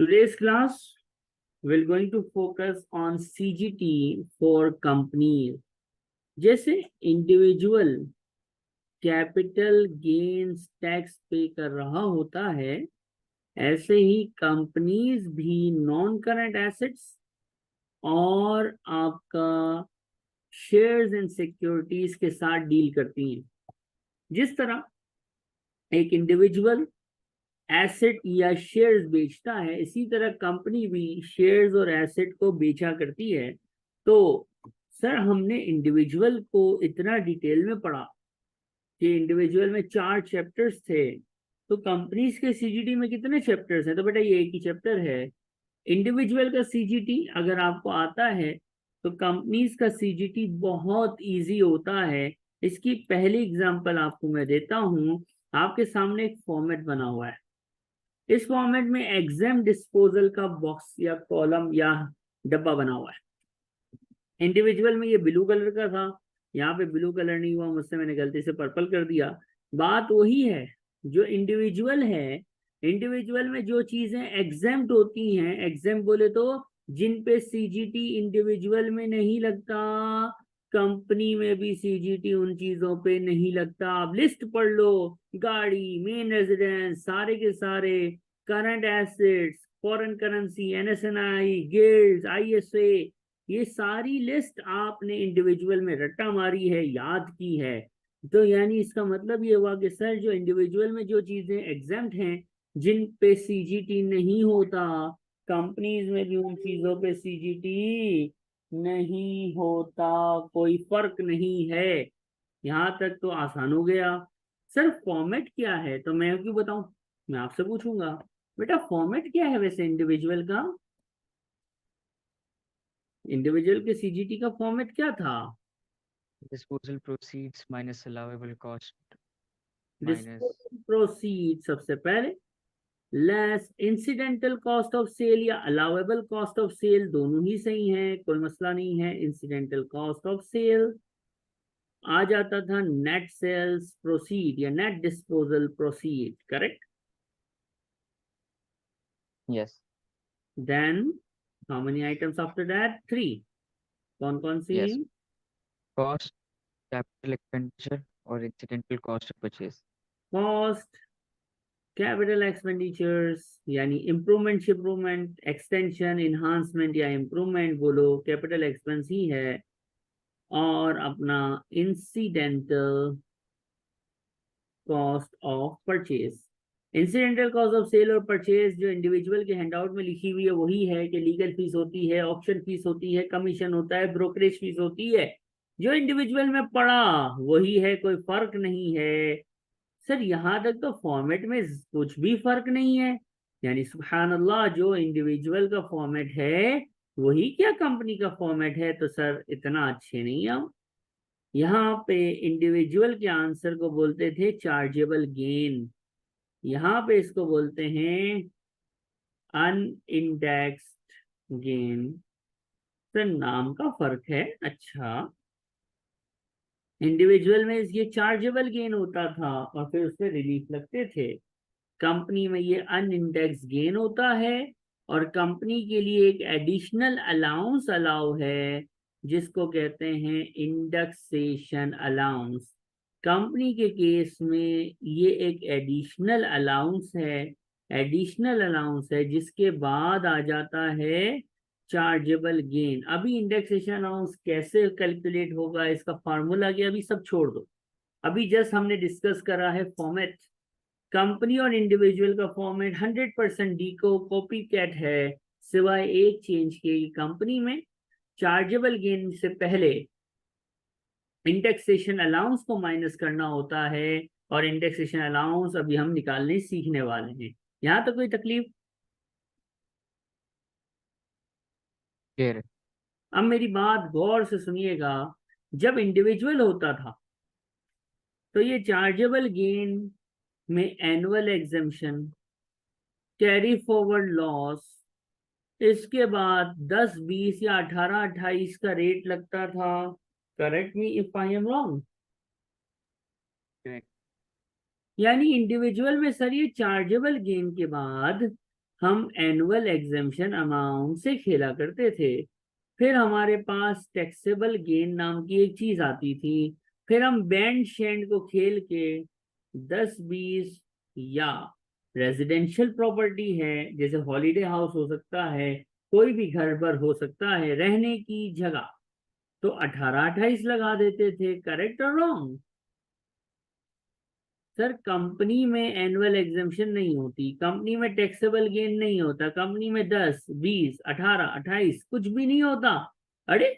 Today's class we're going to focus on CGT for companies. जैसे individual capital gains tax पे कर रहा होता है, ऐसे ही कंपनीज भी नॉन करंट एसेट्स और आपका शेयर्स एंड सिक्योरिटीज के साथ डील करती हैं। जिस तरह एक इंडिविजुअल एसेट या शेयर्स बेचता है, इसी तरह कंपनी भी शेयर्स और एसेट को बेचा करती है। तो सर हमने इंडिविजुअल को इतना डिटेल में पढ़ा कि इंडिविजुअल में 4 चैप्टर्स थे, तो कंपनीज के सीजीटी में कितने चैप्टर्स हैं? तो बेटा ये एक ही चैप्टर है। इंडिविजुअल का सीजीटी अगर आपको आता है तो कंपनीज का सीजीटी बहुत इजी होता है। इसकी पहली एग्जांपल आपको मैं देता हूं। आपके सामने एक फॉर्मेट बना हुआ है। इस फॉर्मेट में एग्जाम डिस्पोजल का बॉक्स या कॉलम या डब्बा बना हुआ है। इंडिविजुअल में ये ब्लू कलर का था, यहाँ पे ब्लू कलर नहीं हुआ मुझसे, मैंने गलती से पर्पल कर दिया। बात वही है जो इंडिविजुअल है। इंडिविजुअल में जो चीजें एग्जाम्प्ट होती हैं, एग्जाम्प्ट बोले तो जिन पे सीजीटी इंडिविजुअल में नहीं लगता, कंपनी में भी सीजीटी उन चीजों पे नहीं लगता। आप लिस्ट पढ़ लो, गाड़ी, मेन रेजिडेंस, सारे के सारे, current assets, foreign currency, NSNI, gilts, ISA, ये सारी लिस्ट आपने इंडिविजुअल में रट्टा मारी है, याद की है। तो यानी इसका मतलब ये हुआ कि सर जो इंडिविजुअल में जो चीजें एग्जाम्प्ट हैं, जिन पे सीजीटी नहीं होता, कंपनीज में भी उन चीजों पे सीजीटी नहीं होता, कोई फर्क नहीं है। यहां तक तो आसान हो गया। सर फॉर्मेट क्या है? तो मैं क्यों बताऊं, मैं आपसे पूछूंगा बेटा फॉर्मेट क्या है वैसे इंडिविजुअल का? इंडिविजुअल के सीजीटी का फॉर्मेट क्या था? Disposal proceeds minus allowable cost minus disposal proceed सबसे पहले, less incidental cost of sale या अलाउेबल कॉस्ट ऑफ सेल, दोनों ही सही है, कोई मसला नहीं है। इंसिडेंटल कॉस्ट ऑफ सेल आ जाता था नेट सेल्स प्रोसीड या net disposal proceed, correct? yes then how many items after that? 3। कौन कौन सी? yes cost, capital expenditure और incidental cost of purchase. Cost, capital expenditures यानी इम्प्रूवमेंट शिप्रूवमेंट, एक्सटेंशन, इन्हांसमेंट या इम्प्रूवमेंट, बोलो कैपिटल एक्सपेंस ही है। और अपना incidental cost of purchase. Incidental cost of sale और परचेज जो इंडिविजुअल के हैंडआउट में लिखी हुई है वही है कि लीगल फीस होती है, ऑप्शन फीस होती है, कमीशन होता है, ब्रोकरेज फीस होती है। जो इंडिविजुअल में पड़ा वही है, कोई फर्क नहीं है। सर यहां तक तो फॉर्मेट में कुछ भी फर्क नहीं है, यानी सुभान अल्लाह, जो इंडिविजुअल का फॉर्मेट है वही क्या कंपनी का फॉर्मेट है। तो सर इतना अच्छे नहीं हम। यहाँ पे इंडिविजुअल के आंसर को बोलते थे चार्जेबल गेन, यहाँ पे इसको बोलते हैं अनइंडेक्स्ड गेन। सर नाम का फर्क है। अच्छा, इंडिविजुअल में ये चार्जेबल गेन होता था और फिर उसपे रिलीफ लगते थे। कंपनी में ये अनइंडेक्स गेन होता है और कंपनी के लिए एक एडिशनल अलाउंस अलाउ है जिसको कहते हैं इंडेक्सेशन अलाउंस। कंपनी के केस में ये एक एडिशनल अलाउंस है जिसके बाद आ जाता है चार्जेबल गेन। अभी इंडेक्सेशन अलाउंस कैसे कैलकुलेट होगा, इसका फार्मूला क्या, अभी सब छोड़ दो। अभी जस्ट हमने डिस्कस करा है फॉर्मेट। कंपनी और इंडिविजुअल का फॉर्मेट 100% डी को कॉपी कैट है, सिवाय एक चेंज के। कंपनी में चार्जेबल गेन से पहले इंडेक्सेशन अलाउंस को माइनस करना होता है और इंडेक्सेशन अलाउंस अभी हम निकालने सीखने वाले हैं। यहां तक कोई तकलीफ? clear है। अब मेरी बात गौर से सुनिएगा। जब इंडिविजुअल होता था तो ये चार्जेबल गेन में annual exemption, carry forward loss, इसके बाद 10, 20 या 18, 28 का रेट लगता था। Correct me if I am wrong. Correct. यानी इंडिविजुअल में सर ये चार्जेबल गेन के बाद हम एनुअल एग्जेम्पशन अमाउंट से खेला करते थे। फिर हमारे पास टैक्सेबल गेन नाम की एक चीज आती थी। फिर हम बैंड शेंड को खेल के 10-20 या रेजिडेंशियल प्रॉपर्टी है, जैसे हॉलीडे हाउस हो सकता है, कोई भी घर पर हो सकता है रहने की जगह, तो 18-28 लगा देते थे। करेक्ट और रॉन्ग? सर कंपनी में एनुअल एग्जेम्पशन नहीं होती, कंपनी में टैक्सेबल गेन नहीं होता, कंपनी में 10, 20, 18, 28 कुछ भी नहीं होता। अरे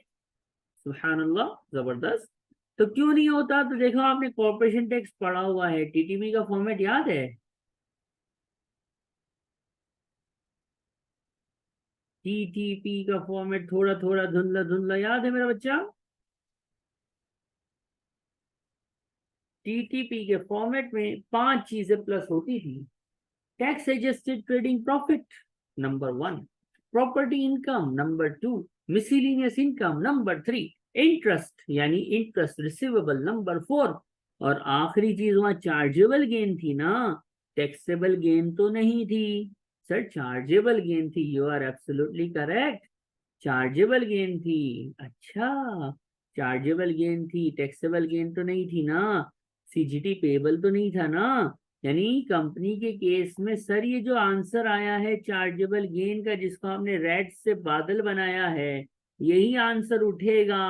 सुभान अल्लाह, जबरदस्त। तो क्यों नहीं होता? तो देखो, आपने कॉर्पोरेशन टैक्स पढ़ा हुआ है, टीटीपी का फॉर्मेट याद है? टीटीपी का फॉर्मेट थोड़ा थोड़ा धुंधला धुंधला याद है मेरा बच्चा? टीटीपी के फॉर्मेट में 5 चीजें प्लस होती थी। Tax adjusted trading profit number 1, property income number 2, miscellaneous income number 3, interest यानी इंटरेस्ट रिसीवेबल नंबर 4, और आखिरी चीज वहां चार्जेबल गेन थी ना, टैक्सेबल गेन तो नहीं थी। सर चार्जेबल गेन थी, you are absolutely correct, chargeable gain थी। अच्छा, चार्जेबल गेन थी, टैक्सेबल गेन तो नहीं थी ना, सीजीटी पेबल तो नहीं था ना। यानी कंपनी के केस में सर ये जो आंसर आया है चार्जेबल गेन का, जिसको हमने रेड से बादल बनाया है, यही आंसर उठेगा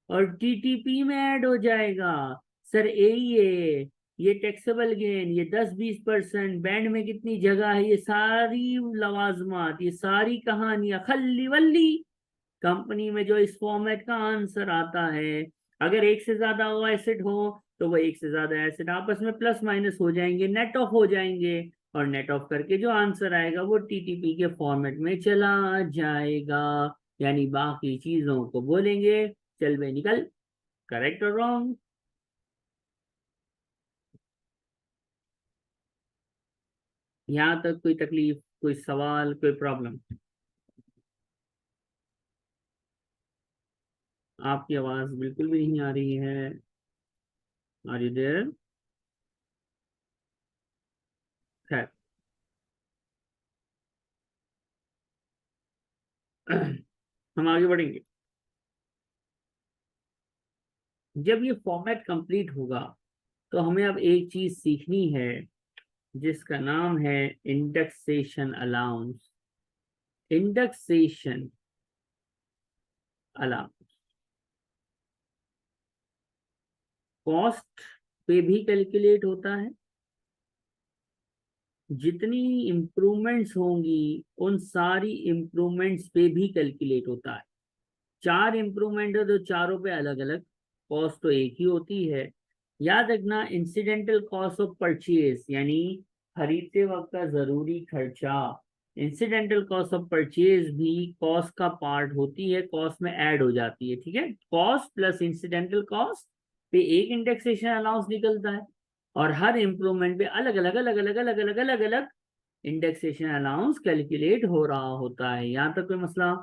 और टीटीपी में ऐड हो जाएगा। सर ये टैक्सेबल गेन, ये 10-20%, बैंड में कितनी जगह है, ये सारी लवाजमात, ये सारी कहानियां खल्ली वल्ली कंपनी में जो इस फॉर्मेट का आंसर आता है। अगर एक से ज्यादा वो एसिड हो तो वो एक से ज्यादा एसिड आपस में प्लस माइनस हो जाएंगे, नेट ऑफ हो जाएंगे, और नेट ऑफ करके जो आंसर आएगा वो टीटीपी के फॉर्मेट में चला जाएगा। यानी बाकी चीजों को बोलेंगे चल बे निकल। करेक्ट और रॉन्ग? यहाँ तक कोई तकलीफ, कोई सवाल, कोई प्रॉब्लम? आपकी आवाज बिल्कुल भी नहीं आ रही है। Are you there? खैर हम आगे बढ़ेंगे। जब ये फॉर्मेट कंप्लीट होगा तो हमें अब एक चीज सीखनी है जिसका नाम है indexation allowance. Indexation allowance cost पे भी कैलकुलेट होता है। जितनी इम्प्रूवमेंट्स होंगी उन सारी इम्प्रूवमेंट्स पे भी कैलकुलेट होता है। 4 इम्प्रूवमेंट है तो चारों पे अलग अलग कॉस्ट तो एक ही होती है। याद रखना, इंसिडेंटल कॉस्ट ऑफ परचेज यानी खरीदते वक्त का जरूरी खर्चा, इंसिडेंटल कॉस्ट ऑफ परचेज भी कॉस्ट का पार्ट होती है, कॉस्ट में ऐड हो जाती है। ठीक है, कॉस्ट प्लस इंसिडेंटल कॉस्ट पे एक इंडेक्सेशन अलाउंस निकलता है, और हर इम्प्रूवमेंट पे अलग अलग अलग अलग अलग अलग अलग अलग इंडेक्सेशन अलाउंस कैलकुलेट हो रहा होता है। यहाँ तक कोई मसला?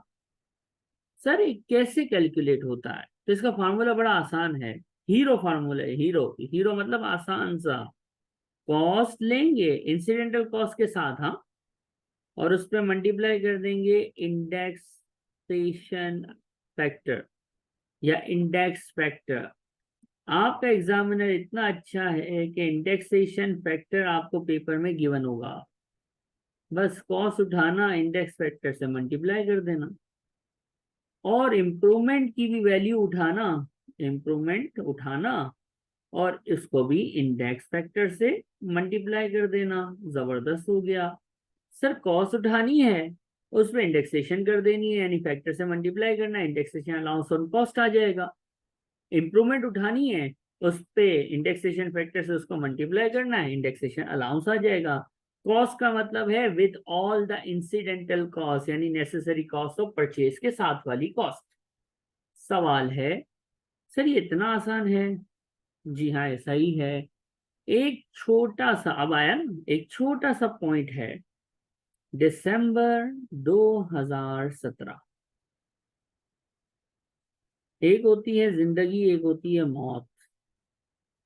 सर ये कैसे कैलकुलेट होता है? तो इसका फार्मूला बड़ा आसान है, हीरो फार्मूला है। हीरो, हीरो मतलब आसान सा। कॉस्ट लेंगे इंसिडेंटल कॉस्ट के साथ, हाँ, और उस पर मल्टीप्लाई कर देंगे इंडेक्सेशन फैक्टर या इंडेक्स फैक्टर। आपका एग्जामिनर इतना अच्छा है कि इंडेक्सेशन फैक्टर आपको पेपर में गिवन होगा, बस कॉस्ट उठाना, इंडेक्स फैक्टर से मल्टीप्लाई कर देना, और इम्प्रूवमेंट की भी वैल्यू उठाना, इम्प्रूवमेंट उठाना, और इसको भी इंडेक्स फैक्टर से मल्टीप्लाई कर देना। जबरदस्त हो गया। सर कॉस्ट उठानी है, उस पर इंडेक्सेशन कर देनी है, यानी फैक्टर से मल्टीप्लाई करना, इंडेक्सेशन अलाउंस ऑन कॉस्ट आ जाएगा। इम्प्रूवमेंट उठानी है, उस पे इंडेक्सेशन फैक्टर से उसको मल्टीप्लाई करना है, इंडेक्सेशन अलाउंस आ जाएगा। कॉस्ट का मतलब है with all the incidental cost, यानी नेसेसरी कॉस्ट ऑफ परचेज के साथ वाली कॉस्ट। सवाल है, सर ये इतना आसान है? जी हाँ, ऐसा ही है। एक छोटा सा, अब आया ना, एक छोटा सा पॉइंट है। दिसंबर 2017, एक होती है जिंदगी, एक होती है मौत।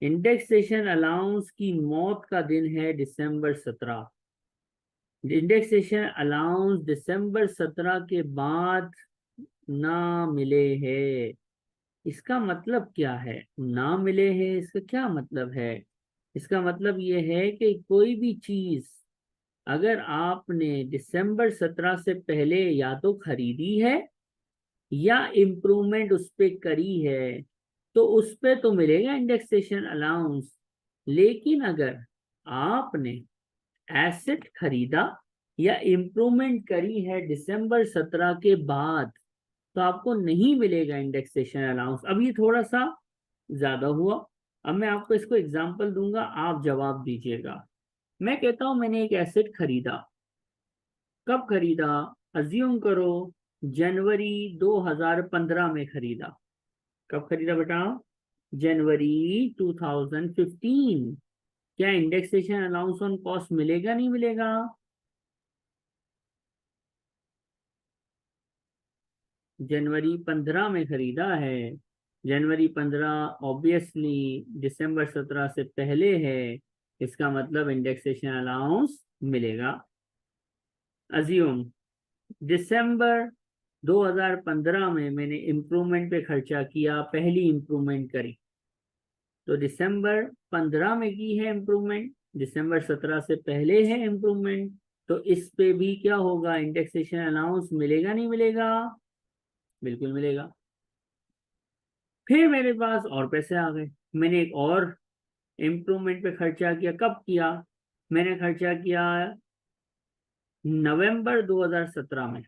इंडेक्सेशन अलाउंस की मौत का दिन है दिसंबर 17। इंडेक्सेशन अलाउंस दिसंबर 17 के बाद ना मिले है, इसका मतलब क्या है? ना मिले है, इसका क्या मतलब है? इसका मतलब ये है कि कोई भी चीज अगर आपने दिसंबर 17 से पहले या तो खरीदी है या इम्प्रूवमेंट उस पे करी है, तो उस पे तो मिलेगा इंडेक्सेशन अलाउंस। लेकिन अगर आपने एसेट खरीदा या इम्प्रूवमेंट करी है दिसंबर 17 के बाद, तो आपको नहीं मिलेगा इंडेक्सेशन अलाउंस। अब ये थोड़ा सा ज्यादा हुआ। अब मैं आपको इसको एग्जांपल दूंगा, आप जवाब दीजिएगा। मैं कहता हूं मैंने एक एसेट खरीदा। कब खरीदा? अज्यूम करो जनवरी 2015 में खरीदा। कब खरीदा बेटा? जनवरी 2015। क्या इंडेक्सेशन अलाउंस ऑन कॉस्ट मिलेगा नहीं मिलेगा? जनवरी 15 में खरीदा है। जनवरी 15 ऑब्वियसली दिसंबर 17 से पहले है, इसका मतलब इंडेक्सेशन अलाउंस मिलेगा। अज्यूम दिसंबर 2015 में मैंने इम्प्रूवमेंट पे खर्चा किया, पहली इम्प्रूवमेंट करी, तो दिसंबर 15 में की है इम्प्रूवमेंट, दिसंबर 17 से पहले है इम्प्रूवमेंट, तो इस पे भी क्या होगा? इंडेक्सेशन अलाउंस मिलेगा नहीं मिलेगा? बिल्कुल मिलेगा। फिर मेरे पास और पैसे आ गए, मैंने एक और इम्प्रूवमेंट पे खर्चा किया। कब किया? मैंने खर्चा किया नवंबर 2017 में।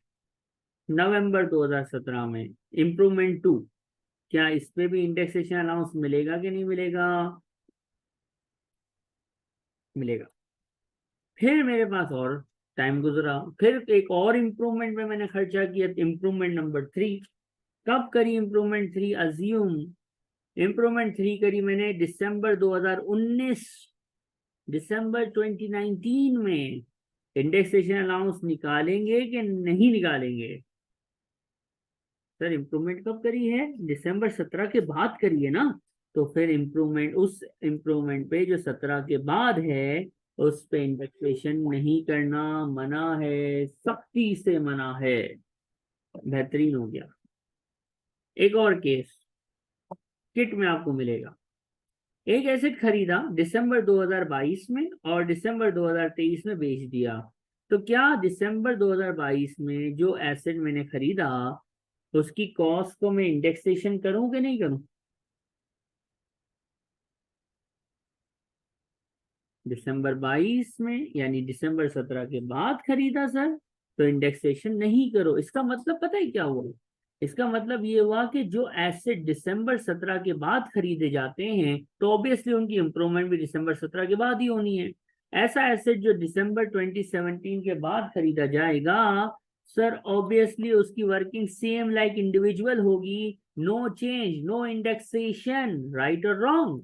नवंबर 2017 में इम्प्रूवमेंट टू, क्या इस पे भी इंडेक्सेशन अलाउंस मिलेगा कि नहीं मिलेगा? मिलेगा। फिर मेरे पास और टाइम गुजरा, फिर एक और इम्प्रूवमेंट में मैंने खर्चा किया, इम्प्रूवमेंट नंबर 3। कब करी इम्प्रूवमेंट 3? अज्यूम इम्प्रूवमेंट 3 करी मैंने दिसंबर 2019, दिसंबर 2019 में। इंडेक्सेशन अलाउंस निकालेंगे कि नहीं निकालेंगे? सर इम्प्रूवमेंट कब करी है? दिसंबर 17 के बाद करी है ना। तो फिर इम्प्रूवमेंट, उस इम्प्रूवमेंट पे जो 17 के बाद है, उस पे इंडेक्सेशन नहीं करना मना है, सख्ती से मना है। बेहतरीन हो गया। एक और केस किट में आपको मिलेगा। एक एसेट खरीदा दिसंबर 2022 में और दिसंबर 2023 में बेच दिया। तो क्या दिसंबर 2022 में जो एसेट मैंने खरीदा, उसकी कॉस्ट को मैं इंडेक्सेशन करूं कि नहीं करूं? दिसंबर 22 में यानी दिसंबर 17 के बाद खरीदा सर, तो इंडेक्सेशन नहीं करो। इसका मतलब पता है क्या हुआ? इसका मतलब ये हुआ कि जो एसेट दिसंबर 17 के बाद खरीदे जाते हैं, तो ऑब्वियसली उनकी इंप्रूवमेंट भी दिसंबर 17 के बाद ही होनी है। ऐसा एसेट जो दिसंबर 2017 के बाद खरीदा जाएगा, सर ऑब्वियसली उसकी वर्किंग सेम लाइक इंडिविजुअल होगी। No change, no indexation, right और रॉन्ग?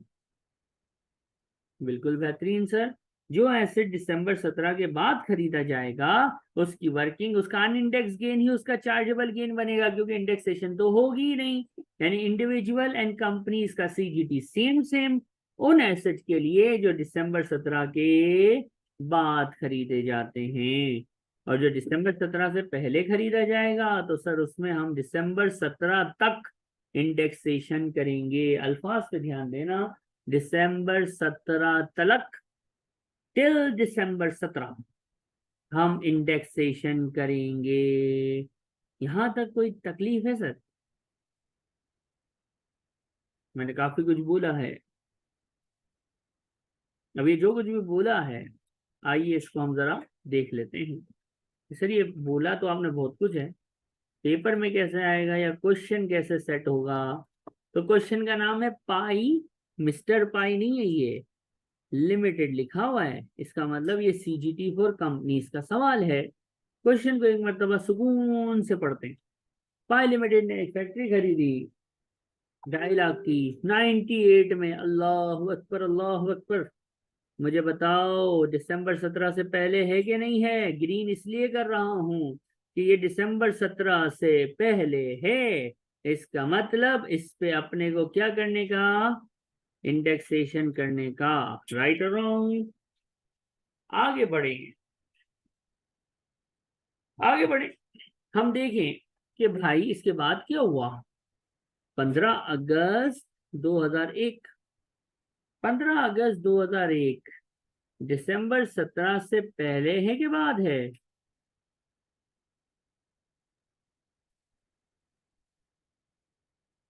बिल्कुल बेहतरीन सर। जो एसेट दिसंबर 17 के बाद खरीदा जाएगा, उसकी वर्किंग, उसका अनइंडेक्स गेन ही उसका चार्जेबल गेन बनेगा, क्योंकि इंडेक्सेशन तो होगी ही नहीं। यानी इंडिविजुअल एंड कंपनीज का सीजीटी सेम सेम उन एसेट के लिए जो दिसंबर 17 के बाद खरीदे जाते हैं। और जो दिसंबर 17 से पहले खरीदा जाएगा, तो सर उसमें हम दिसंबर 17 तक इंडेक्सेशन करेंगे। अल्फाज पे ध्यान देना, दिसंबर 17 तलक, टिल दिसंबर 17 हम इंडेक्सेशन करेंगे। यहां तक कोई तकलीफ है सर? मैंने काफी कुछ बोला है। अब ये जो कुछ भी बोला है, आइए इसको हम जरा देख लेते हैं। सर ये बोला तो आपने बहुत कुछ है, पेपर में कैसे आएगा या क्वेश्चन कैसे सेट होगा? तो क्वेश्चन का नाम है पाई, मिस्टर पाई नहीं है ये, लिमिटेड लिखा हुआ है। इसका मतलब ये सीजीटी फॉर कंपनीज का सवाल है। क्वेश्चन को एक मरतबा सुकून से पढ़ते हैं। पाई लिमिटेड ने एक फैक्ट्री खरीदी 2.5 लाख की 98 में। अल्लाह अकबर, अल्लाह अकबर। मुझे बताओ दिसंबर 17 से पहले है कि नहीं है? ग्रीन इसलिए कर रहा हूं कि ये दिसंबर 17 से पहले है। इसका मतलब इस पे अपने को क्या करने का? इंडेक्सेशन करने का। राइट और रॉन्ग? आगे बढ़ेंगे। आगे बढ़े, हम देखें कि भाई इसके बाद क्या हुआ। 15 अगस्त 2001, 15 अगस्त 2001 दिसंबर 17 से पहले है कि बाद है?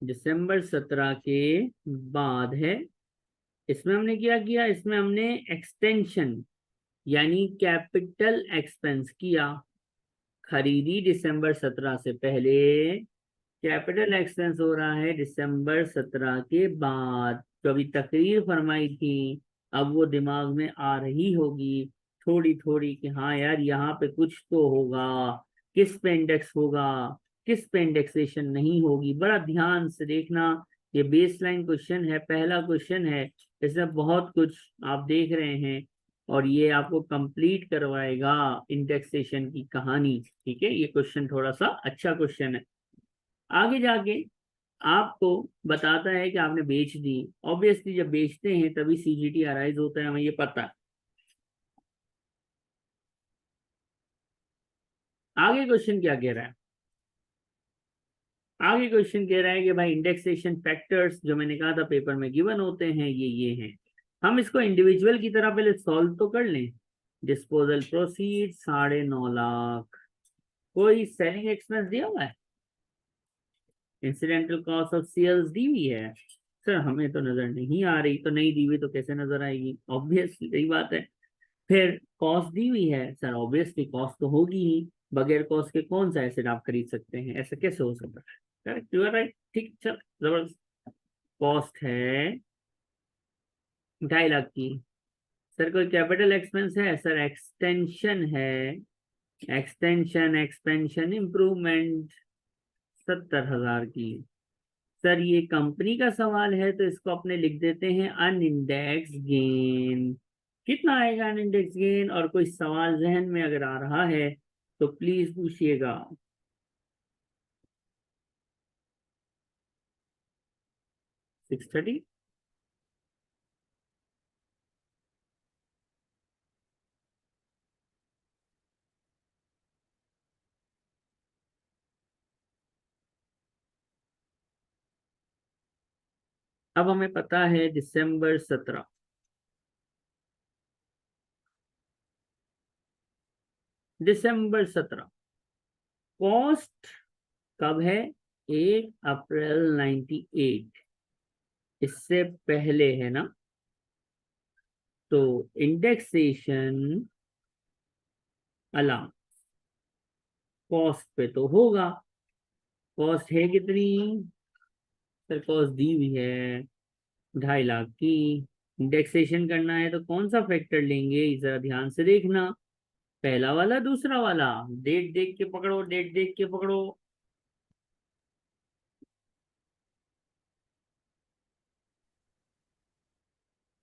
दिसंबर 17 के बाद है। इसमें हमने क्या किया, इसमें हमने एक्सटेंशन यानी कैपिटल एक्सपेंस किया। खरीदी दिसंबर 17 से पहले, कैपिटल एक्सपेंस हो रहा है दिसंबर 17 के बाद। जो अभी तकरीर फरमाई थी, अब वो दिमाग में आ रही होगी थोड़ी थोड़ी कि हाँ यार यहाँ पे कुछ तो होगा, किस पे इंडेक्स होगा, किस पे इंडेक्सेशन नहीं होगी। बड़ा ध्यान से देखना, ये बेसलाइन क्वेश्चन है, पहला क्वेश्चन है, इसमें बहुत कुछ आप देख रहे हैं और ये आपको कंप्लीट करवाएगा इंडेक्सेशन की कहानी। ठीक है, ये क्वेश्चन थोड़ा सा अच्छा क्वेश्चन है। आगे जाके आपको बताता है कि आपने बेच दी। ऑब्वियसली जब बेचते हैं तभी सीजीटी अराइज होता है, हमें ये पता है। आगे क्वेश्चन क्या कह रहा है, आगे क्वेश्चन कह रहा है कि भाई इंडेक्सेशन फैक्टर्स जो मैंने कहा था पेपर में गिवन होते हैं, ये हैं। हम इसको इंडिविजुअल की तरह पहले सॉल्व तो कर लें। डिस्पोजल प्रोसीड 9.5 लाख, कोई सेलिंग एक्सपेंस दिया हुआ है, इंसिडेंटल कॉस्ट ऑफ सेल्स दी हुई है। सर हमें तो नजर नहीं आ रही, तो नहीं दी हुई तो कैसे नजर आएगी, ऑब्वियस यही बात है। फिर कॉस्ट दी हुई है, सर ऑब्वियसली कॉस्ट तो होगी ही, बगैर कॉस्ट के कौन सा एसेट आप खरीद सकते हैं, ऐसा कैसे हो सकता है। करेक्ट, यू आर राइट, ठीक, चल जबरदस्त। कॉस्ट है 2.5 लाख की। सर कोई कैपिटल एक्सपेंस है, सर एक्सटेंशन है, एक्सटेंशन एक्सपेंशन इम्प्रूवमेंट 70,000 की। सर ये कंपनी का सवाल है तो इसको अपने लिख देते हैं अनइंडेक्स गेन। कितना आएगा अनइंडेक्स गेन, और कोई सवाल जहन में अगर आ रहा है तो प्लीज पूछिएगा। 630। अब हमें पता है दिसंबर 17, दिसंबर 17 कॉस्ट कब है, 1 अप्रैल 98, इससे पहले है ना। तो इंडेक्सेशन अलाउंस कॉस्ट पे तो होगा। कॉस्ट है कितनी, सर कॉस्ट दी हुई है 2.5 लाख की। इंडेक्सेशन करना है तो कौन सा फैक्टर लेंगे, जरा ध्यान से देखना, पहला वाला दूसरा वाला। डेट देख के पकड़ो, डेट देख के पकड़ो।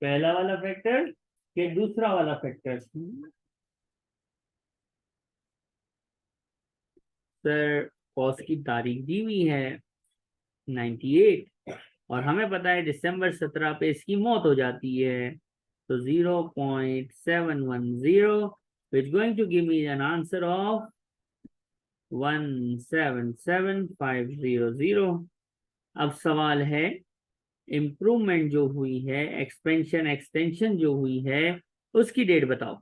पहला वाला फैक्टर के दूसरा वाला फैक्टर। सर कॉस्ट की तारीख दी हुई है 98, और हमें पता है दिसंबर 17 पे इसकी मौत हो जाती है। तो 0.710 which going to give me an answer of 177,500। अब सवाल है इम्प्रूवमेंट जो हुई है, एक्सपेंशन एक्सटेंशन जो हुई है, उसकी डेट बताओ।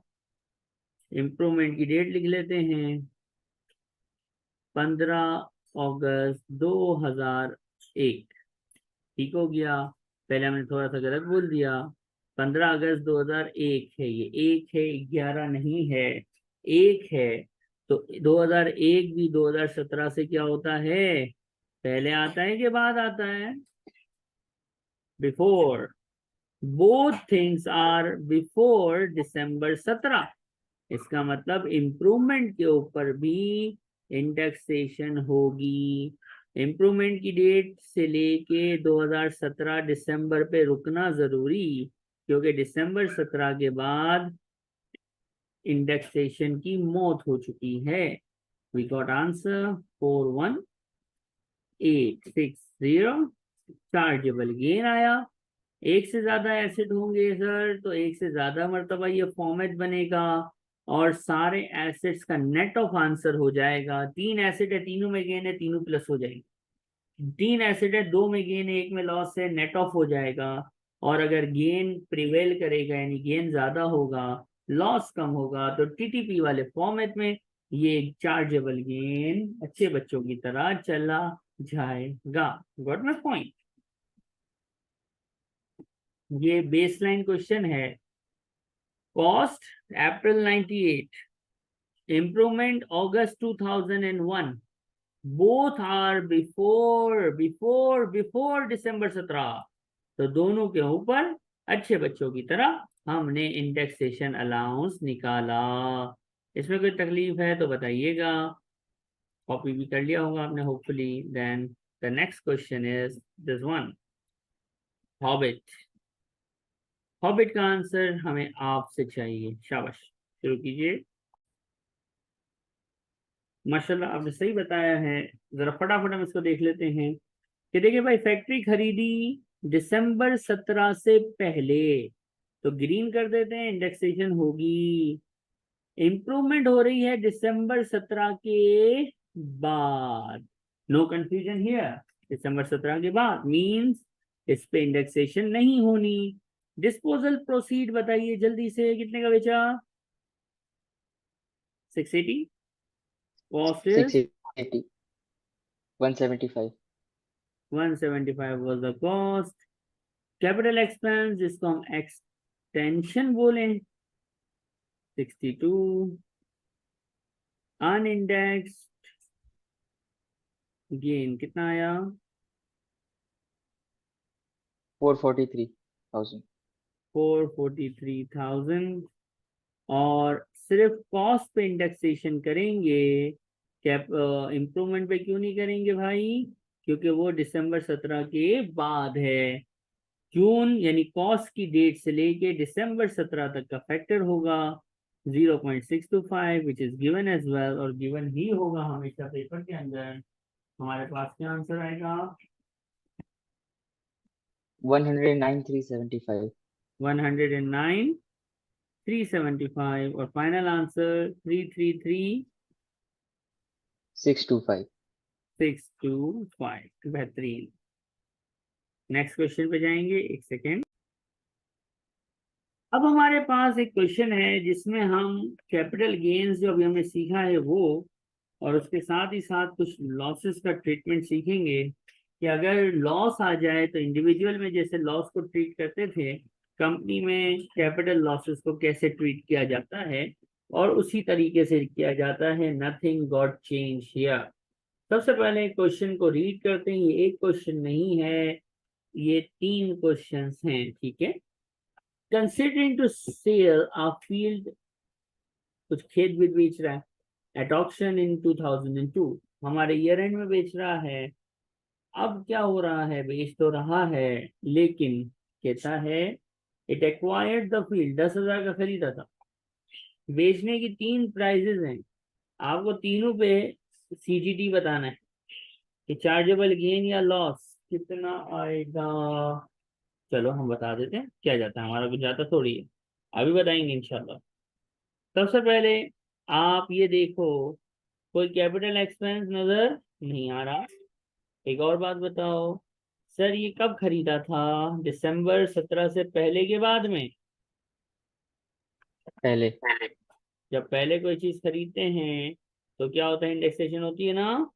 इम्प्रूवमेंट की डेट लिख लेते हैं, 15 अगस्त 2001। ठीक हो गया, पहले हमने थोड़ा सा गलत बोल दिया। 15 अगस्त 2001 है, ये एक है, 11 नहीं है, एक है। तो 2001 भी 2017 से क्या होता है, पहले आता है कि बाद आता है, before. Both things are before December 17। इसका मतलब इम्प्रूवमेंट के ऊपर भी इंडेक्सेशन होगी। इम्प्रूवमेंट की डेट से लेके 2017 दिसंबर पे रुकना जरूरी, क्योंकि दिसंबर 17 के बाद इंडेक्सेशन की मौत हो चुकी है। We got answer 41,860। Chargeable gain आया। एक से ज्यादा एसिड होंगे सर तो एक से ज्यादा मर्तबा ये फॉर्मेट बनेगा। और सारे एसेट्स का नेट ऑफ आंसर हो जाएगा। 3 एसेट है, तीनों में गेन है, तीनों प्लस हो जाएगी। 3 एसेट है, 2 में गेन है, 1 में लॉस है, नेट ऑफ हो जाएगा। और अगर गेन प्रिवेल करेगा यानी गेन ज्यादा होगा, लॉस कम होगा, तो टीटीपी वाले फॉर्मेट में ये चार्जेबल गेन अच्छे बच्चों की तरह चला जाएगा। Got my point? ये बेसलाइन क्वेश्चन है। Cost April 98, improvement August 2001, both are before December 17। तो दोनों के ऊपर अच्छे बच्चों की तरह हमने इंडेक्सेशन अलाउंस निकाला। इसमें कोई तकलीफ है तो बताइएगा। कॉपी भी कर लिया होगा आपने hopefully. Then the next question is this one, hobbit. Hobbit का आंसर हमें आपसे चाहिए। शाबाश, शुरू कीजिए। माशाल्लाह आपने सही बताया है। जरा फटाफट हम इसको देख लेते हैं कि देखिए भाई, फैक्ट्री खरीदी दिसंबर 17 से पहले, तो ग्रीन कर देते हैं, इंडेक्सेशन होगी। इंप्रूवमेंट हो रही है दिसंबर 17 के बाद, नो कंफ्यूजन हियर, दिसंबर 17 के बाद मींस इस पे इंडेक्सेशन नहीं होनी। डिस्पोजल प्रोसीड बताइए जल्दी से, कितने का बेचा? 680। Cost is 680, 175, 175 was the cost. Capital expense जिसको हम एक्सटेंशन बोले 62। अनइंडेक्स्ड गेन कितना आया? 443,000, 443,000। और सिर्फ कॉस्ट पे इंडेक्सेशन करेंगे, कैप इम्प्रूवमेंट पे क्यों नहीं करेंगे भाई? क्योंकि वो दिसंबर 17 के बाद है। जून यानी कॉस्ट की डेट से लेके दिसंबर 17 तक का फैक्टर होगा 0.625 which is given as well, और गिवन ही होगा हमेशा पेपर के अंदर। हमारे पास क्या आंसर आएगा? 109,375, 109,375 और फाइनल आंसर 625. 333,625। बेहतरीन। नेक्स्ट क्वेश्चन पे जाएंगे, एक सेकेंड। अब हमारे पास एक क्वेश्चन है जिसमें हम कैपिटल गेन्स जो अभी हमने सीखा है वो, और उसके साथ ही साथ कुछ लॉसेस का ट्रीटमेंट सीखेंगे कि अगर लॉस आ जाए तो इंडिविजुअल में जैसे लॉस को ट्रीट करते थे, कंपनी में कैपिटल लॉसेस को कैसे ट्रीट किया जाता है, और उसी तरीके से किया जाता है। Nothing got change here. सबसे पहले क्वेश्चन को रीड करते हैं। ये एक क्वेश्चन नहीं है, ये 3 क्वेश्चंस हैं, ठीक है। Considering to sell a field, कुछ खेत भी बेच रहा है, एट ऑक्शन इन 2002, हमारे ईयर एंड में बेच रहा है। अब क्या हो रहा है? बेच तो रहा है, लेकिन कहता है इट एक्वायर्ड द फील्ड, 10,000 का खरीदा था। बेचने की 3 प्राइजेस हैं, आपको तीनों पे सीजीटी बताना है कि चार्जेबल गेन या लॉस कितना आएगा। चलो हम बता देते हैं क्या जाता है, हमारा कुछ जाता थोड़ी है, अभी बताएंगे इंशाल्लाह। सबसे पहले आप ये देखो, कोई कैपिटल एक्सपेंस नजर नहीं आ रहा। एक और बात बताओ, सर ये कब खरीदा था? दिसंबर 17 से पहले के बाद में? पहले. जब पहले कोई चीज खरीदते हैं तो क्या होता है? इंडेक्सेशन होती है ना।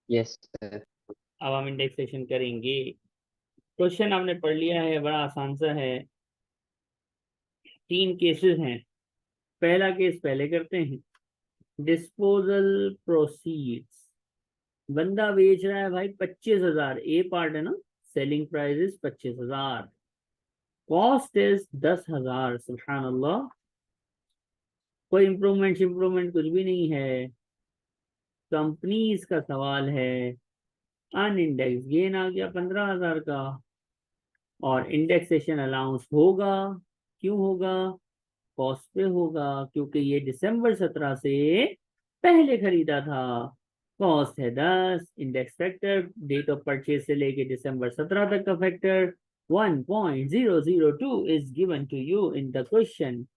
Yes, sir. अब हम इंडेक्सेशन करेंगे। क्वेश्चन आपने पढ़ लिया है, बड़ा आसान सा है। 3 केसेस हैं। पहला केस पहले करते हैं। डिस्पोजल प्रोसीड्स, बंदा बेच रहा है भाई 25,000, ए पार्ट है ना, selling price is 25,000, cost is 10,000। सुभान अल्लाह, कोई इंप्रूवमेंट कुछ भी नहीं है। कंपनीज का सवाल है। अनइंडेक्स गेन आ गया 15,000 का, और इंडेक्सेशन अलाउंस होगा। क्यों होगा? कॉस्ट पे होगा, क्योंकि ये दिसंबर 17 से पहले खरीदा था। कॉस्ट है 10, index factor date of purchase से लेके दिसंबर 17 तक का factor 1.002 is given to you in the question.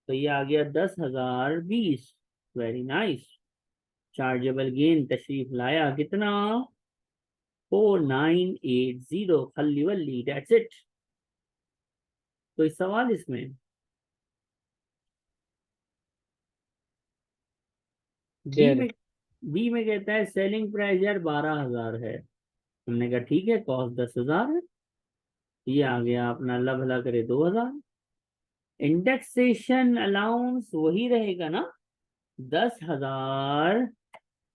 तो ये आ गया 10,020. Very nice. चार्जेबल गेन तशरीफ लाया कितना? 4980. खल्ली वल्ली, दैट्स इट. कोई सवाल इसमें? बी क्लियर है। में बी में कहता है सेलिंग प्राइस यार 12,000 है. हमने कहा ठीक है, कॉस्ट 10,000 है. ये आ गया अपना अल्लाह भला करे 2,000. इंडेक्सेशन अलाउंस वही रहेगा ना, 10,000.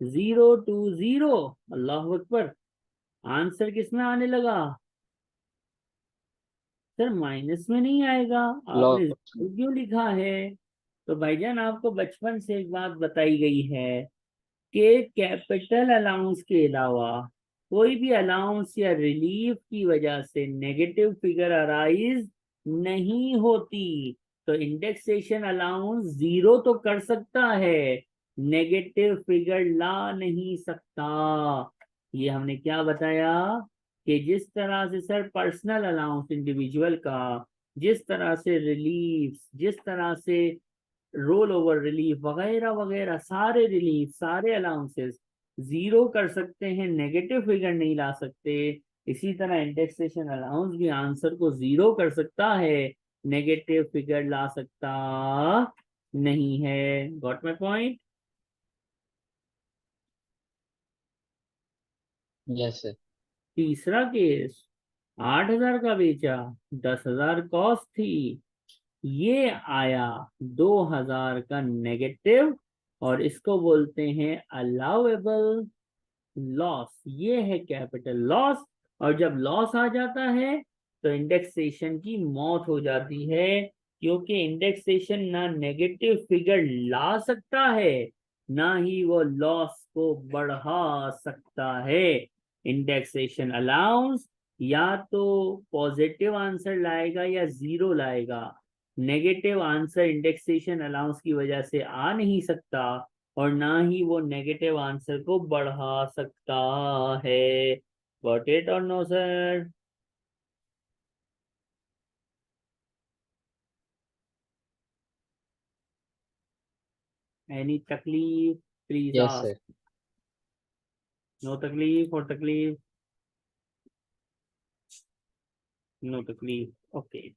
020. अल्लाह अकबर. आंसर किसमें आने लगा? सर माइनस में नहीं आएगा. आपने लॉस। क्यों लिखा है? तो भाईजान आपको बचपन से एक बात बताई गई है कि कैपिटल अलाउंस के अलावा कोई भी अलाउंस या रिलीफ की वजह से नेगेटिव फिगर अराइज नहीं होती. तो इंडेक्सेशन अलाउंस जीरो तो कर सकता है, नेगेटिव फिगर ला नहीं सकता. ये हमने क्या बताया कि जिस तरह से सर पर्सनल अलाउंस इंडिविजुअल का, जिस तरह से रिलीफ, जिस तरह से रोल ओवर रिलीफ वगैरह वगैरह, सारे रिलीफ सारे अलाउंसेस जीरो कर सकते हैं, नेगेटिव फिगर नहीं ला सकते. इसी तरह इंडेक्सेशन अलाउंस भी आंसर को जीरो कर सकता है, नेगेटिव फिगर ला सकता नहीं है. Got my point? Yes sir. तीसरा केस, 8,000 का बेचा, 10,000 कॉस्ट थी, ये आया 2,000 का नेगेटिव, और इसको बोलते हैं अलाउएबल लॉस. ये है कैपिटल लॉस. और जब लॉस आ जाता है तो इंडेक्सेशन की मौत हो जाती है, क्योंकि इंडेक्सेशन ना नेगेटिव फिगर ला सकता है, ना ही वो लॉस को बढ़ा सकता है. इंडेक्सेशन अलाउंस या तो पॉजिटिव आंसर लाएगा या जीरो लाएगा. नेगेटिव आंसर इंडेक्सेशन अलाउंस की वजह से आ नहीं सकता, और ना ही वो नेगेटिव आंसर को बढ़ा सकता है. गॉट इट और नो सर? एनी तकलीफ? Please yes sir. Ask. No तकलीफ और तकलीफ? नो तकलीफ. ओके.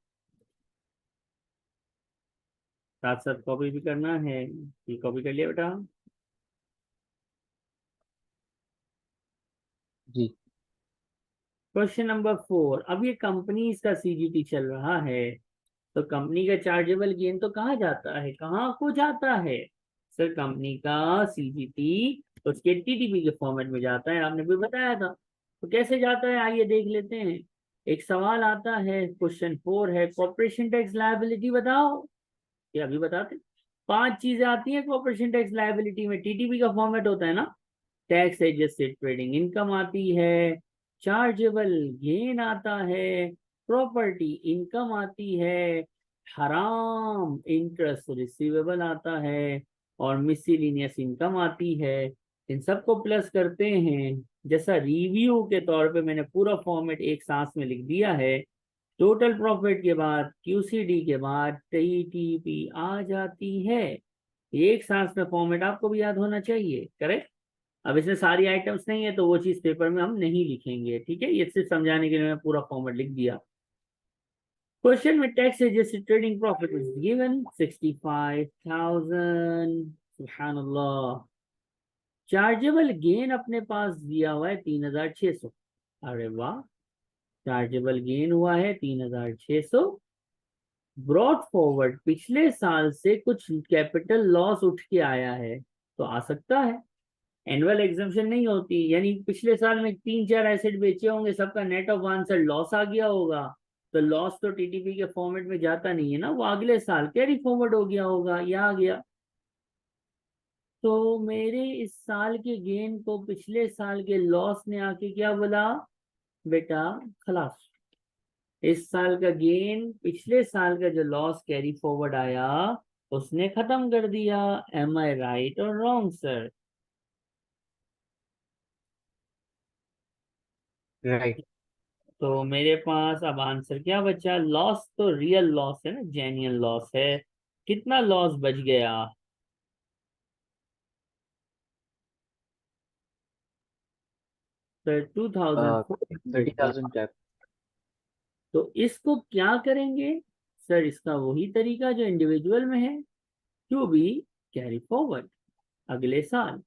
साथ साथ कॉपी भी करना है. ये कॉपी कर लिया बेटा? जी। Question number 4. अब ये कंपनीज का सीजीटी चल रहा है, तो कंपनी का चार्जेबल गेन तो कहाँ जाता है, कहाँ को जाता है? सर कंपनी का सीजीटी उसके टीटीपी के फॉर्मेट में जाता है, आपने भी बताया था. तो कैसे जाता है आइए देख लेते हैं. एक सवाल आता है, क्वेश्चन 4 है, कॉर्पोरेशन टैक्स लायबिलिटी बताओ. ये अभी बताते. 5 चीजें आती हैं कॉर्पोरेशन टैक्स लायबिलिटी में, टीटीपी का फॉर्मेट होता है ना. टैक्स एडजस्टेड ट्रेडिंग इनकम आती है, चार्जेबल गेन आता है, प्रॉपर्टी इनकम आती है, हराम इंटरेस्ट रिसीवेबल आता है, और मिसलिनियस इनकम आती है. इन सबको प्लस करते हैं. जैसा रिव्यू के तौर पे मैंने पूरा फॉर्मेट एक सांस में लिख दिया है. टोटल प्रॉफिट के बाद क्यूसीडी के बाद टीटीपी आ जाती है. एक सांस में फॉर्मेट आपको भी याद होना चाहिए. करेक्ट? अब इसमें सारी आइटम्स नहीं है तो वो चीज पेपर में हम नहीं लिखेंगे, ठीक है. ये सिर्फ समझाने के लिए मैं पूरा फॉर्मेट लिख दिया. क्वेश्चन में tax adjusted trading profit is given 65,000. सुभान अल्लाह. चार्जेबल गेन अपने पास दिया हुआ है 3,600. अरे वाह. चार्जेबल गेन हुआ है 3,600. ब्रॉट फॉरवर्ड पिछले साल से कुछ कैपिटल लॉस उठ के आया है, तो आ सकता है. एनुअल एग्जाम्पशन नहीं होती, यानी पिछले साल में 3-4 एसेट बेचे होंगे, सबका नेट ऑफ आंसर लॉस आ गया होगा. तो लॉस तो टीटीपी के फॉर्मेट में जाता नहीं है ना, वो अगले साल कैरी फॉरवर्ड हो गया होगा, यह आ गया. तो मेरे इस साल के गेन को पिछले साल के लॉस ने आके क्या बोला? बेटा खलास. इस साल का गेन पिछले साल का जो लॉस कैरी फॉरवर्ड आया उसने खत्म कर दिया. एम आई राइट और रॉन्ग सर? राइट। तो मेरे पास अब आंसर क्या बचा? लॉस तो रियल लॉस है ना, जेन्युइन लॉस है। कितना लॉस बच गया? सर 2004 बच गया। 30,000 कैप। तो इसको क्या करेंगे? सर इसका वही तरीका जो इंडिविजुअल में है, टू बी कैरी फॉरवर्ड। अगले साल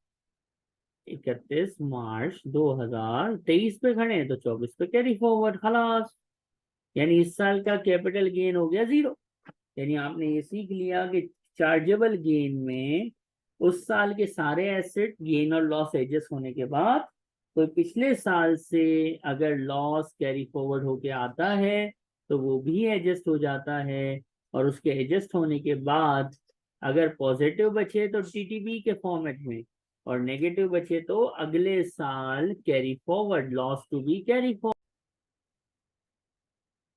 31 मार्च 2023 पे खड़े हैं तो 24 पे कैरी फॉरवर्ड, खलास। यानी इस साल का कैपिटल गेन हो गया जीरो। यानी आपने ये सीख लिया कि चार्जेबल गेन में उस साल के सारे एसेट गेन और लॉस एडजस्ट होने के बाद कोई पिछले साल से अगर लॉस कैरी फॉरवर्ड होके आता है तो वो भी एडजस्ट हो जाता है। और उसके एडजस्ट होने के बाद अगर पॉजिटिव बचे तो टीटीबी के फॉर्मेट में, और नेगेटिव बचे तो अगले साल carry forward, loss to be carry forward.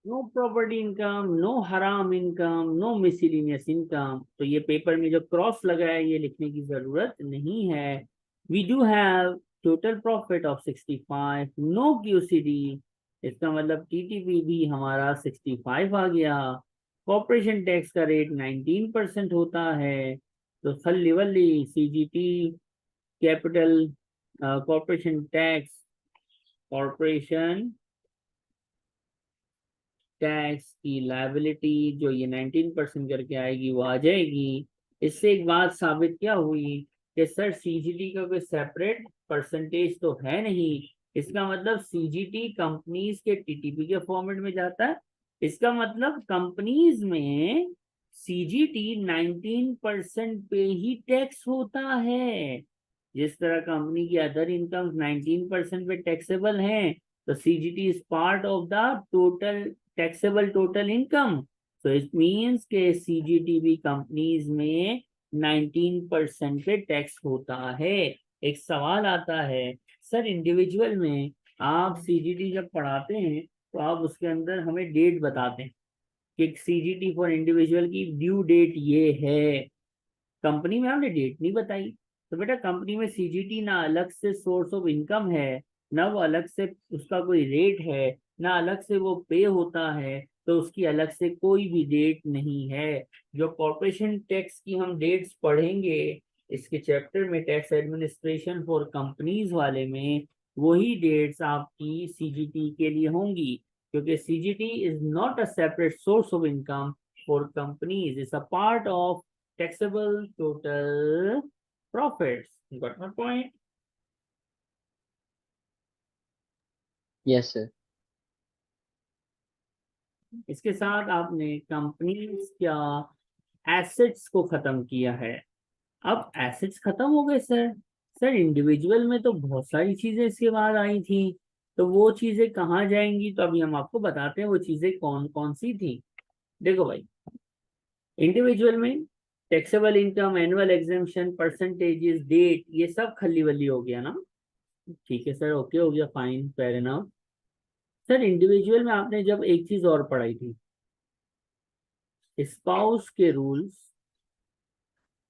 No property income, no हराम इनकम, नो मिसलिनियस इनकम। तो ये पेपर में जो क्रॉस लगा है ये लिखने की जरूरत नहीं है। We do have total profit of 65, no QCD. इसका मतलब टीटीपी भी हमारा 65 आ गया। कॉर्पोरेशन टैक्स का रेट 19% होता है। तो खल्ली वल्ली CGT capital corporation tax, corporation tax की लायबिलिटी जो ये 19% करके आएगी वो आ जाएगी। इससे एक बात साबित क्या हुई कि सर सीजीटी का कोई सेपरेट परसेंटेज तो है नहीं। इसका मतलब सीजीटी कंपनीज के टीटीपी के फॉर्मेट में जाता है। इसका मतलब कंपनीज में सीजीटी 19% पे ही टैक्स होता है। जिस तरह कंपनी की अदर इनकम 19% पे टैक्सेबल हैं, तो CGT is part of the total taxable total income. तो इट मीन्स के सीजीटीबी कंपनीज में 19% पे टैक्स होता है। एक सवाल आता है, सर इंडिविजुअल में आप सीजीटी जब पढ़ाते हैं तो आप उसके अंदर हमें डेट बताते हैं कि सीजीटी फॉर इंडिविजुअल की ड्यू डेट ये है, कंपनी में आपने डेट नहीं बताई। तो बेटा कंपनी में सीजीटी ना अलग से सोर्स ऑफ इनकम है, ना वो अलग से उसका कोई रेट है, ना अलग से वो पे होता है, तो उसकी अलग से कोई भी डेट नहीं है। जो कॉर्पोरेशन टैक्स की हम डेट्स पढ़ेंगे इसके चैप्टर में, टैक्स एडमिनिस्ट्रेशन फॉर कंपनीज वाले में, वही डेट्स आपकी सीजीटी के लिए होंगी। क्योंकि CGT is not a separate source of income for companies, it's a part of taxable total profits. Got my point? Yes sir. इसके साथ आपने कंपनीज क्या एसेट्स को खत्म किया है। अब एसेट्स खत्म हो गए सर। सर इंडिविजुअल में तो बहुत सारी चीजें इसके बाद आई थी, तो वो चीजें कहाँ जाएंगी? तो अभी हम आपको बताते हैं वो चीजें कौन कौन सी थी। देखो भाई, इंडिविजुअल में taxable income, annual exemption, percentages, date, ये सब खल्ली वल्ली हो गया ना। ठीक है सर, ओके हो गया, fine, fair enough. Sir individual में आपने जब एक चीज और पढ़ाई थी, स्पाउस के रूल्स,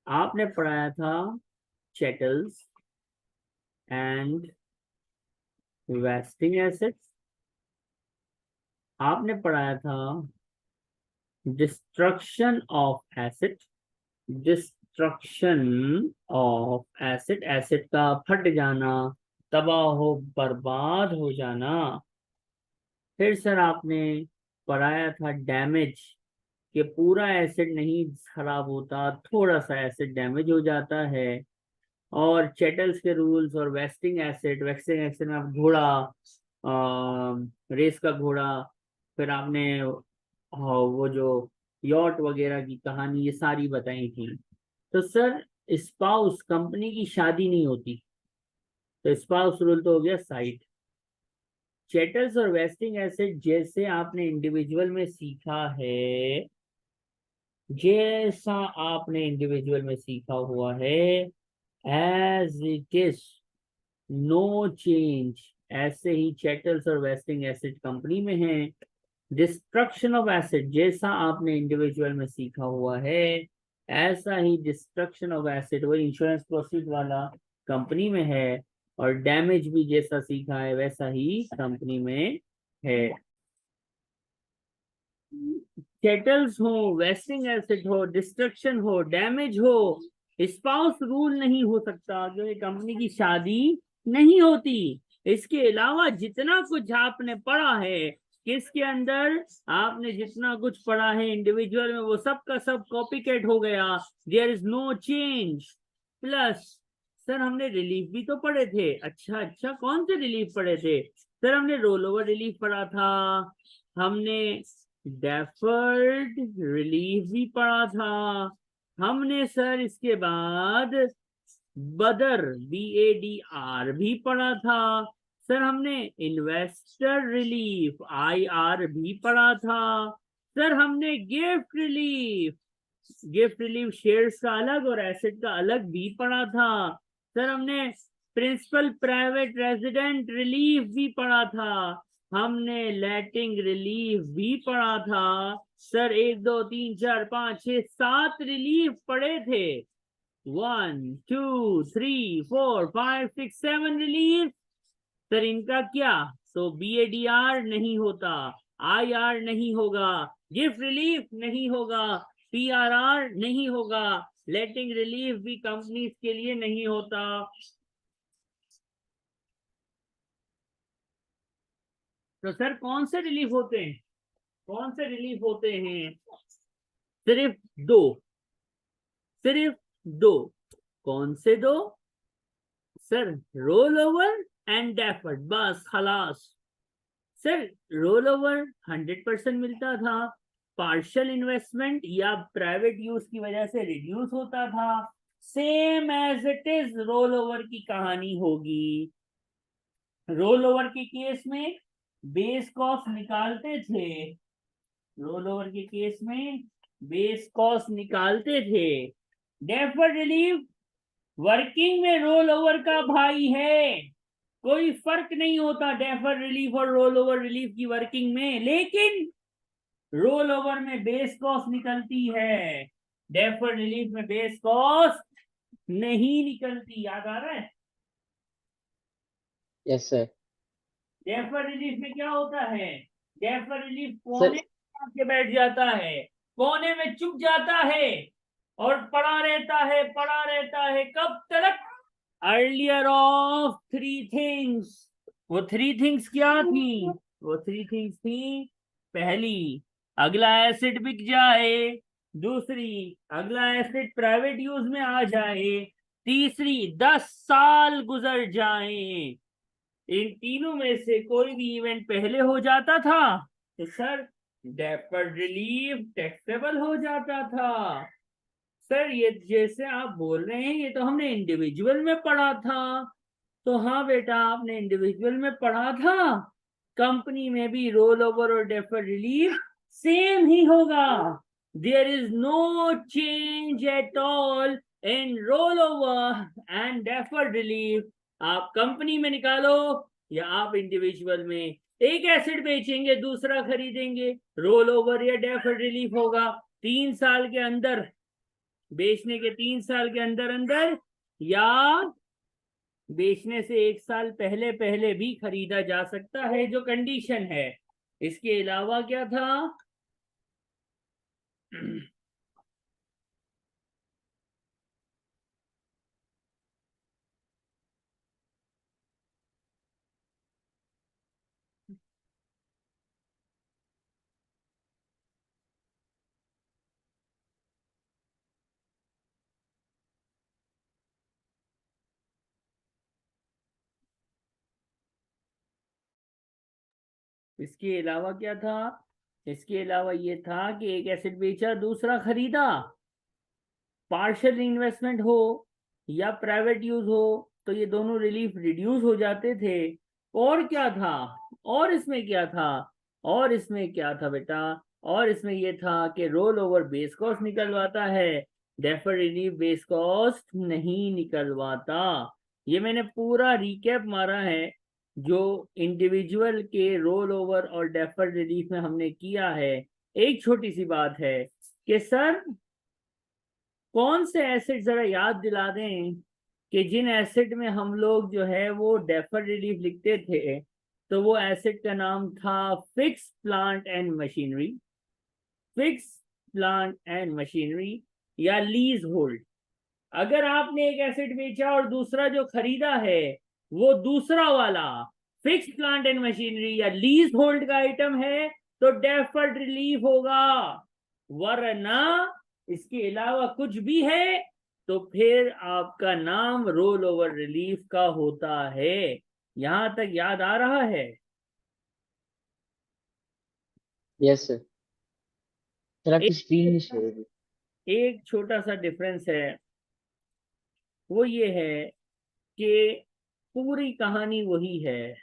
आपने पढ़ाया था चैटल्स एंड वेस्टिंग एसेट्स, आपने पढ़ाया था destruction of asset, destruction of asset, asset का फट जाना, तबाह हो बर्बाद हो जाना। फिर सर आपने पढ़ाया था डैमेज, कि पूरा एसिड नहीं खराब होता, थोड़ा सा एसिड डैमेज हो जाता है। और चैटल्स के रूल्स और वेस्टिंग एसिड, वेस्टिंग एसिड में आप घोड़ा, रेस का घोड़ा, फिर आपने वो जो यॉट वगैरह की कहानी, ये सारी बताई थी। तो सर स्पाउस, कंपनी की शादी नहीं होती, तो स्पाउस रूल तो हो गया साइड। चैटल्स और वेस्टिंग एसिड जैसे आपने इंडिविजुअल में सीखा है, जैसा आपने इंडिविजुअल में सीखा हुआ है, as it is, no change, ऐसे ही चैटल्स और वेस्टिंग एसिड कंपनी में है। डिस्ट्रक्शन ऑफ एसिड जैसा आपने इंडिविजुअल में सीखा हुआ है, ऐसा ही डिस्ट्रक्शन ऑफ एसिड वो इंश्योरेंस प्रोसीड वाला कंपनी में है। और डैमेज भी जैसा सीखा है वैसा ही कंपनी में है। सेटल्स हो, वेस्टिंग एसेट हो, डिस्ट्रक्शन हो, डैमेज हो, स्पाउस रूल नहीं हो सकता क्योंकि कंपनी की शादी नहीं होती। इसके अलावा जितना कुछ आपने पढ़ा है, किसके अंदर आपने जितना कुछ पढ़ा है इंडिविजुअल में, वो सब का सब कॉपी कैट हो गया। There is no change. Plus sir हमने रिलीफ भी तो पढ़े थे। अच्छा, कौन से रिलीफ पढ़े थे सर? हमने रोल ओवर रिलीफ पढ़ा था, हमने डेफर्ड रिलीफ भी पढ़ा था, हमने सर इसके बाद बदर BADR भी पढ़ा था, सर हमने इन्वेस्टर रिलीफ IR भी पढ़ा था, सर हमने गिफ्ट रिलीफ शेयर्स का अलग और एसेट का अलग भी पढ़ा था, सर हमने प्रिंसिपल प्राइवेट रेजिडेंट रिलीफ भी पढ़ा था, हमने लेटिंग रिलीफ भी पढ़ा था। सर 1 2 3 4 5 6 7 रिलीफ पढ़े थे। 1 2 3 4 5 6 7 रिलीफ। सर इनका क्या? तो BADR नहीं होता, IR नहीं होगा, गिफ्ट रिलीफ नहीं होगा, PRR नहीं होगा, लेटिंग रिलीफ भी कंपनीज के लिए नहीं होता। तो सर कौन से रिलीफ होते हैं? कौन से रिलीफ होते हैं? सिर्फ दो, सिर्फ दो। कौन से दो sir? Roll over and deferred, बस खलास। सर रोल ओवर 100% मिलता था, पार्शियल इन्वेस्टमेंट या प्राइवेट यूज की वजह से रिड्यूस होता था। Same as it is roll over की कहानी होगी। रोल ओवर के केस में बेस कॉस्ट निकालते थे, रोल ओवर के केस में बेस कॉस्ट निकालते थे। डेफर्ड रिलीफ वर्किंग में रोल ओवर का भाई है, कोई फर्क नहीं होता डेफर्ड रिलीफ और रोल ओवर रिलीफ की वर्किंग में, लेकिन रोल ओवर में बेस कॉस्ट निकलती है, डेफर्ड रिलीफ में बेस कॉस्ट नहीं निकलती। याद आ रहा है? Yes sir. डेफर्ड रिलीफ में क्या होता है? डेफर्ड रिलीफ सर कोने में आके बैठ जाता है, कोने में चुप जाता है और पड़ा रहता है कब तक? Earlier of 3 things. वो 3 थिंग्स क्या थी? वो 3 थिंग्स थी, पहली अगला एसेट बिक जाए, दूसरी अगला एसेट प्राइवेट यूज में आ जाए, तीसरी 10 साल गुजर जाए। इन तीनों में से कोई भी इवेंट पहले हो जाता था तो सर डेफर्ड रिलीफ टैक्सेबल हो जाता था। सर ये जैसे आप बोल रहे हैं ये तो हमने इंडिविजुअल में पढ़ा था। तो हाँ बेटा, आपने इंडिविजुअल में पढ़ा था, कंपनी में भी रोल ओवर और डेफर्ड रिलीफ सेम ही होगा। There is no change at all in roll over and deferred relief. आप कंपनी में निकालो या आप इंडिविजुअल में, एक एसेट बेचेंगे दूसरा खरीदेंगे, रोल ओवर या डेफर्ड रिलीफ होगा। 3 साल के अंदर, बेचने के 3 साल के अंदर अंदर, या बेचने से 1 साल पहले पहले भी खरीदा जा सकता है, जो कंडीशन है। इसके अलावा क्या था? इसके अलावा क्या था? इसके अलावा ये था कि एक एसेट बेचा दूसरा खरीदा, पार्शियल इन्वेस्टमेंट हो या प्राइवेट यूज हो तो ये दोनों रिलीफ रिड्यूस हो जाते थे। और क्या था? और इसमें क्या था? और इसमें क्या था बेटा? और इसमें ये था कि रोल ओवर बेस कॉस्ट निकलवाता है, डेफर्ड रिलीफ बेस कॉस्ट नहीं निकलवाता। ये मैंने पूरा रिकैप मारा है जो इंडिविजुअल के रोल ओवर और डेफर्ड रिलीफ में हमने किया है। एक छोटी सी बात है कि सर कौन से एसेट जरा याद दिला दें कि जिन एसेट में हम लोग जो है वो डेफर्ड रिलीफ लिखते थे तो वो एसेट का नाम था fix plant and machinery, fix plant and machinery या लीज होल्ड। अगर आपने एक एसेट बेचा और दूसरा जो खरीदा है वो दूसरा वाला फिक्स प्लांट एंड मशीनरी या लीज होल्ड का आइटम है तो डेफर्ड रिलीफ होगा, वरना इसके अलावा कुछ भी है तो फिर आपका नाम रोल ओवर रिलीफ का होता है। यहां तक याद आ रहा है? Yes sir. सर आपकी स्क्रीन नहीं शो एक, हो रही। एक छोटा सा डिफरेंस है, वो ये है कि पूरी कहानी वही है,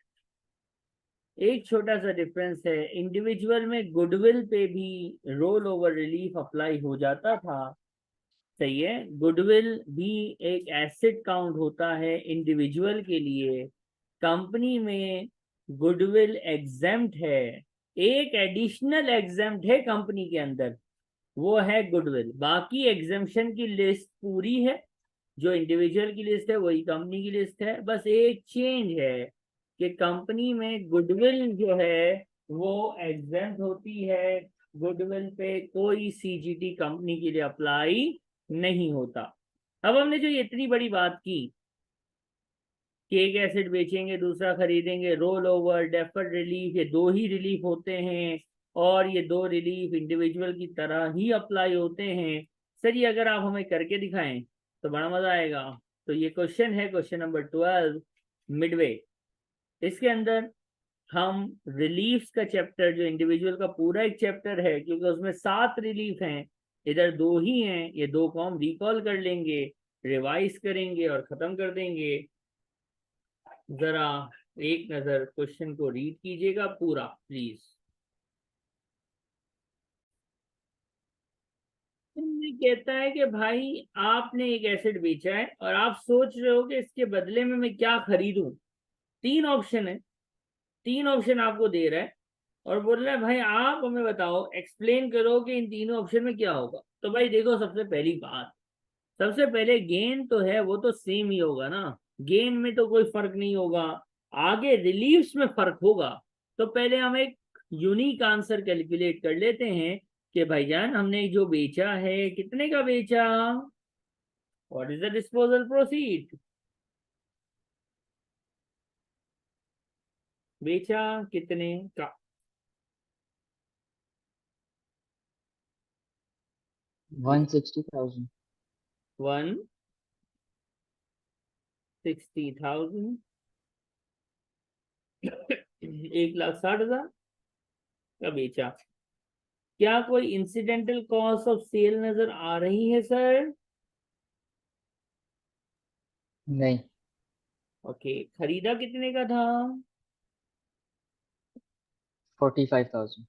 एक छोटा सा डिफरेंस है। इंडिविजुअल में गुडविल पे भी रोल ओवर रिलीफ अप्लाई हो जाता था, सही है, गुडविल भी एक एसेट काउंट होता है इंडिविजुअल के लिए। कंपनी में गुडविल एग्जेम्प्ट है, एक एडिशनल एग्जेम्प्ट है कंपनी के अंदर, वो है गुडविल। बाकी एग्जेम्पशन की लिस्ट पूरी है, जो इंडिविजुअल की लिस्ट है वही कंपनी की लिस्ट है, बस एक चेंज है कि कंपनी में गुडविल जो है वो एग्जेम्प्ट होती है, गुडविल पे कोई सीजीटी कंपनी के लिए अप्लाई नहीं होता। अब हमने जो इतनी बड़ी बात की कि एक एसेट बेचेंगे दूसरा खरीदेंगे, रोल ओवर, डेफर्ड रिलीफ, ये दो ही रिलीफ होते हैं और ये दो रिलीफ इंडिविजुअल की तरह ही अप्लाई होते हैं। सर ये अगर आप हमें करके दिखाएं तो बड़ा मजा आएगा। तो ये क्वेश्चन है क्वेश्चन नंबर 12 मिडवे। इसके अंदर हम रिलीफ्स का चैप्टर, जो इंडिविजुअल का पूरा एक चैप्टर है क्योंकि उसमें 7 रिलीफ हैं, इधर 2 ही हैं, ये 2 को हम रिकॉल कर लेंगे, रिवाइज करेंगे और खत्म कर देंगे। जरा एक नजर क्वेश्चन को रीड कीजिएगा पूरा प्लीज। कहता है कि भाई आपने एक एसेट बेचा है और आप सोच रहे हो कि इसके बदले में मैं क्या खरीदूं। 3 ऑप्शन है, 3 ऑप्शन आपको दे रहा है और बोल रहा है भाई आप हमें बताओ, एक्सप्लेन करो कि इन तीनों ऑप्शन में क्या होगा। तो भाई देखो, सबसे पहली बात, सबसे पहले गेन तो है वो तो सेम ही होगा ना, गेन में तो कोई फर्क नहीं होगा, आगे रिलीफ्स में फर्क होगा। तो पहले हम एक यूनिक आंसर कैलकुलेट कर लेते हैं कि भाईजान हमने जो बेचा है कितने का बेचा, what is the disposal proceed, बेचा कितने का। 160,000। 160,000, 1,60,000 का बेचा। क्या कोई इंसिडेंटल कॉस्ट ऑफ सेल नजर आ रही है सर? नहीं। ओके, खरीदा कितने का था? 45,000।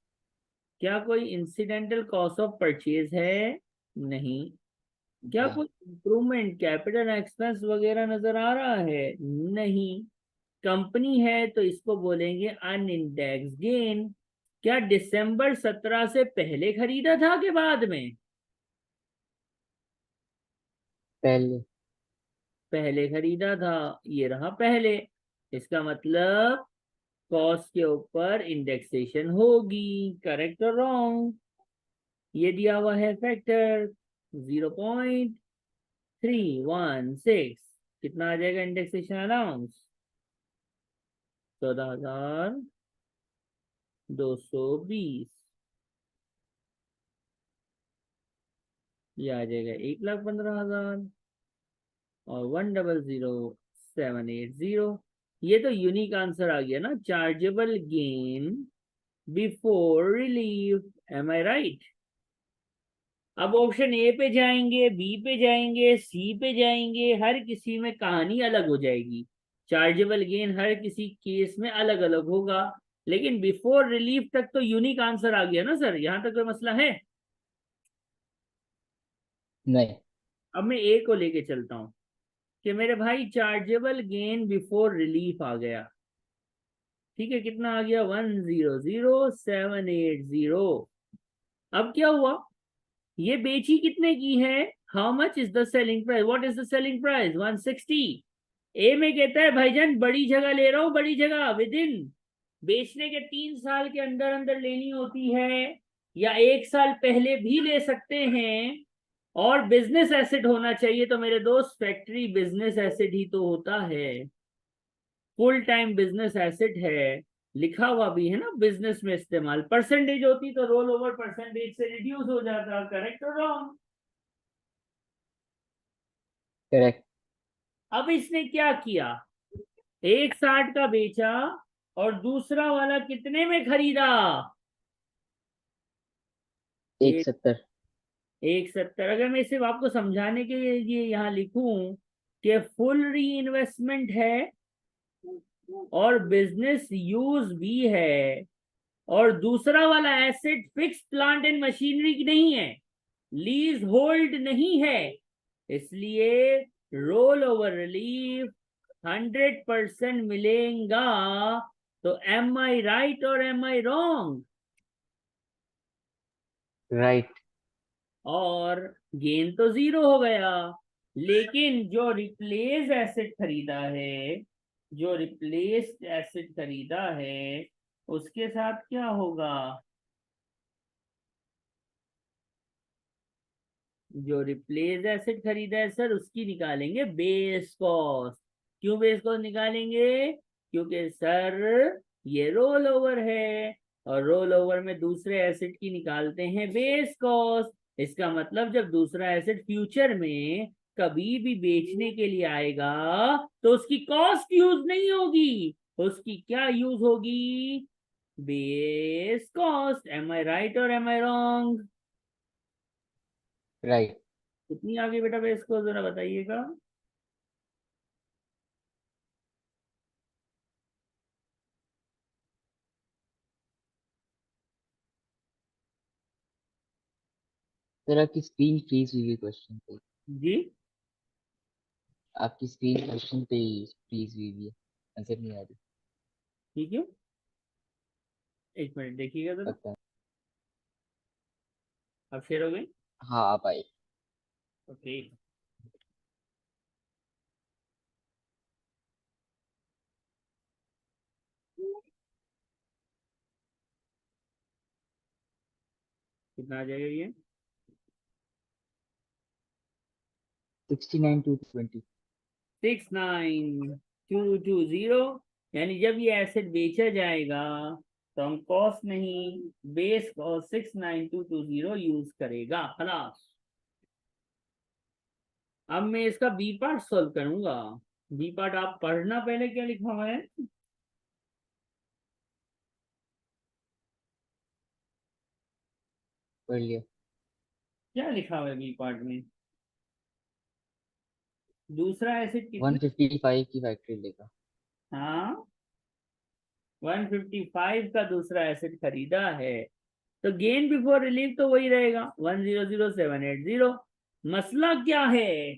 क्या कोई इंसिडेंटल कॉस्ट ऑफ परचेज है? नहीं। क्या नहीं। कोई इंप्रूवमेंट, कैपिटल एक्सपेंस वगैरह नजर आ रहा है? नहीं। कंपनी है तो इसको बोलेंगे अनइंडेक्स गेन। क्या दिसंबर 17 से पहले खरीदा था कि बाद में? पहले। पहले खरीदा था, ये रहा पहले। इसका मतलब कॉस्ट के ऊपर इंडेक्सेशन होगी, करेक्ट और रॉन्ग? ये दिया हुआ है फैक्टर 0.316, कितना आ जाएगा इंडेक्सेशन अलाउंस? 14,220, ये आ जाएगा 1,15,000 और 1,00,780। ये तो यूनिक आंसर आ गया ना, chargeable gain before relief, am I right? अब ऑप्शन ए पे जाएंगे, बी पे जाएंगे, सी पे जाएंगे, हर किसी में कहानी अलग हो जाएगी। चार्जेबल गेन हर किसी केस में अलग अलग होगा, लेकिन बिफोर रिलीफ तक तो यूनिक आंसर आ गया ना सर, यहां तक कोई मसला है? नहीं। अब मैं ए को लेके चलता हूं कि मेरे भाई चार्जेबल गेन बिफोर रिलीफ आ गया, ठीक है, कितना आ गया? 1,00,780। अब क्या हुआ, ये बेची कितने की है? How much is the selling price, what is the selling price? 160। ए में कहता है भाईजान बड़ी जगह ले रहा हूं, बड़ी जगह विद इन बेचने के 3 साल के अंदर अंदर लेनी होती है या 1 साल पहले भी ले सकते हैं, और बिजनेस एसेट होना चाहिए। तो मेरे दोस्त फैक्ट्री बिजनेस एसेट ही तो होता है, फुल टाइम बिजनेस एसेट है, लिखा हुआ भी है ना बिजनेस में इस्तेमाल। परसेंटेज होती तो रोल ओवर परसेंटेज से रिड्यूस हो जाता। करेक्ट और रॉन्ग? करेक्ट। अब इसने क्या किया, 160 का बेचा और दूसरा वाला कितने में खरीदा? 170। 170। अगर मैं सिर्फ आपको समझाने के लिए यहाँ लिखूं कि फुल री इन्वेस्टमेंट है और बिजनेस यूज भी है, और दूसरा वाला asset fix plant and machinery की नहीं है, लीज होल्ड नहीं है, इसलिए रोल ओवर रिलीफ 100% मिलेगा। तो एम आई राइट और एम आई रॉन्ग? राइट। और गेन तो 0 हो गया, लेकिन जो रिप्लेस एसेट खरीदा है, जो रिप्लेस एसेट खरीदा है उसके साथ क्या होगा? जो रिप्लेस एसेट खरीदा है सर, उसकी निकालेंगे बेस कॉस्ट। क्यों बेस कॉस्ट निकालेंगे? क्योंकि सर ये रोल ओवर है, और रोल ओवर में दूसरे एसेट की निकालते हैं बेस कॉस्ट। इसका मतलब जब दूसरा एसेट फ्यूचर में कभी भी बेचने के लिए आएगा तो उसकी कॉस्ट यूज नहीं होगी, उसकी क्या यूज होगी? Base cost. Am I right और एम आई रॉन्ग? राइट। कितनी आगे बेटा बेस कॉस्ट, जरा बताइएगा। सर आपकी स्क्रीन फ्रीज हुई है क्वेश्चन पे। जी आपकी स्क्रीन क्वेश्चन पे फ्रीज हुई है, नजर नहीं आ रही। ठीक है, एक मिनट देखिएगा जरा। पता है। अब शेयर हो गई? हाँ आप आए। ओके। कितना आ जाएगा ये? 69,220। 69220। यानी जब ये एसेट बेचा जाएगा तो हम कॉस्ट नहीं, बेस कॉस्ट 69220 यूज करेगा। खलास। अब मैं इसका बी पार्ट सॉल्व करूंगा। बी पार्ट आप पढ़ना, पहले क्या लिखा हुआ है? पढ़ लिया। क्या लिखा हुआ है बी पार्ट में? दूसरा एसेट कितना? 155 की फैक्ट्री लेगा। हाँ, 155 का दूसरा एसेट खरीदा है, तो गेन बिफोर रिलीफ तो वही रहेगा 1000780। मसला क्या है?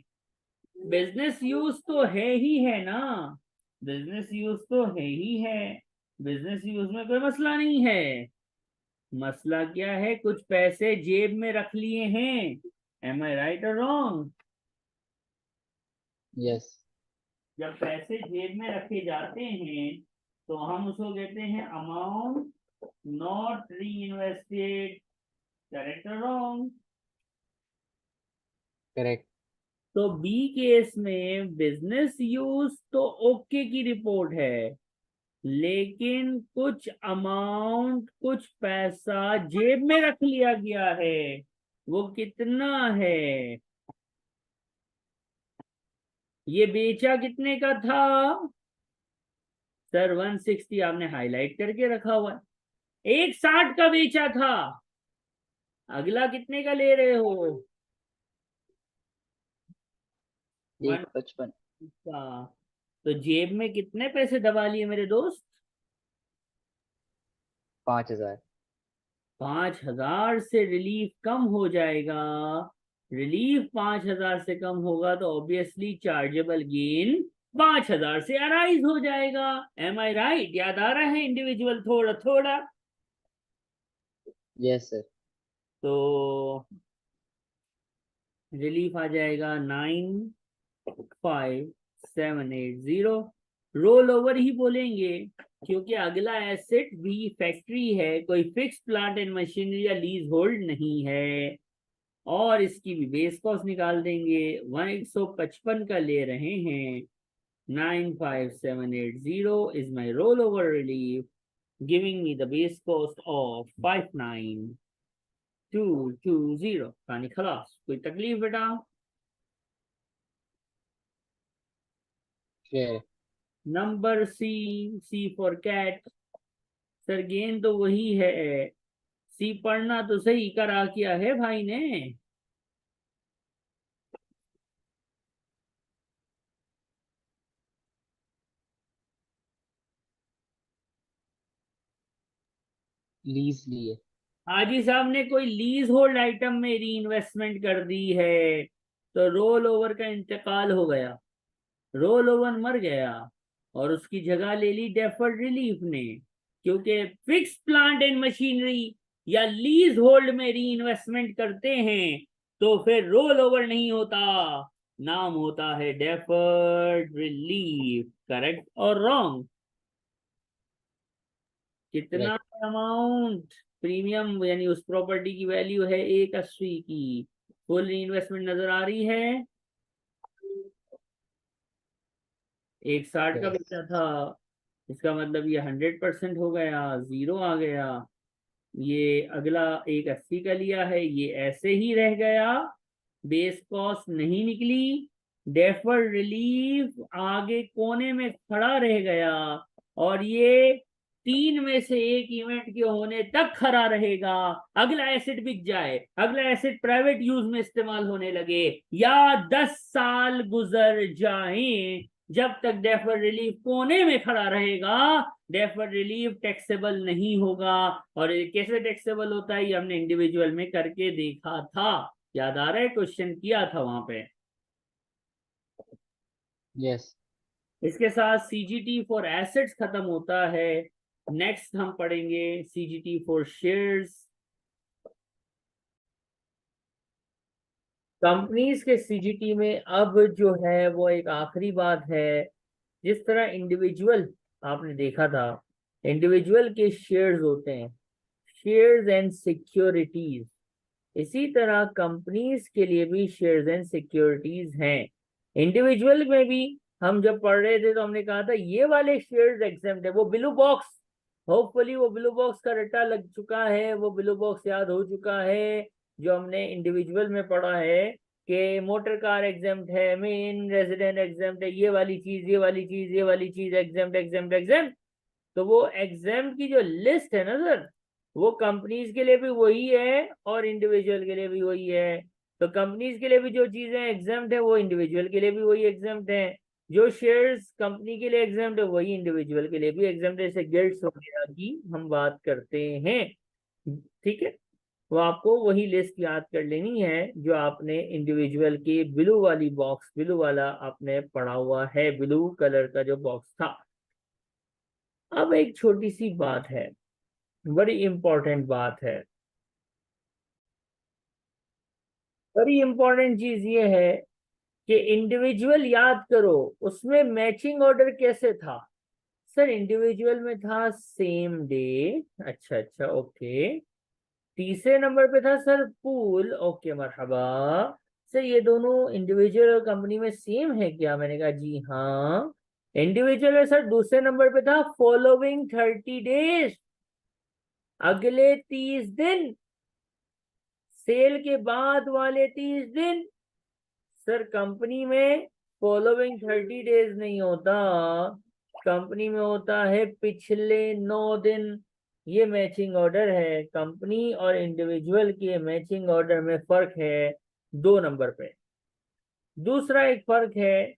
बिजनेस यूज तो है ही है ना, बिजनेस यूज तो है ही है, बिजनेस यूज में कोई मसला नहीं है। मसला क्या है? कुछ पैसे जेब में रख लिए हैं। एम आई राइट और रॉन्ग? यस। जब पैसे जेब में रखे जाते हैं तो हम उसको कहते हैं अमाउंट नॉट री इन्वेस्टेड। करेक्ट और रॉन्ग? करेक्ट। तो बी केस में बिजनेस यूज तो ओके की रिपोर्ट है, लेकिन कुछ अमाउंट, कुछ पैसा जेब में रख लिया गया है। वो कितना है? ये बेचा कितने का था? सर 160 आपने हाईलाइट करके रखा हुआ है। 160 का बेचा था। अगला कितने का ले रहे हो? 155। का। तो जेब में कितने पैसे दबा लिए मेरे दोस्त? 5,000। 5,000 से रिलीफ कम हो जाएगा। रिलीफ 5,000 से कम होगा तो ऑब्वियसली चार्जेबल गेन 5,000 से अराइज हो जाएगा। M I right? याद आ रहा है इंडिविजुअल थोड़ा थोड़ा? Yes sir. तो रिलीफ आ जाएगा 95780। रोल ओवर ही बोलेंगे क्योंकि अगला एसेट भी फैक्ट्री है, कोई फिक्स प्लांट एंड मशीनरी या लीज होल्ड नहीं है। और इसकी भी बेस कॉस्ट निकाल देंगे। 155 का ले रहे हैं। 95780 is my rollover relief, giving me the base cost of 59220। कहानी खलास। कोई तकलीफ बेटा? clear, number C for cat. Sir gain तो वही है। सी पढ़ना तो सही करा किया है भाई ने। लीज लिए, हाजी साहब ने कोई लीज होल्ड आइटम में री इन्वेस्टमेंट कर दी है तो रोल ओवर का इंतकाल हो गया। रोल ओवर मर गया और उसकी जगह ले ली डेफर्ड रिलीफ ने, क्योंकि फिक्स प्लांट एंड मशीनरी या लीज होल्ड में री इन्वेस्टमेंट करते हैं तो फिर रोल ओवर नहीं होता, नाम होता है डेफर्ड रिलीफ। करेक्ट और रॉन्ग? कितना correct, अमाउंट प्रीमियम यानी उस प्रॉपर्टी की वैल्यू है 180 की। फुल इन्वेस्टमेंट नजर आ रही है। 160 का yes, बेचा था, इसका मतलब ये 100% हो गया, जीरो आ गया। ये अगला 180 का लिया है, ये ऐसे ही रह गया, बेस कॉस्ट नहीं निकली। डेफर्ड रिलीफ आगे कोने में खड़ा रह गया और ये 3 में से एक इवेंट के होने तक खड़ा रहेगा। अगला एसेट बिक जाए, अगला एसेट प्राइवेट यूज में इस्तेमाल होने लगे या 10 साल गुजर जाएं, जब तक डेफर्ड रिलीफ कोने में खड़ा रहेगा डेफर्ड रिलीफ टैक्सेबल नहीं होगा। और ये कैसे टैक्सेबल होता है ये हमने इंडिविजुअल में करके देखा था। याद आ रहा है? क्वेश्चन किया था वहां पे। yes, इसके साथ सीजीटी फॉर एसेट्स खत्म होता है। नेक्स्ट हम पढ़ेंगे सीजीटी फॉर शेयर्स। कंपनीज के सीजीटी में अब जो है वो एक आखिरी बात है। जिस तरह इंडिविजुअल आपने देखा था, इंडिविजुअल के शेयर्स होते हैं, शेयर्स एंड सिक्योरिटीज, इसी तरह कंपनीज के लिए भी शेयर्स एंड सिक्योरिटीज हैं। इंडिविजुअल में भी हम जब पढ़ रहे थे तो हमने कहा था ये वाले शेयर्स एग्जेम्प्ट है। वो ब्लू बॉक्स, होपफुली वो ब्लू बॉक्स का रट्टा लग चुका है, वो ब्लू बॉक्स याद हो चुका है जो हमने इंडिविजुअल में पढ़ा है कि मोटर कार एग्जेम्प्ट है, मेन रेजिडेंट एग्जेम्प्ट है, ये वाली चीज, ये वाली चीज, ये वाली चीज एग्जेम्प्ट एग्जेम्प्ट एग्जेम्प्ट। तो वो एग्जेम्प्ट की जो लिस्ट है ना सर, वो कंपनीज के लिए भी वही है और इंडिविजुअल के लिए भी वही है। तो कंपनीज के लिए भी जो चीजें एग्जेम्प्ट है वो इंडिविजुअल के लिए भी वही एग्जेम्प्ट है। जो शेयर्स कंपनी के लिए एग्जेम्प्ट है वही इंडिविजुअल के लिए भी एग्जेम्प्ट है। जैसे गिल्ड्स वगैरह की हम बात करते हैं, ठीक है। वो आपको वही लिस्ट याद कर लेनी है जो आपने इंडिविजुअल की ब्लू वाली बॉक्स, ब्लू वाला आपने पढ़ा हुआ है, ब्लू कलर का जो बॉक्स था। अब एक छोटी सी बात है, बड़ी इंपॉर्टेंट बात है। बड़ी इंपॉर्टेंट चीज ये है कि इंडिविजुअल याद करो, उसमें मैचिंग ऑर्डर कैसे था? सर इंडिविजुअल में था सेम डे। अच्छा अच्छा, ओके। तीसरे नंबर पे था सर पूल। ओके मरहबा। सर ये दोनों इंडिविजुअल और कंपनी में सेम है क्या? मैंने कहा जी हाँ। इंडिविजुअल में सर दूसरे नंबर पे था फॉलोइंग 30 डेज, अगले 30 दिन, सेल के बाद वाले 30 दिन। सर कंपनी में फॉलोइंग 30 डेज नहीं होता, कंपनी में होता है पिछले 9 दिन। ये मैचिंग ऑर्डर है। कंपनी और इंडिविजुअल के मैचिंग ऑर्डर में फर्क है 2 नंबर पे। दूसरा एक फर्क है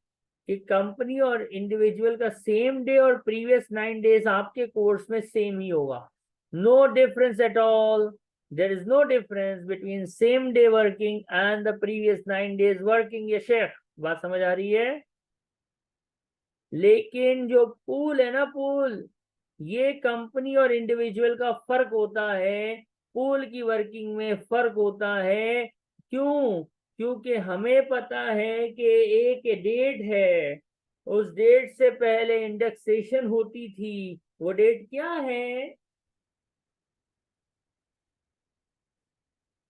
कि कंपनी और इंडिविजुअल का सेम डे और प्रीवियस 9 डेज आपके कोर्स में सेम ही होगा। No difference at all. There is no difference between same day working and the previous 9 days working. ये शेख बात समझ आ रही है? लेकिन जो पूल है ना, पूल, ये कंपनी और इंडिविजुअल का फर्क होता है। पूल की वर्किंग में फर्क होता है। क्यों? क्योंकि हमें पता है कि एक डेट है उस डेट से पहले इंडेक्सेशन होती थी, वो डेट क्या है?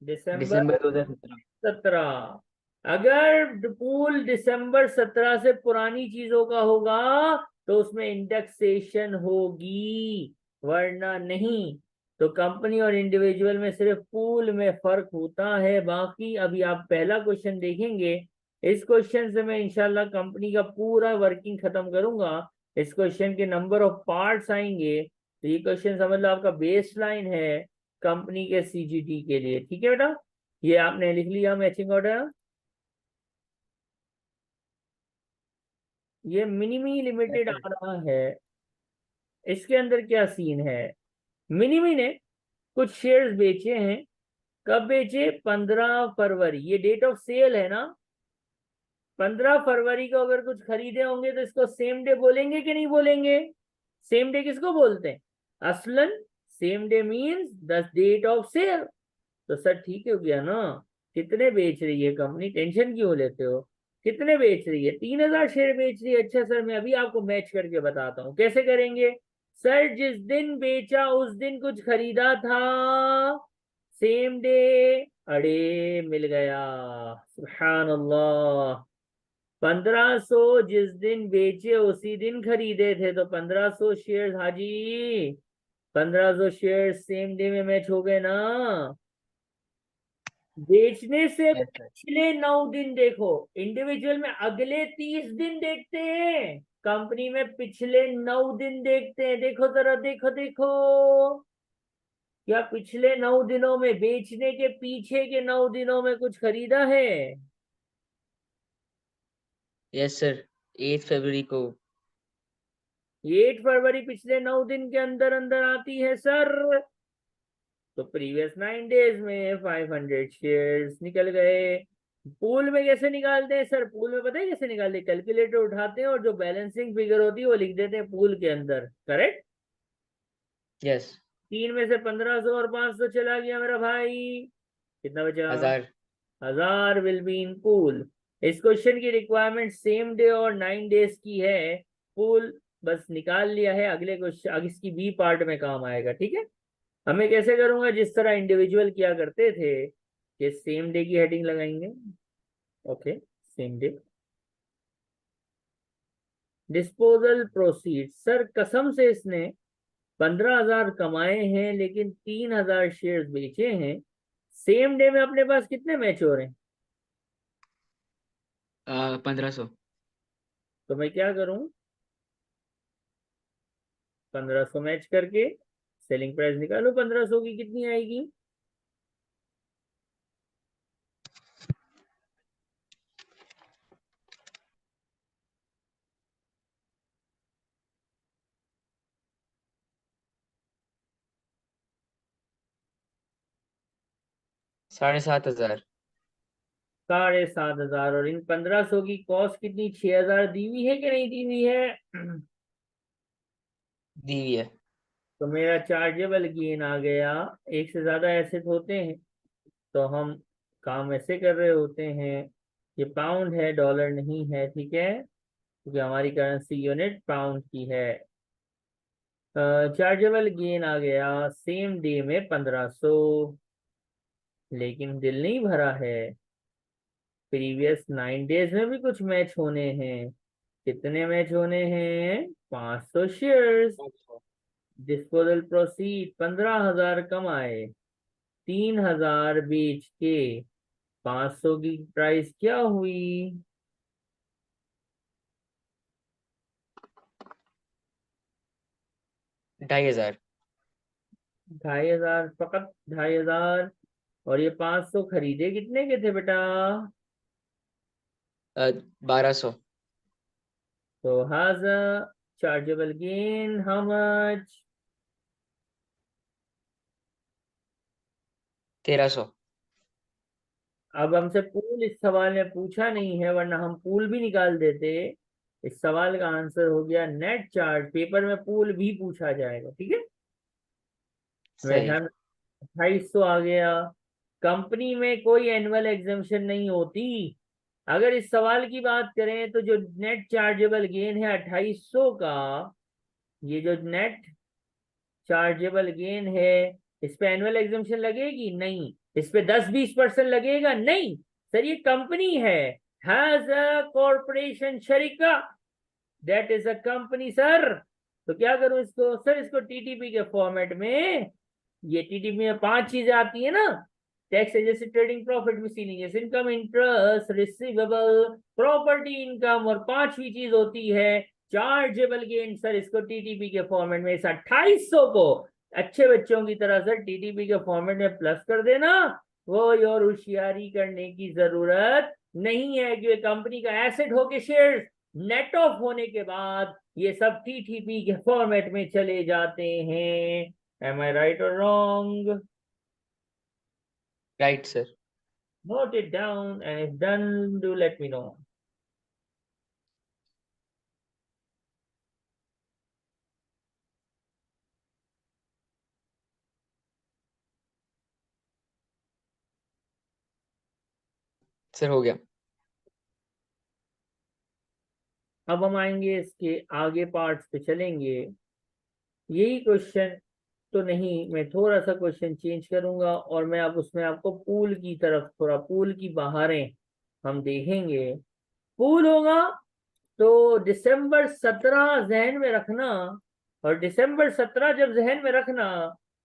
दिसंबर दिसंबर 2017। 17। अगर पूल दिसंबर 17 से पुरानी चीजों का होगा तो उसमें इंडेक्सेशन होगी, वरना नहीं। तो कंपनी और इंडिविजुअल में सिर्फ पूल में फर्क होता है। बाकी अभी आप पहला क्वेश्चन देखेंगे, इस क्वेश्चन से मैं इंशाल्लाह कंपनी का पूरा वर्किंग खत्म करूंगा। इस क्वेश्चन के नंबर ऑफ पार्ट्स आएंगे, तो ये क्वेश्चन समझ लो आपका बेस लाइन है कंपनी के सीजीटी के लिए। ठीक है बेटा, ये आपने लिख लिया मैचिंग ऑर्डर। ये मिनिमी लिमिटेड आ रहा है, इसके अंदर क्या सीन है? मिनिमी ने कुछ शेयर्स बेचे हैं। कब बेचे? 15 फरवरी, ये डेट ऑफ सेल है ना। 15 फरवरी को अगर कुछ खरीदे होंगे तो इसको सेम डे बोलेंगे कि नहीं बोलेंगे? सेम डे किसको बोलते हैं असलन? Same day means the date of sale. तो सर ठीक हो गया ना। कितने बेच रही है कंपनी, टेंशन क्यों लेते हो? कितने बेच रही है? 3000 शेयर बेच रही है। अच्छा सर, मैं अभी आपको मैच करके बताता हूँ कैसे करेंगे। सर जिस दिन बेचा उस दिन कुछ खरीदा था, सेम डे। अरे मिल गया, सुभान अल्लाह। 1500 जिस दिन बेचे उसी दिन खरीदे थे, तो 1500 शेयर हाजी, 1500 शेयर सेम डे में मैच हो गए ना। बेचने से यस सर। पिछले 9 दिन देखो, इंडिविजुअल में अगले 30 दिन देखते हैं, कंपनी में पिछले 9 दिन देखते हैं। देखो जरा, देखो देखो, क्या पिछले 9 दिनों में, बेचने के पीछे के 9 दिनों में कुछ खरीदा है? यस सर, 8 फरवरी को। 8 फरवरी पिछले 9 दिन के अंदर अंदर आती है सर। तो प्रीवियस 9 डेज में 500 शेयर्स निकल गए। पूल में कैसे निकालते हैं सर? पूल में पता है कैसे निकालते हैं? कैलकुलेटर उठाते हैं और जो बैलेंसिंग फिगर होती है वो लिख देते हैं पूल के अंदर। करेक्ट। यस। 3 में से 1500 और 500 चला गया मेरा भाई, कितना बचा? 1000। 1000 विल बी इन पूल। इस क्वेश्चन की रिक्वायरमेंट सेम डे और 9 डेज की है। पूल बस निकाल लिया है, अगले क्वेश्चन आगे इसकी बी पार्ट में काम आएगा। ठीक है, हमें कैसे करूंगा? जिस तरह इंडिविजुअल किया करते थे कि सेम डे की हेडिंग लगाएंगे। Okay, same day. Disposal proceed, sir कसम से इसने 15,000 कमाए हैं लेकिन 3,000 शेयर बेचे हैं। सेम डे में अपने पास कितने मैच हो रहे हैं? 1500। तो मैं क्या करूं, 1500 मैच करके सेलिंग प्राइस निकालो, 1500 की कितनी आएगी? $7500। 7,500। और इन 1500 की कॉस्ट कितनी, 6,000 दी हुई है कि नहीं दी हुई है? दी हुई है। तो मेरा चार्जेबल गेन आ गया। एक से ज्यादा एसेट होते हैं तो हम काम ऐसे कर रहे होते हैं। ये पाउंड है, डॉलर नहीं है, ठीक है, क्योंकि हमारी करेंसी यूनिट पाउंड की है। चार्जेबल गेन आ गया सेम डे में 1500, लेकिन दिल नहीं भरा है। प्रीवियस 9 डेज में भी कुछ मैच होने हैं। कितने मैच होने हैं? 500 शेयर्स। डिस्पोजल प्रोसीड, 15,000 कमाए, 3,000 बेच के 500 की प्राइस क्या हुई? 2500। 2,500, फकत 2,500। और ये 500 खरीदे कितने के थे बेटा? 1200। तो हाजा चार्जेबल गेन हाउ मच? 1300। अब हमसे पूल इस सवाल में पूछा नहीं है, वरना हम पूल भी निकाल देते। इस सवाल का आंसर हो गया नेट चार्ज। पेपर में पूल भी पूछा जाएगा, ठीक है। मेरे सही। ध्यान 2800 आ गया। कंपनी में कोई एनुअल एग्जामेशन नहीं होती, अगर इस सवाल की बात करें तो जो नेट चार्जेबल गेन है 2800 का, ये जो नेट चार्जेबल गेन है, इस पे एनुअल एग्जम्पशन लगेगी? नहीं। इस पे 10-20% लगेगा? नहीं। सर ये कंपनी हैज अ कॉर्पोरेशन शरीका, that is a company sir. तो क्या करूं इसको? सर इसको टीटीपी के फॉर्मेट में, ये टीटीपी में 5 चीजें आती है ना, टैक्स जैसे trading profit, miscellaneous income, interest, receivable, property income, और 5वीं चीज होती है चार्जेबल गेन। सर इसको टीटीपी के फॉर्मेट में, इस 2800 को अच्छे बच्चों की तरह सर टीटीपी के फॉर्मेट में प्लस कर देना। वो और होशियारी करने की जरूरत नहीं है, कि कंपनी का एसेट होके शेयर नेट ऑफ होने के बाद ये सब टीटीपी के फॉर्मेट में चले जाते हैं। एम आई राइट और wrong? Right, sir. Note it down, and if done, do let me know. Sir, हो गया। अब हम आएंगे इसके आगे पार्ट्स पे चलेंगे। यही क्वेश्चन तो नहीं, मैं थोड़ा सा क्वेश्चन चेंज करूंगा, और मैं अब उसमें आपको पूल की तरफ, थोड़ा पूल की बहारें हम देखेंगे। पूल होगा तो दिसंबर 17 जहन में रखना, और दिसंबर 17 जब जहन में रखना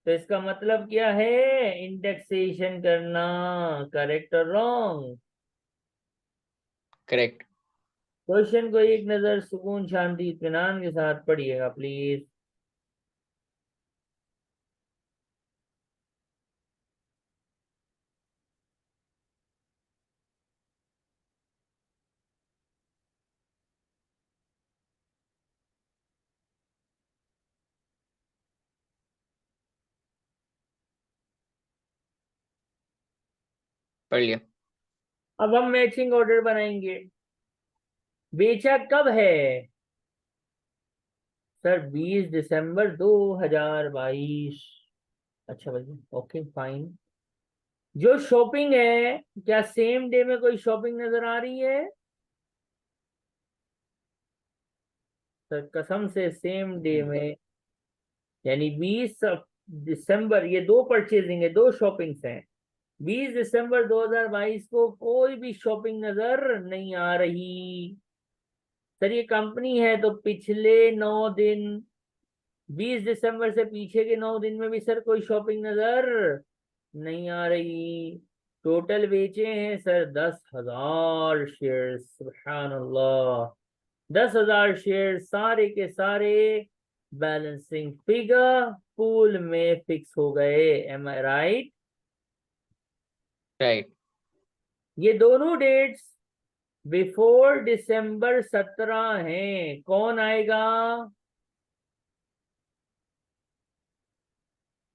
तो इसका मतलब क्या है? इंडेक्सेशन करना। करेक्ट और रॉन्ग? करेक्ट। क्वेश्चन को एक नजर सुकून शांति इत्मीनान के साथ पढ़िएगा प्लीज। पढ़ लिया। अब हम मैचिंग ऑर्डर बनाएंगे। बेचा कब है? सर 20 दिसंबर 2022। अच्छा भाई, ओके फाइन। जो शॉपिंग है, क्या सेम डे में कोई शॉपिंग नजर आ रही है? सर कसम से सेम डे में, यानी 20 दिसंबर, ये दो परचेजिंग है, दो शॉपिंग्स हैं। 20 दिसंबर 2022 को कोई भी शॉपिंग नजर नहीं आ रही। सर ये कंपनी है तो पिछले 9 दिन, 20 दिसंबर से पीछे के 9 दिन में भी सर कोई शॉपिंग नजर नहीं आ रही। टोटल बेचे हैं सर 10,000 शेयर। सुभान अल्लाह, 10,000 शेयर सारे के सारे बैलेंसिंग फिगर पूल में फिक्स हो गए। M I right? राइट। ये दोनों डेट्स बिफोर दिसंबर 17 हैं। कौन आएगा? कौन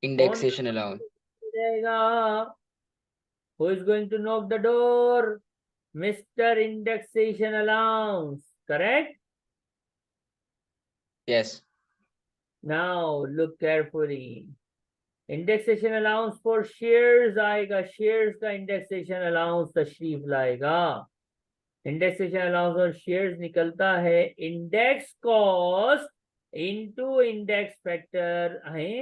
इंडेक्सेशन अलाउंस। जाएगा? Who is going to knock the door? Mr. Indexation Allowance, correct? Yes. Now look carefully. Indexation allowance for shares आएगा, shares का indexation allowance तशरीफ लाएगा। Indexation allowance और shares निकलता है index cost into index factor है।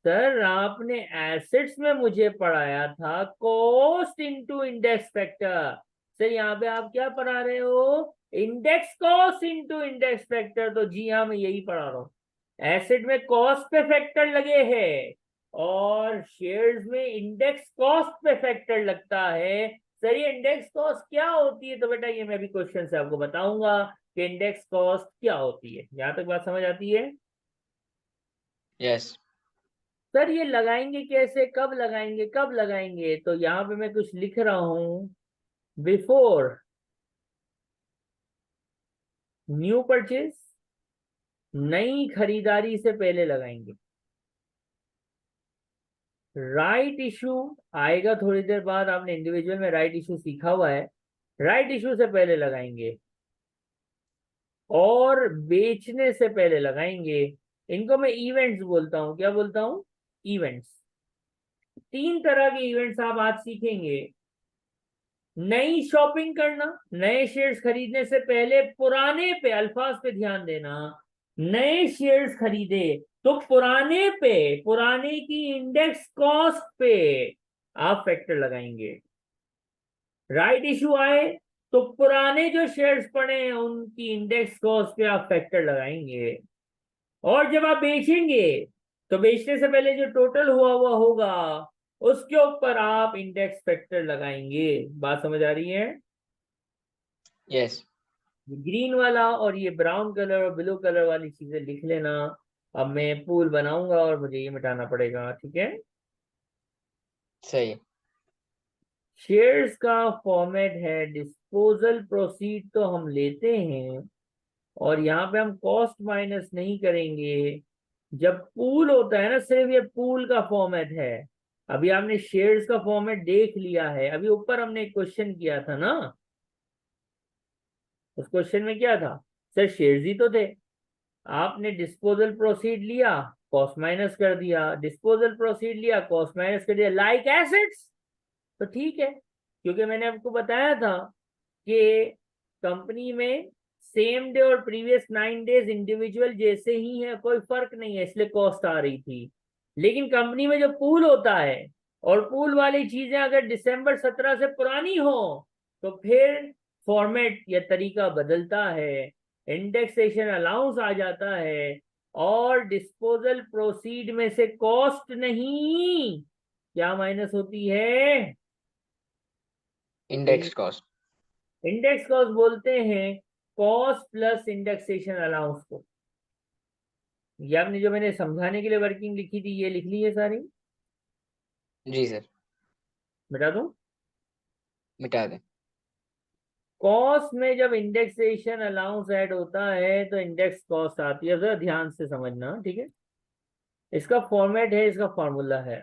Sir आपने assets में मुझे पढ़ाया था cost into index factor. Sir यहाँ पे आप क्या पढ़ा रहे हो? Index cost into index factor. तो जी हाँ, मैं यही पढ़ा रहा हूँ। एसेट में कॉस्ट पे फैक्टर लगे हैं, और शेयर्स में इंडेक्स कॉस्ट पे फैक्टर लगता है। सर ये इंडेक्स कॉस्ट क्या होती है? तो बेटा ये मैं भी क्वेश्चन से आपको बताऊंगा कि इंडेक्स कॉस्ट क्या होती है। यहाँ तक बात समझ आती है? यस। सर ये लगाएंगे कैसे, कब लगाएंगे, कब लगाएंगे? तो यहाँ पे मैं कुछ लिख रहा हूं। बिफोर न्यू परचेज, नई खरीदारी से पहले लगाएंगे। राइट इशू आएगा थोड़ी देर बाद, आपने इंडिविजुअल में राइट इशू सीखा हुआ है। राइट इशू से पहले लगाएंगे, और बेचने से पहले लगाएंगे। इनको मैं इवेंट्स बोलता हूं। क्या बोलता हूं? इवेंट्स। 3 तरह के इवेंट्स आप आज सीखेंगे। नई शॉपिंग करना, नए शेयर्स खरीदने से पहले पुराने पे, अल्फाज पे ध्यान देना, नए शेयर्स खरीदे तो पुराने पे, पुराने की इंडेक्स कॉस्ट पे आप फैक्टर लगाएंगे। राइट इशू आए तो पुराने जो शेयर्स पड़े हैं उनकी इंडेक्स कॉस्ट पे आप फैक्टर लगाएंगे। और जब आप बेचेंगे तो बेचने से पहले जो टोटल हुआ हुआ होगा उसके ऊपर आप इंडेक्स फैक्टर लगाएंगे। बात समझ आ रही है? यस। ग्रीन वाला और ये ब्राउन कलर और ब्लू कलर वाली चीजें लिख लेना। अब मैं पूल बनाऊंगा और मुझे ये मिटाना पड़ेगा, ठीक है? सही है। शेयर्स का फॉर्मेट है डिस्पोजल प्रोसीड तो हम लेते हैं, और यहाँ पे हम कॉस्ट माइनस नहीं करेंगे। जब पूल होता है ना, सिर्फ ये पूल का फॉर्मेट है। अभी आपने शेयर्स का फॉर्मेट देख लिया है, अभी ऊपर हमने एक क्वेश्चन किया था ना, उस क्वेश्चन में क्या था? सर शेयर्स ही तो थे, आपने डिस्पोजल प्रोसीड लिया, कॉस्ट माइनस कर दिया, डिस्पोजल प्रोसीड लिया, कॉस्ट माइनस कर दिया, लाइक एसेट्स। तो ठीक है, क्योंकि मैंने आपको बताया था कि कंपनी में सेम डे और प्रीवियस 9 डेज इंडिविजुअल जैसे ही है, कोई फर्क नहीं है, इसलिए कॉस्ट आ रही थी। लेकिन कंपनी में जो पूल होता है और पूल वाली चीजें अगर दिसंबर 17 से पुरानी हो तो फिर फॉर्मेट या तरीका बदलता है, इंडेक्सेशन अलाउंस आ जाता है, और डिस्पोजल प्रोसीड में से कॉस्ट नहीं, क्या माइनस होती है? Index cost. इंडेक्स कॉस्ट बोलते हैं कॉस्ट प्लस इंडेक्सेशन अलाउंस को। ये आपने जो मैंने समझाने के लिए वर्किंग लिखी थी ये लिख ली है सारी? जी सर। बता दूं, मिटा दें। कॉस्ट में जब इंडेक्सेशन अलाउंस ऐड होता है तो इंडेक्स कॉस्ट आती है, जरा ध्यान से समझना, ठीक है? इसका फॉर्मेट है, इसका फॉर्मूला है।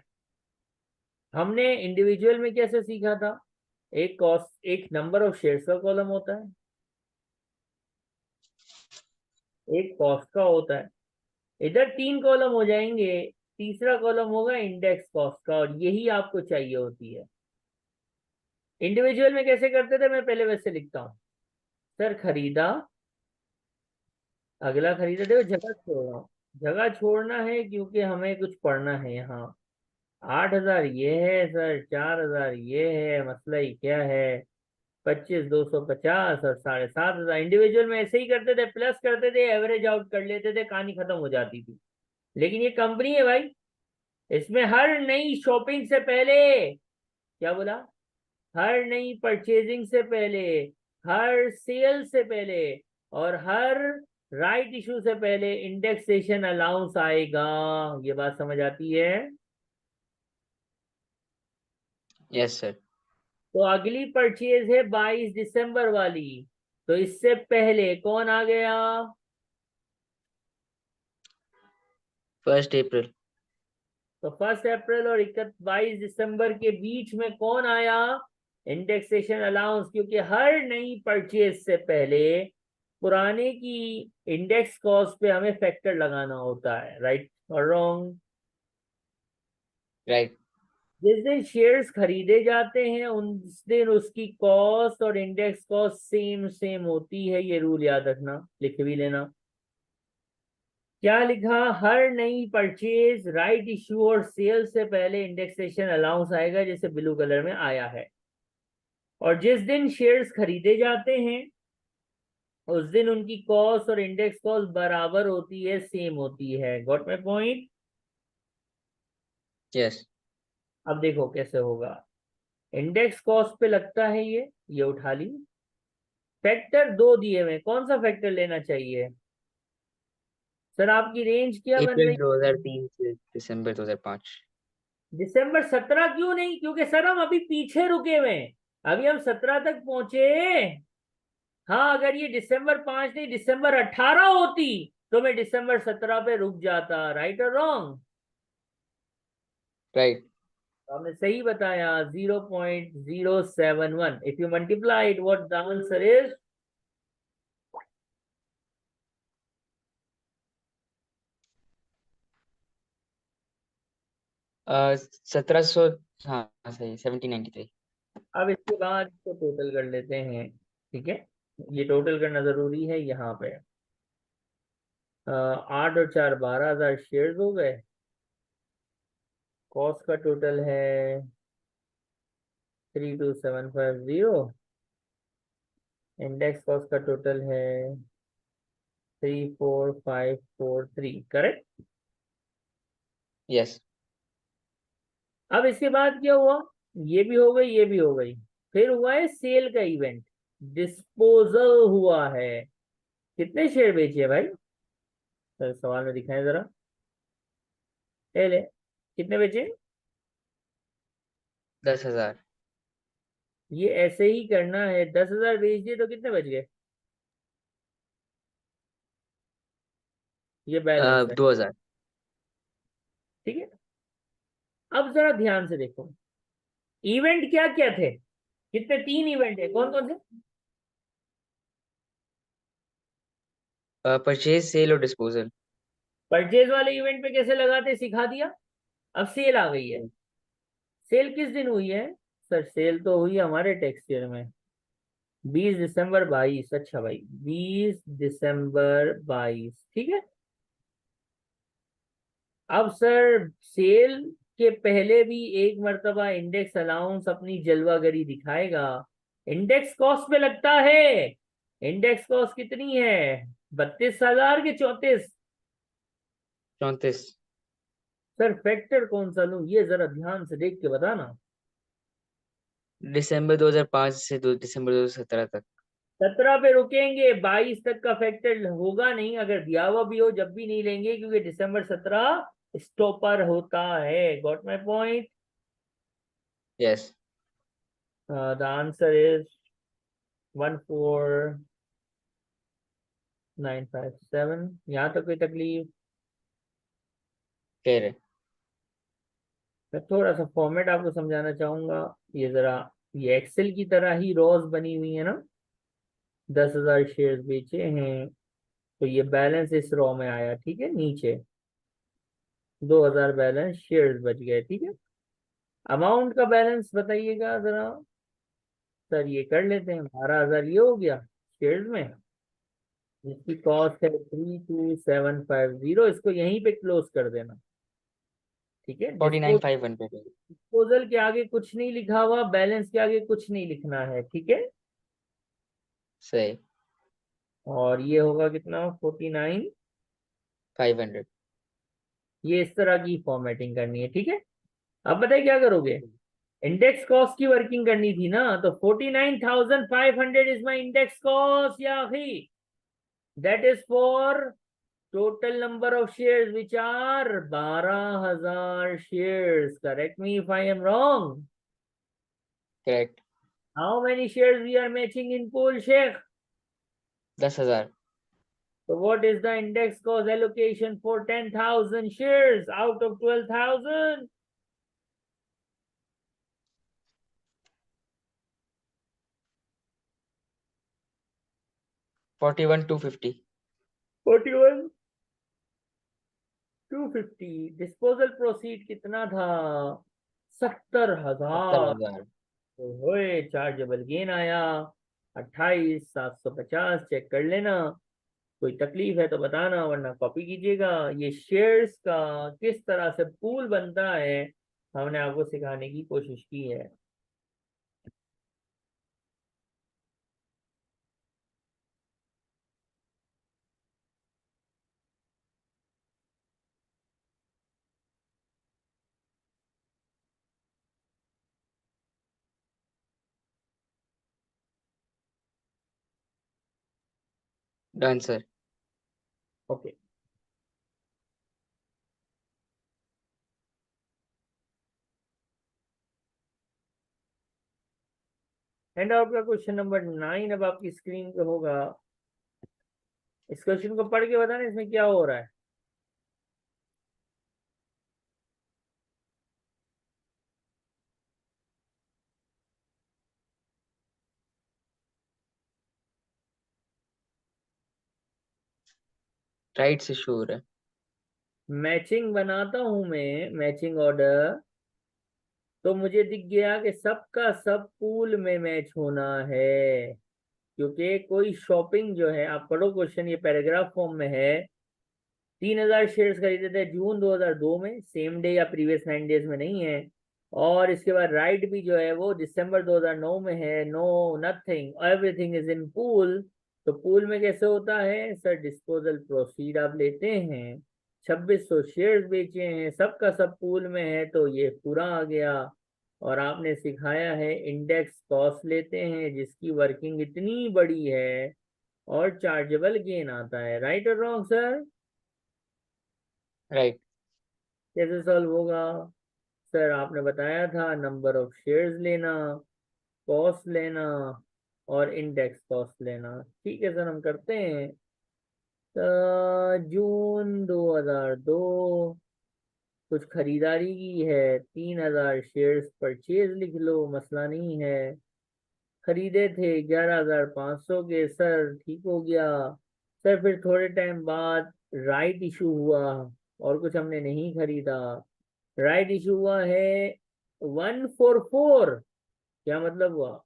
हमने इंडिविजुअल में कैसे सीखा था? एक कॉस्ट, एक नंबर ऑफ शेयर्स का कॉलम होता है, एक कॉस्ट का होता है, इधर 3 कॉलम हो जाएंगे, तीसरा कॉलम होगा इंडेक्स कॉस्ट का, और यही आपको चाहिए होती है। इंडिविजुअल में कैसे करते थे, मैं पहले वैसे लिखता हूँ। सर खरीदा, अगला खरीदा, देखो जगह छोड़ रहा हूँ, जगह छोड़ना है क्योंकि हमें कुछ पढ़ना है यहाँ। 8,000 ये है सर, 4,000 ये है, मसला ही क्या है? 25,250 और 7,500। इंडिविजुअल में ऐसे ही करते थे, प्लस करते थे, एवरेज आउट कर लेते थे, कहानी खत्म हो जाती थी। लेकिन ये कंपनी है भाई, इसमें हर नई शॉपिंग से पहले, क्या बोला, हर नई परचेजिंग से पहले, हर सेल से पहले, और हर राइट इशू से पहले इंडेक्सेशन अलाउंस आएगा। ये बात समझ आती है? Yes sir. तो अगली परचेज है 22 दिसंबर वाली, तो इससे पहले कौन आ गया? 1 अप्रैल। तो 1 अप्रैल और 22 दिसंबर के बीच में कौन आया? इंडेक्सेशन अलाउंस, क्योंकि हर नई परचेज से पहले पुराने की इंडेक्स कॉस्ट पे हमें फैक्टर लगाना होता है। राइट और रॉन्ग? राइट। जिस दिन शेयर्स खरीदे जाते हैं उस दिन उसकी कॉस्ट और इंडेक्स कॉस्ट सेम सेम होती है, ये रूल याद रखना, लिख भी लेना। क्या लिखा? हर नई परचेज, राइट इश्यू और सेल से पहले इंडेक्सेशन अलाउंस आएगा, जैसे ब्लू कलर में आया है। और जिस दिन शेयर्स खरीदे जाते हैं उस दिन उनकी कॉस्ट और इंडेक्स कॉस्ट बराबर होती है, सेम होती है। Got my point? यस। अब देखो कैसे होगा। इंडेक्स कॉस्ट पे लगता है ये उठा ली। फैक्टर दो दिए हुए, कौन सा फैक्टर लेना चाहिए? सर आपकी रेंज क्या बन अप्रैल रही? 2003 से दिसंबर 2005। दिसंबर 17 क्यों नहीं? क्योंकि सर हम अभी पीछे रुके हुए हैं, अभी हम 17 तक पहुंचे। हाँ, अगर ये दिसंबर 5 नहीं दिसंबर 18 होती तो मैं दिसंबर 17 पे रुक जाता। राइट और रॉन्ग? राइट। तो आपने सही बताया, 0.071। If you multiply it what the answer is? 1700। हाँ सही, 1793। अब इसके बाद इसको टोटल कर लेते हैं, ठीक है। ये टोटल करना जरूरी है यहाँ पे। 8 और 4 12,000 शेयर्स हो गए। कॉस्ट का टोटल है 32750। इंडेक्स कॉस्ट का टोटल है 34543, करेक्ट। यस। अब इसके बाद क्या हुआ, ये भी हो गई, ये भी हो गई। फिर हुआ है सेल का इवेंट, डिस्पोजल हुआ है। कितने शेयर बेचे हैं भाई, सर सवाल में दिखाएं जरा। ले कितने बेचे। 10,000। ये ऐसे ही करना है, 10,000 बेच दिए तो कितने बच गए, ये बैलेंस है, 2,000। ठीक है। अब जरा ध्यान से देखो, इवेंट क्या क्या थे, कितने, 3 इवेंट है, कौन कौन से। परचेज, सेल और डिस्पोजल। परचेज वाले इवेंट पे कैसे लगाते सिखा दिया। अब सेल आ गई है। सेल किस दिन हुई है, सर सेल तो हुई हमारे टैक्स ईयर में 20 दिसंबर 22। अच्छा भाई 20 दिसंबर 22, ठीक है। अब सर सेल के पहले भी एक मर्तबा इंडेक्स अलाउंस अपनी जलवागरी दिखाएगा। इंडेक्स कॉस्ट पे लगता है। इंडेक्स कॉस्ट कितनी है, 32,000 के 34। 34। सर फैक्टर कौन सा लूं, ये जरा ध्यान से देख के बताना। दिसंबर 2005 से दिसंबर 2017 तक। 17 पे रुकेंगे, 22 तक का फैक्टर होगा नहीं, अगर दिया हुआ भी हो जब भी नहीं लेंगे, क्योंकि दिसंबर 17 स्टॉपर होता है। Got my point. Yes. The answer is 14957। यहाँ तक कोई तकलीफ। कह रहे। मैं थोड़ा सा फॉर्मेट आपको समझाना चाहूंगा। ये जरा, ये एक्सेल की तरह ही रॉज बनी हुई है ना। 10,000 शेयर बेचे हैं, तो ये बैलेंस इस रॉ में आया, ठीक है। नीचे 2,000 बैलेंस शेयर्स बच गए, ठीक है। अमाउंट का बैलेंस बताइएगा जरा। सर ये कर लेते हैं, 12,000 ये हो गया शेयर्स में, जिसकी कॉस्ट है 32750। इसको यहीं पे क्लोज कर देना, ठीक है। 49,500। डिस्पोजल के आगे कुछ नहीं लिखा हुआ, बैलेंस के आगे कुछ नहीं लिखना है, ठीक है। सही। और ये होगा कितना, 49। 500। ये इस तरह की फॉर्मेटिंग करनी है, ठीक है। अब बताइए क्या करोगे। इंडेक्स कॉस्ट की वर्किंग करनी थी ना, तो 49,500 इज माई इंडेक्स कॉस्ट या ही, that is for total number of shares which are 12,000 shares. Correct me if I am wrong. Correct. How many shares we are matching in pool, Shaikh. 10,000। So what is the index cost allocation for 10,000 shares out of 12,000? 41,250। 41,250। Disposal proceed कितना था, 70,000। 70,000। तो होए chargeable gain आया 28,750। Check कर लेना, कोई तकलीफ है तो बताना, वरना कॉपी कीजिएगा। ये शेयर्स का किस तरह से पूल बनता है, हमने आपको सिखाने की कोशिश की है। Done sir. Okay. Hand out का क्वेश्चन नंबर 9 अब आपकी स्क्रीन पे होगा। इस क्वेश्चन को पढ़ के बताना इसमें क्या हो रहा है। राइट से श्योर है। मैचिंग बनाता हूं मैं, मैचिंग ऑर्डर, तो मुझे दिख गया कि सबका सब पूल में मैच होना है, क्योंकि कोई शॉपिंग जो है, आप पढ़ो क्वेश्चन, ये पैराग्राफ फॉर्म में है। 3000 शेयर्स खरीदे थे जून 2002 में, सेम डे या प्रीवियस 9 डेज में नहीं है। और इसके बाद राइट भी जो है वो दिसंबर 2009 में है। No, nothing, everything is in pool. तो पूल में कैसे होता है सर? डिस्पोजल प्रोसीड आप लेते हैं, 2600 शेयर्स बेचे हैं, सबका सब पूल में है, तो ये पूरा आ गया। और आपने सिखाया है इंडेक्स कॉस्ट लेते हैं जिसकी वर्किंग इतनी बड़ी है और चार्जेबल गेन आता है। राइट और रॉन्ग सर? राइट। कैसे सॉल्व होगा सर? आपने बताया था नंबर ऑफ शेयर्स लेना, कॉस्ट लेना और इंडेक्स कॉस्ट लेना। ठीक है सर, हम करते हैं। तो जून 2002 कुछ खरीदारी की है, 3000 शेयर्स परचेज लिख लो, मसला नहीं है। खरीदे थे 11500 के सर, ठीक हो गया सर। फिर थोड़े टाइम बाद राइट इशू हुआ और कुछ हमने नहीं खरीदा। राइट इशू हुआ है 144। क्या मतलब हुआ?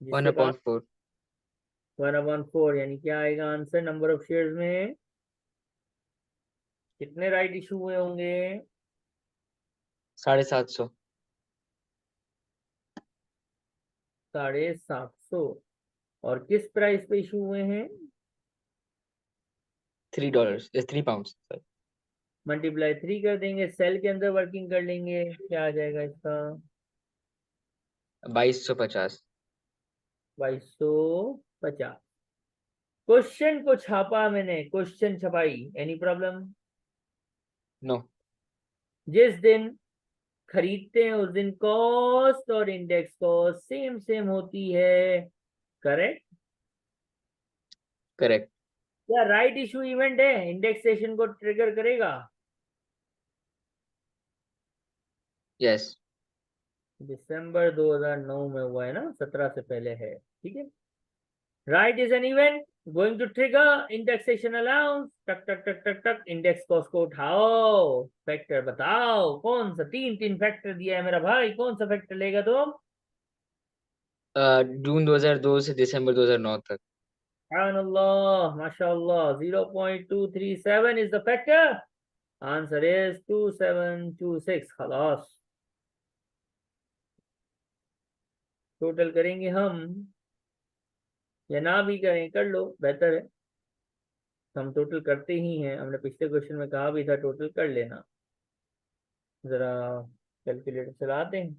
वन जिसके अपॉन बाद फोर 1/4, यानी क्या आएगा आंसर? नंबर ऑफ शेयर्स में कितने राइट इशू हुए होंगे? 750। 750। और किस प्राइस पे इशू हुए हैं? $3, £3 सर। मल्टीप्लाई 3 कर देंगे, सेल के अंदर वर्किंग कर लेंगे, क्या आ जाएगा इसका? 2250। 2250। क्वेश्चन को छापा मैंने, क्वेश्चन छपाई, एनी प्रॉब्लम? नो। जिस दिन खरीदते हैं उस दिन कॉस्ट और इंडेक्स कॉस्ट सेम सेम होती है। करेक्ट? करेक्ट। क्या राइट इशू इवेंट है इंडेक्सेशन को ट्रिगर करेगा? यस। दिसंबर 2009 में हुआ है ना, 17 से पहले है। ठीक है। Right is an event going to trigger indexation allowance. टक टक टक टक टक, इंडेक्स कॉस्ट को उठाओ, फैक्टर बताओ कौन सा। तीन तीन फैक्टर दिया है मेरा भाई, कौन सा फैक्टर लेगा तुम? जून 2002 से दिसंबर 2009 तक। Subhanallah, mashallah, 0.237 is the factor. Answer is 2726. खलास। टोटल करेंगे हम या ना भी करें, कर लो, बेहतर है। हम टोटल करते ही हैं, हमने पिछले क्वेश्चन में कहा भी था टोटल कर लेना। जरा कैलकुलेटर चलाते हैं।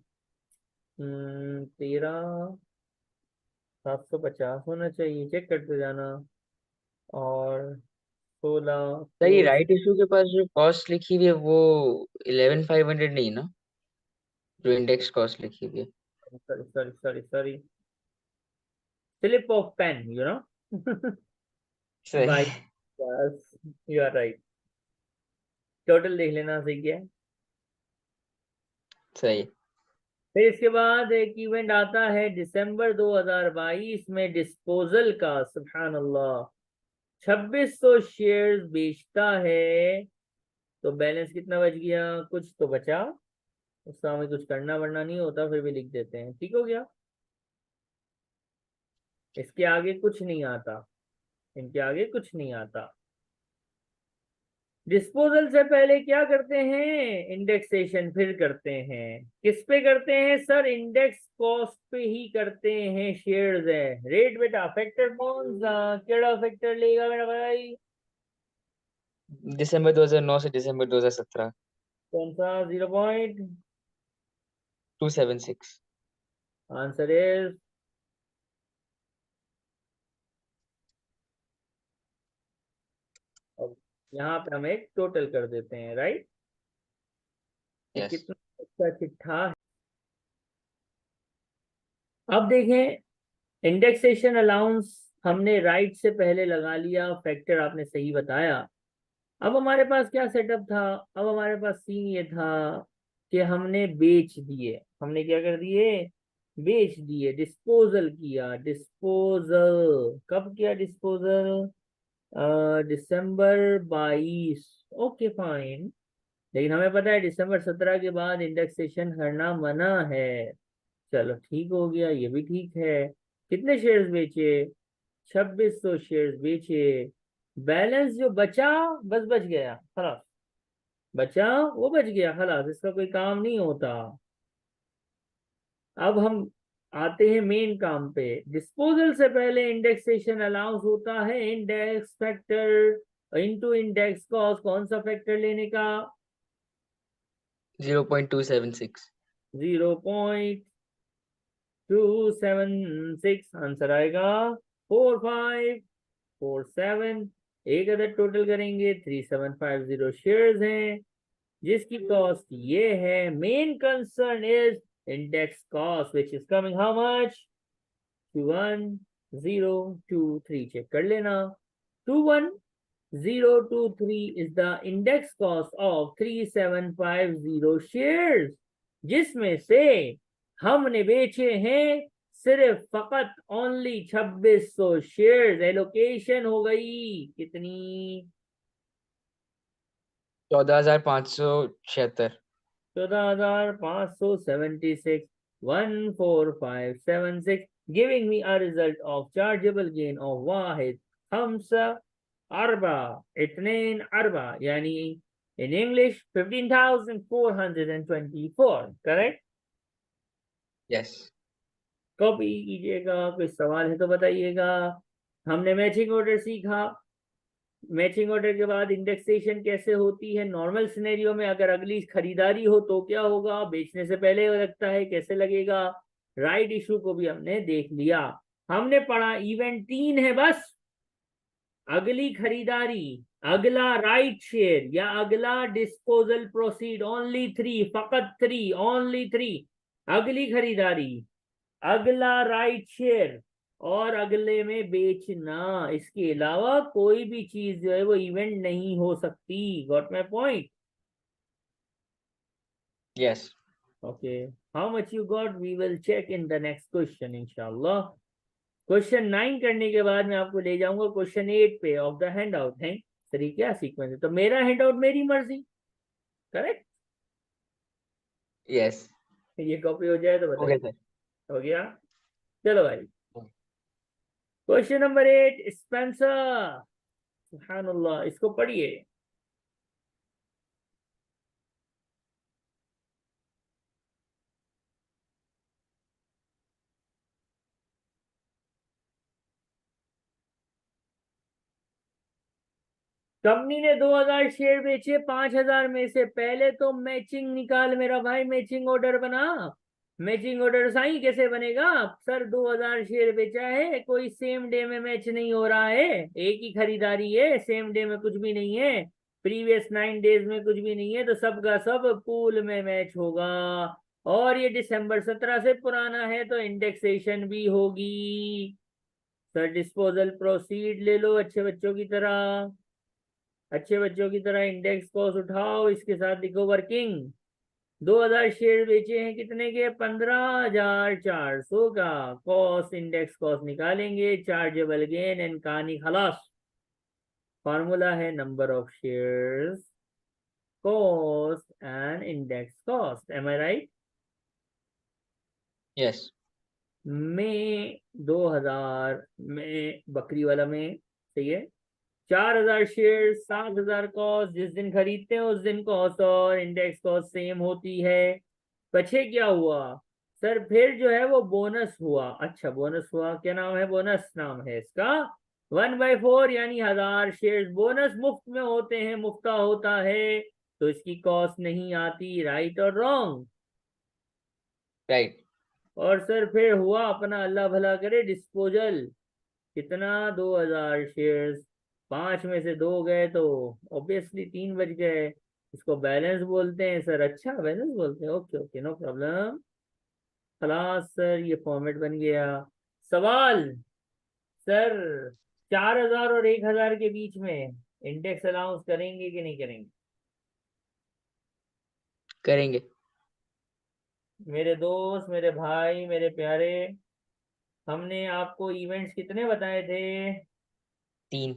13,750 होना चाहिए, चेक करते जाना। और 16 सर ये 4। राइट इशू के पास जो कॉस्ट लिखी हुई है वो 11500 नहीं ना, जो इंडेक्स कॉस्ट लिखी हुई है। Sorry sorry sorry sorry, slip of pen, you know. सही। By yes, you are right. Total देख लेना, सही क्या है। सही। फिर इसके बाद एक इवेंट आता है दिसंबर 2022 में, डिस्पोजल का। सुभान अल्लाह, 2600 शेयर्स बेचता है। तो बैलेंस कितना बच गया? कुछ तो बचा, उसका हमें कुछ करना वरना नहीं होता, फिर भी लिख देते हैं। ठीक हो गया। इसके आगे कुछ नहीं आता, इनके आगे कुछ नहीं आता। डिस्पोजल से पहले क्या करते हैं? इंडेक्सेशन फिर करते हैं। किस पे करते हैं सर? इंडेक्स कॉस्ट पे ही करते हैं। शेयर्स है रेट बेटा, फैक्टर कौन सा, केड़ा फैक्टर लेगा मेरा भाई? दिसंबर 2009 से दिसंबर 2017। कौन सा? 0. 276। आंसर इज, अब यहाँ पे हम एक टोटल कर देते हैं। राइट? ये यस। कितना अच्छा चिट्ठा है। अब देखें, इंडेक्सेशन अलाउंस हमने राइट से पहले लगा लिया, फैक्टर आपने सही बताया। अब हमारे पास क्या सेटअप था? अब हमारे पास सीन ये था कि हमने बेच दिए। हमने क्या कर दिए? बेच दिए, डिस्पोजल किया। डिस्पोजल कब किया? डिस्पोजल दिसंबर 22। Okay fine. लेकिन हमें पता है दिसंबर 17 के बाद इंडेक्सेशन करना मना है। चलो ठीक हो गया, ये भी ठीक है। कितने शेयर्स बेचे? 2600 शेयर्स बेचे। बैलेंस जो बचा, बस बच गया खलास। बचा वो बच गया खलास, इसका कोई काम नहीं होता। अब हम आते हैं मेन काम पे। डिस्पोजल से पहले इंडेक्सेशन अलाउंस होता है index factor into index cost. कौन सा फैक्टर लेने का? 0.276। 0.276 आंसर आएगा। 4547। एक अदर टोटल करेंगे 3750 शेयर्स हैं, जिसकी कॉस्ट ये है। Main concern is index cost which is coming how much? 21023। Check कर लेना। 21023 is the index cost of 3750 shares, जिसमें से हमने बेचे हैं सिर्फ फकत ओनली 2600 शेयर्स। एलोकेशन हो गई कितनी? 14,576। 14,576। 14576, giving me a result of chargeable gain of वाहिद खम्सा अरबा इतनेन अरबा, यानी in English 15,424। Correct? Yes. Copy कीजिएगा। कोई सवाल है तो बताइएगा। हमने मैचिंग ऑर्डर सीखा। मैचिंग ऑर्डर के बाद इंडेक्सेशन कैसे होती है नॉर्मल सिनेरियो में। अगर अगली खरीदारी हो तो क्या होगा? बेचने से पहले लगता है, कैसे लगेगा? राइट इशू को भी हमने देख लिया। हमने पढ़ा इवेंट 3 है बस। अगली खरीदारी, अगला राइट शेयर या अगला डिस्पोजल प्रोसीड, ओनली 3, फकत 3, ओनली 3। अगली खरीदारी, अगला राइट शेयर और अगले में बेचना। इसके अलावा कोई भी चीज जो है वो इवेंट नहीं हो सकती। Got my point? Yes. Okay, how much you got we will check in the next question इंशाल्लाह। क्वेश्चन 9 करने के बाद मैं आपको ले जाऊंगा क्वेश्चन 8 पे ऑफ द हैंड आउट है। सर क्या सीक्वेंस है? तो मेरा हैंड आउट मेरी मर्जी। करेक्ट? यस। ये कॉपी हो जाए तो हो गया बताइए। सर। हो गया? चलो भाई, हम्म। Question number 8 Spencer. सुभानअल्लाह, इसको पढ़िए। कंपनी ने 2000 शेयर बेचे 5000 में से। पहले तो मैचिंग निकाल मेरा भाई, मैचिंग ऑर्डर बना। मैचिंग ऑर्डर साई कैसे बनेगा? सर 2000 शेयर बेचा है, कोई सेम डे में मैच नहीं हो रहा है। एक ही खरीदारी है, सेम डे में कुछ भी नहीं है, प्रीवियस 9 डेज में कुछ भी नहीं है, तो सबका सब पूल में मैच होगा। और ये दिसंबर 17 से पुराना है तो इंडेक्सेशन भी होगी। सर डिस्पोजल प्रोसीड ले लो अच्छे बच्चों की तरह। अच्छे बच्चों की तरह इंडेक्स कॉस्ट उठाओ, इसके साथ लिखो वर्किंग। 2000 शेयर बेचे हैं कितने के? 15,400 का। कॉस्ट, इंडेक्स कॉस्ट निकालेंगे, चार्जेबल गेन एंड कहानी खलास। फॉर्मूला है number of shares, cost and index cost. Am I right? Yes. में 2000 में बकरी वाला में सही है। 4000 शेयर, 7000 कॉस्ट। जिस दिन खरीदते हैं उस दिन कॉस्ट और इंडेक्स कॉस्ट सेम होती है। पछे क्या हुआ? सर फिर जो है वो बोनस हुआ। अच्छा बोनस हुआ, क्या नाम है? बोनस नाम है इसका 1/4, यानी 1000 शेयर बोनस मुफ्त में होते हैं, मुफ्ता होता है, तो इसकी कॉस्ट नहीं आती। राइट और रॉन्ग? राइट। और सर फिर हुआ अपना अल्लाह भला करे डिस्पोजल। कितना? 2000 शेयर्स। 5 में से 2 गए तो ऑब्वियसली 3 बच गए। इसको बैलेंस बोलते हैं सर। अच्छा बैलेंस बोलते हैं, ओके ओके, नो प्रॉब्लम। खलास सर, ये फॉर्मेट बन गया। सवाल सर, 4000 और 1000 के बीच में इंडेक्स अलाउंस करेंगे कि नहीं करेंगे? करेंगे। मेरे दोस्त, मेरे भाई, मेरे प्यारे, हमने आपको इवेंट्स कितने बताए थे? 3।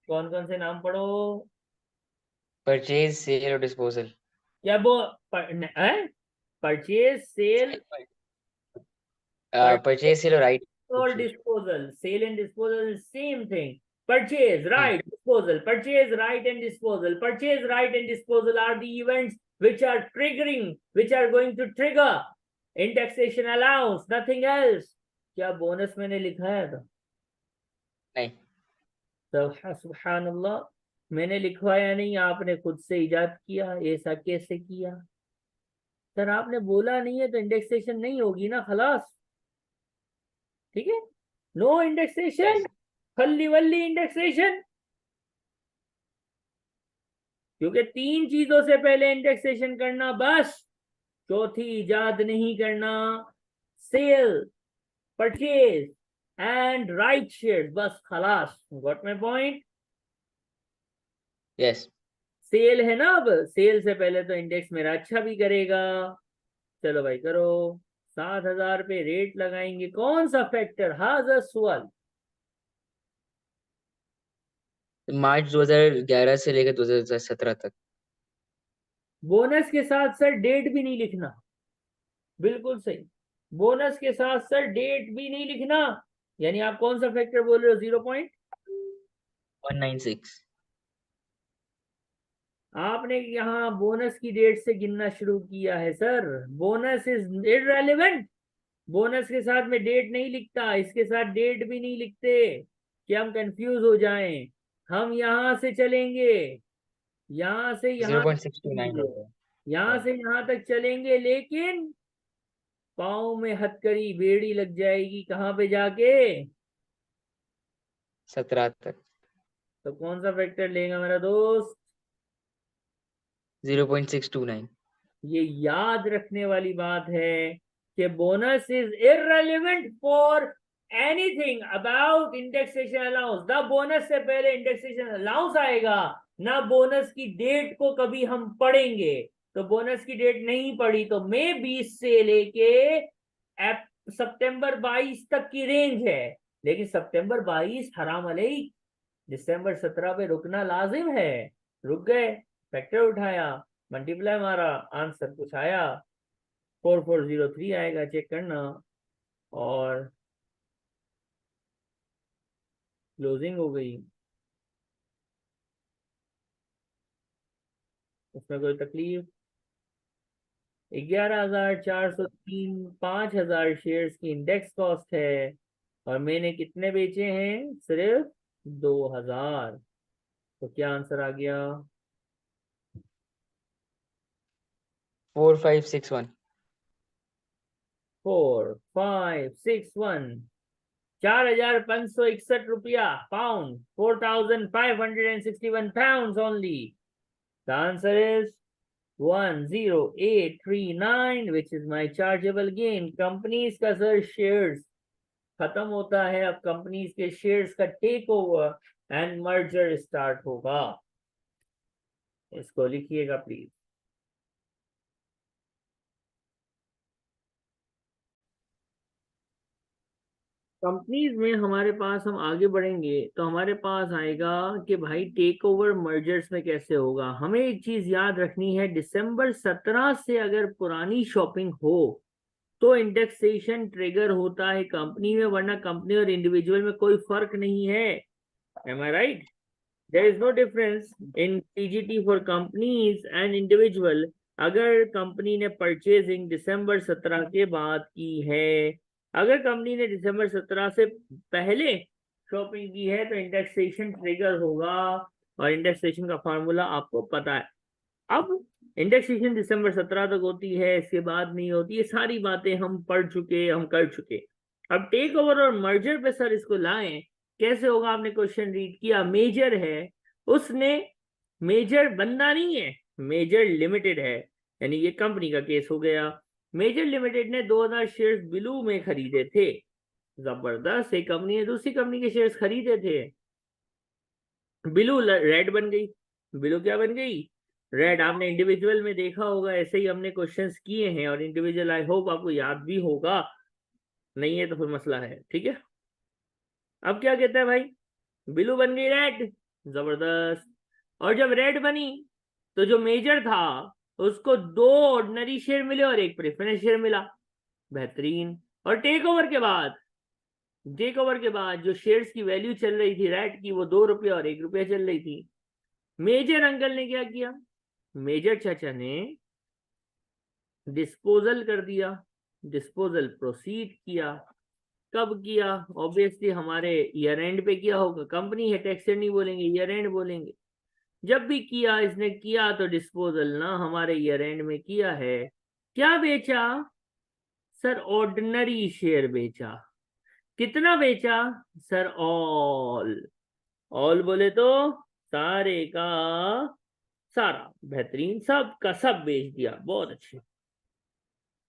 कौन कौन से नाम पढ़ो? परचेज, सेल और डिस्पोजल। क्या वो purchase sale purchase sale right or disposal. Sale and disposal is same thing. Purchase, right, disposal. Purchase, right, and disposal. Purchase, right, and disposal are the events which are triggering, which are going to trigger indexation allowance, nothing else. क्या bonus मैंने लिखाया था? नहीं, सुब्हानअल्लाह, मैंने लिखवाया नहीं, आपने खुद से इजाद किया। ऐसा कैसे किया सर? आपने बोला नहीं है तो इंडेक्सेशन नहीं होगी ना, खलास। ठीक है, नो इंडेक्सेशन, खल्ली वल्ली इंडेक्सेशन। क्योंकि 3 चीजों से पहले इंडेक्सेशन करना, बस चौथी इजाद नहीं करना। Sale, purchase and right share, बस खलास। Got my point? Yes. Sale है ना, अब सेल से पहले तो इंडेक्स मेरा अच्छा भी करेगा। चलो भाई करो। 7,000 पे रेट लगाएंगे, कौन सा फैक्टर? हाज़ा सवाल। मार्च 2011 से लेकर 2017 तक। बोनस के साथ सर डेट भी नहीं लिखना। बिल्कुल सही, बोनस के साथ सर डेट भी नहीं लिखना। यानी आप कौन सा फैक्टर बोल रहे हो? 0.196। आपने यहाँ बोनस की डेट से गिनना शुरू किया है sir. Bonus is irrelevant. Bonus के साथ में डेट नहीं लिखता, इसके साथ डेट भी नहीं लिखते कि हम कंफ्यूज हो जाएं। हम यहां से चलेंगे, यहां से यहां तक 0.629 चलेंगे, होगा। यहां से यहां तक चलेंगे, लेकिन पाँव में हथकड़ी बेड़ी लग जाएगी। कहां पे जाके? 17 तक। तो कौन सा फैक्टर लेगा मेरा दोस्त? 0.629। ये याद रखने वाली बात है कि bonus is irrelevant for anything about indexation allowance. ना बोनस से पहले इंडेक्सेशन अलाउंस आएगा, ना बोनस की डेट को कभी हम पढ़ेंगे। तो बोनस की डेट नहीं पड़ी तो मई 20 से लेके सितंबर 22 तक की रेंज है। लेकिन सितंबर 22 हराम अलैक, दिसंबर 17 पे रुकना लाजिम है। रुक गए, फैक्टर उठाया, मल्टीप्लाई मारा, आंसर कुछ आया। 4403 आएगा, चेक करना। और क्लोजिंग हो गई, उसमें कोई तकलीफ? 11,403, 5,000 शेयर्स की इंडेक्स कॉस्ट है, और मैंने कितने बेचे हैं? सिर्फ 2,000। तो क्या आंसर आ गया? 4561। 4561, 4,561 रुपया, pound, 4,561 pounds only. The answer is 10839, which is my chargeable gain. Companies का सर शेयर्स खत्म होता है, अब कंपनीज के शेयर्स का take over and merger start होगा। इसको लिखिएगा प्लीज। कंपनीज में हमारे पास, हम आगे बढ़ेंगे तो हमारे पास आएगा कि भाई टेक ओवर मर्जर्स में कैसे होगा। हमें एक चीज याद रखनी है, दिसंबर 17 से अगर पुरानी शॉपिंग हो तो इंडेक्सेशन ट्रिगर होता है कंपनी में, वरना कंपनी और इंडिविजुअल में कोई फर्क नहीं है। Am I right? There is no difference in TGT for companies and individual. अगर कंपनी ने परचेजिंग दिसंबर 17 के बाद की है, अगर कंपनी ने दिसंबर 17 से पहले शॉपिंग की है, तो इंडेक्सेशन ट्रिगर होगा। और इंडेक्सेशन का फार्मूला आपको पता है। अब इंडेक्सेशन दिसंबर 17 तक होती है, इसके बाद नहीं होती। ये सारी बातें हम पढ़ चुके, हम कर चुके। अब टेक ओवर और मर्जर पे सर इसको लाएं, कैसे होगा? आपने क्वेश्चन रीड किया, मेजर है, उसने, मेजर बंदा नहीं है, मेजर लिमिटेड है, यानी ये कंपनी का केस हो गया। मेजर लिमिटेड ने 2,000 शेयर्स बिलू में खरीदे थे। जबरदस्त, एक कंपनी ने दूसरी कंपनी के शेयर्स खरीदे थे, बिलू रेड बन गई। बिलू क्या बन गई? रेड। आपने इंडिविजुअल में देखा होगा, ऐसे ही हमने क्वेश्चंस किए हैं, और इंडिविजुअल आई होप आपको याद भी होगा, नहीं है तो फिर मसला है। ठीक है, अब क्या कहता है भाई? बिलू बन गई रेड, जबरदस्त। और जब रेड बनी तो जो मेजर था उसको 2 ऑर्डिनरी शेयर मिले और 1 प्रेफरेंस शेयर मिला, बेहतरीन। और टेक ओवर के बाद जो शेयर्स की वैल्यू चल रही थी रैट की, वो 2 रुपये और 1 रुपया चल रही थी। मेजर अंकल ने क्या किया, मेजर चाचा ने डिस्पोजल कर दिया, डिस्पोजल प्रोसीड किया। कब किया, ऑब्वियसली हमारे ईयर एंड पे किया होगा, कंपनी है टैक्स नहीं बोलेंगे, ईयर एंड बोलेंगे। जब भी किया इसने किया तो डिस्पोजल ना हमारे ईयर एंड में किया है। क्या बेचा सर, ऑर्डिनरी शेयर बेचा। कितना बेचा सर, ऑल बोले तो सारे का सारा, बेहतरीन, सब का सब बेच दिया, बहुत अच्छे।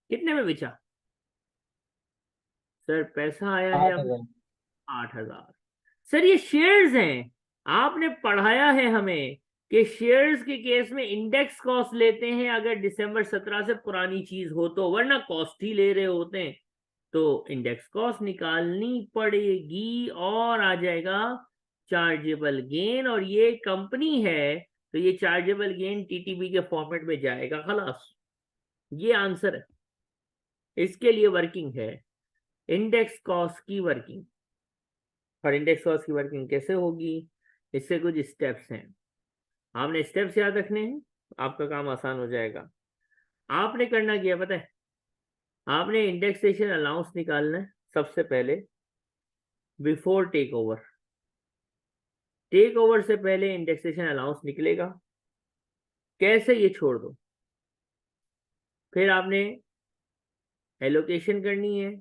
कितने में बेचा सर, पैसा आया है 8,000। 8,000। सर ये शेयर्स हैं, आपने पढ़ाया है हमें कि शेयर्स के केस में इंडेक्स कॉस्ट लेते हैं अगर दिसंबर 17 से पुरानी चीज हो तो, वरना कॉस्ट ही ले रहे होते हैं। तो इंडेक्स कॉस्ट निकालनी पड़ेगी और आ जाएगा चार्जेबल गेन, और ये कंपनी है तो ये चार्जेबल गेन टीटीबी के फॉर्मेट में जाएगा, खलास। ये आंसर है, इसके लिए वर्किंग है इंडेक्स कॉस्ट की वर्किंग। और इंडेक्स कॉस्ट की वर्किंग कैसे होगी, इससे कुछ स्टेप्स हैं, आपने स्टेप्स याद रखने हैं, आपका काम आसान हो जाएगा। आपने करना क्या पता है, आपने इंडेक्सेशन अलाउंस निकालना है सबसे पहले before take over. Take over से पहले इंडेक्सेशन अलाउंस निकलेगा, कैसे ये छोड़ दो। फिर आपने एलोकेशन करनी है,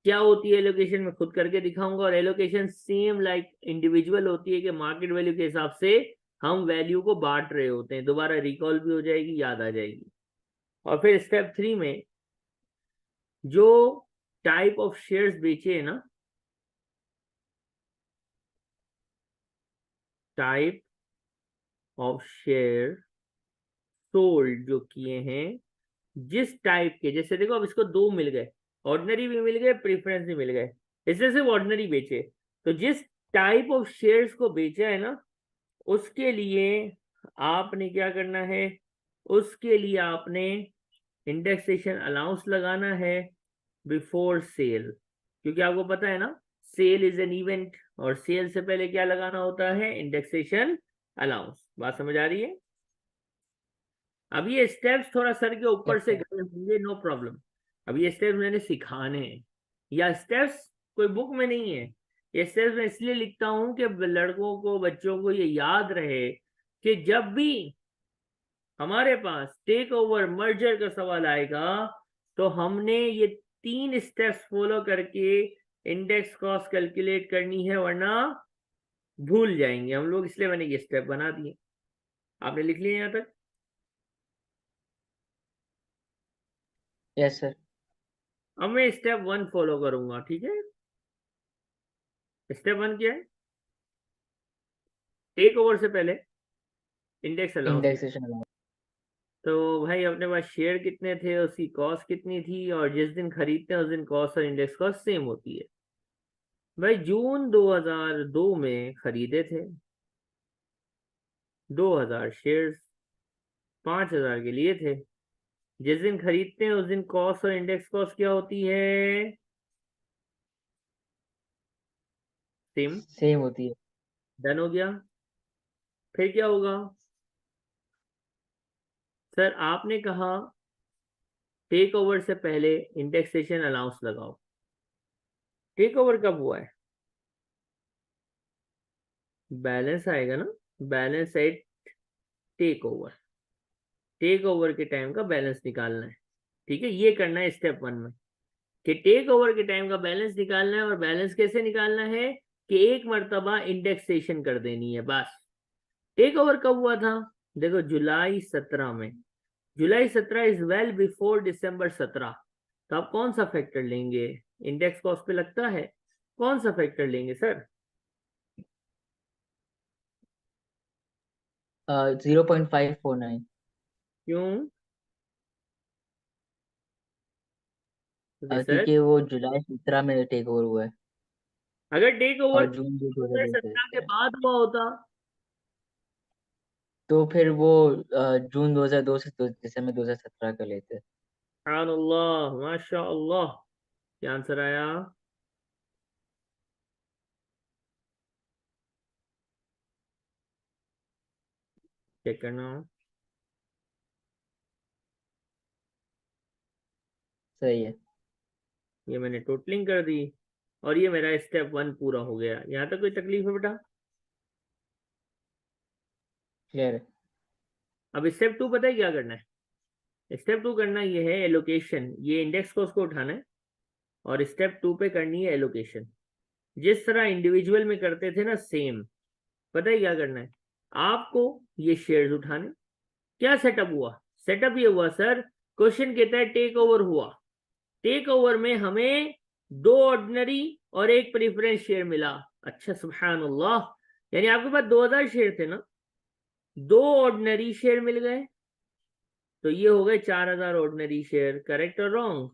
क्या होती है एलोकेशन मैं खुद करके दिखाऊंगा। और एलोकेशन सेम लाइक इंडिविजुअल होती है कि मार्केट वैल्यू के हिसाब से हम वैल्यू को बांट रहे होते हैं, दोबारा रिकॉल भी हो जाएगी, याद आ जाएगी। और फिर स्टेप 3 में जो टाइप ऑफ शेयर्स बेचे है ना, टाइप ऑफ शेयर सोल्ड जो किए हैं, जिस टाइप के, जैसे देखो अब इसको 2 मिल गए, ऑर्डिनरी भी मिल गए, प्रेफरेंस भी मिल गए, इससे सिर्फ ऑर्डिनरी बेचे। तो जिस टाइप ऑफ शेयर्स को बेचा है ना, उसके लिए आपने क्या करना है, उसके लिए आपने इंडेक्सेशन अलाउंस लगाना है बिफोर सेल, क्योंकि आपको पता है ना सेल इज एन इवेंट, और सेल से पहले क्या लगाना होता है, इंडेक्सेशन अलाउंस। बात समझ आ रही है। अब ये स्टेप्स थोड़ा सर के ऊपर Yes, से sir. गए होंगे, नो प्रॉब्लम। अब ये स्टेप्स मैंने सिखाने हैं, या स्टेप्स कोई बुक में नहीं है, ये स्टेप्स मैं इसलिए लिखता हूं कि लड़कों को, बच्चों को ये याद रहे कि जब भी हमारे पास टेक ओवर मर्जर का सवाल आएगा तो हमने ये 3 स्टेप्स फॉलो करके इंडेक्स कॉस्ट कैलकुलेट करनी है, वरना भूल जाएंगे हम लोग, इसलिए मैंने ये स्टेप बना दिए। आपने लिख लिया यहाँ तक। Yes, sir. अब मैं स्टेप 1 फॉलो करूंगा, ठीक है। स्टेप 1 क्या है, टेक ओवर से पहले इंडेक्स अलाउंस। Indexation allowance. तो भाई अपने पास शेयर कितने थे, उसकी कॉस्ट कितनी थी, और जिस दिन खरीदते हैं उस दिन कॉस्ट और इंडेक्स कॉस्ट सेम होती है। भाई जून 2002 में खरीदे थे 2000 शेयर्स, 5000 के लिए थे। जिस दिन खरीदते हैं उस दिन कॉस्ट और इंडेक्स कॉस्ट क्या होती है, सेम। Same होती है। डन हो गया। फिर क्या होगा सर, आपने कहा टेक ओवर से पहले इंडेक्सेशन अलाउंस लगाओ। टेक ओवर कब हुआ है, बैलेंस आएगा ना, balance at take over, take over के टाइम का बैलेंस निकालना है, ठीक है। ये करना है स्टेप 1 में कि टेक ओवर के टाइम का बैलेंस निकालना है। और बैलेंस कैसे निकालना है कि एक मर्तबा इंडेक्सेशन कर देनी है, बस। टेक ओवर कब हुआ था, देखो जुलाई 17 में। जुलाई 17 इज वेल बिफोर दिसंबर 17। तो आप कौन सा फैक्टर लेंगे, इंडेक्स कॉस्ट पे लगता है, कौन सा फैक्टर लेंगे सर। 0.549। क्यों सर, क्योंकि वो जुलाई 17 में टेक ओवर हुआ है अगर टेक ओवर और जून 2020 से 17 के बाद हुआ होता तो फिर वो जून 2002 से दिसंबर 2017 का लेते हैं। सुभानअल्लाह, माशाअल्लाह, क्या आंसर आया? चेक करना। सही है। ये मैंने टोटलिंग कर दी और ये मेरा स्टेप 1 पूरा हो गया। यहाँ तक कोई तकलीफ है बेटा? क्लियर है। अब स्टेप 2 पता है क्या करना है? स्टेप 2 करना ये है एलोकेशन, ये इंडेक्स कॉस्ट को उठाना है और स्टेप 2 पे करनी है एलोकेशन। जिस तरह इंडिविजुअल में करते थे ना, सेम। पता है क्या करना है? आपको ये शेयर्स उठाने। क्या सेटअप हुआ? सेटअप ये हुआ सर, क्वेश्चन कहता है टेक ओवर हुआ। टेक ओवर में हमें 2 ऑर्डिनरी और 1 प्रेफरेंस शेयर मिला। अच्छा, सुभान अल्लाह, यानी आपके पास 2000 शेयर थे ना, 2 ऑर्डिनरी शेयर मिल गए, तो ये हो गए 4000 ऑर्डिनरी शेयर। करेक्ट और रॉन्ग?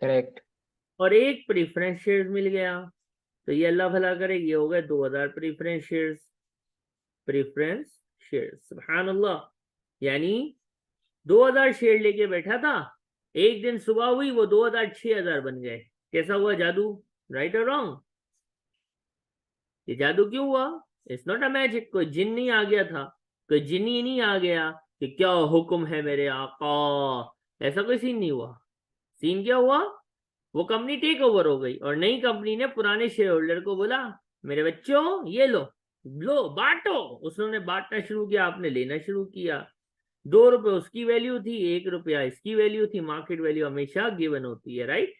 करेक्ट। और 1 प्रेफरेंस शेयर मिल गया, तो ये अल्लाह भला करे, ये हो गए 2000 प्रेफरेंस शेयर्स। प्रेफरेंस शेयर, सुभान अल्लाह, यानी 2000 शेयर लेके बैठा था, एक दिन सुबह हुई वो 2000 6000 बन गए। कैसा हुआ जादू? राइट और रॉन्ग? ये जादू क्यों हुआ? इट्स नॉट अ मैजिक, कोई जिन नहीं आ गया था, कोई जिन्नी नहीं आ गया कि क्या हुक्म है मेरे आका, ऐसा कोई सीन नहीं हुआ। सीन क्या हुआ? वो कंपनी टेक ओवर हो गई और नई कंपनी ने पुराने शेयर होल्डर को बोला, मेरे बच्चों ये लो, लो बांटो। उसने बांटना शुरू किया, आपने लेना शुरू किया। 2 रुपए उसकी वैल्यू थी, 1 रुपया इसकी वैल्यू थी। मार्केट वैल्यू हमेशा गिवन होती है, राइट?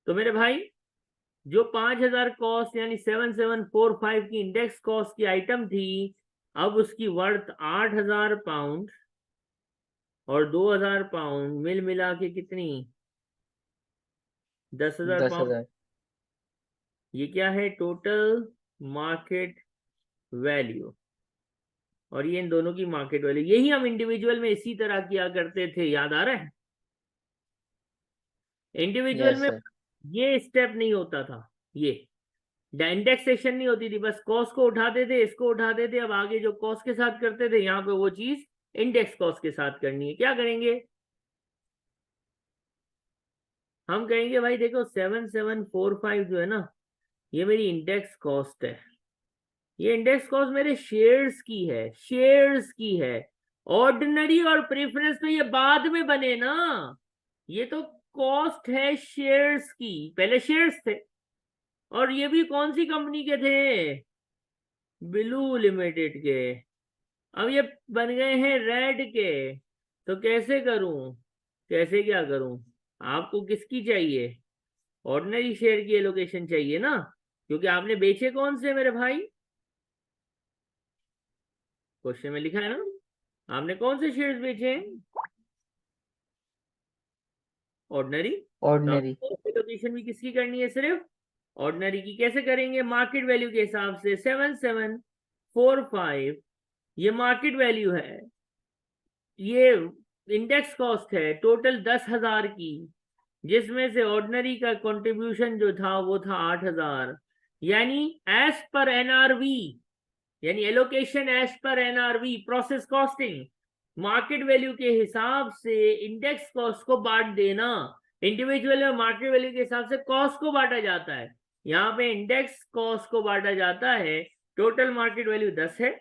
तो मेरे भाई, जो 5000 कॉस्ट यानी 7745 की इंडेक्स कॉस्ट की आइटम थी, अब उसकी वर्थ 8000 पाउंड और 2000 पाउंड मिल मिला के कितनी? 10,000 पाउंड। 10,000। ये क्या है? Total market value. और ये इन दोनों की मार्केट वैल्यू। यही हम इंडिविजुअल में इसी तरह किया करते थे, याद आ रहा है? इंडिविजुअल यस में सर। ये स्टेप नहीं होता था, ये इंडेक्सेशन नहीं होती थी, बस कॉस्ट को उठाते थे, इसको उठाते थे। अब आगे जो कॉस्ट के साथ करते थे, यहाँ पे वो चीज इंडेक्स कॉस्ट के साथ करनी है। क्या करेंगे? हम कहेंगे भाई देखो, 7745 जो है ना, ये मेरी इंडेक्स कॉस्ट है। ये इंडेक्स कॉस्ट मेरे शेयर्स की है, शेयर्स की है। ऑर्डिनरी और प्रेफरेंस तो ये बाद में बने ना, ये तो कॉस्ट है शेयर्स की। पहले शेयर्स थे, और ये भी कौन सी कंपनी के थे? ब्लू लिमिटेड के। अब ये बन गए हैं रेड के। तो कैसे करूं? कैसे क्या करूं? आपको किसकी चाहिए? ऑर्डिनरी शेयर की एलोकेशन चाहिए ना, क्योंकि आपने बेचे कौन से मेरे भाई? क्वेश्चन में लिखा है ना, आपने कौन से शेयर्स बेचे हैं? ऑर्डिनरी। तो ऑर्डिनरी। आपको एलोकेशन भी किसकी करनी है? सिर्फ ऑर्डिनरी की। कैसे करेंगे? मार्केट वैल्यू के हिसाब से। 7745 ये मार्केट वैल्यू है, ये इंडेक्स कॉस्ट है टोटल 10,000 की, जिसमें से ऑर्डिनरी का कंट्रीब्यूशन जो था वो था 8,000। यानी एज पर एनआरवी, यानी allocation as per NRV, process costing, market value के हिसाब से इंडेक्स कॉस्ट को बांट देना। इंडिविजुअल में मार्केट वैल्यू के हिसाब से कॉस्ट को बांटा जाता है, यहाँ पे इंडेक्स कॉस्ट को बांटा जाता है। टोटल मार्केट वैल्यू 10 है,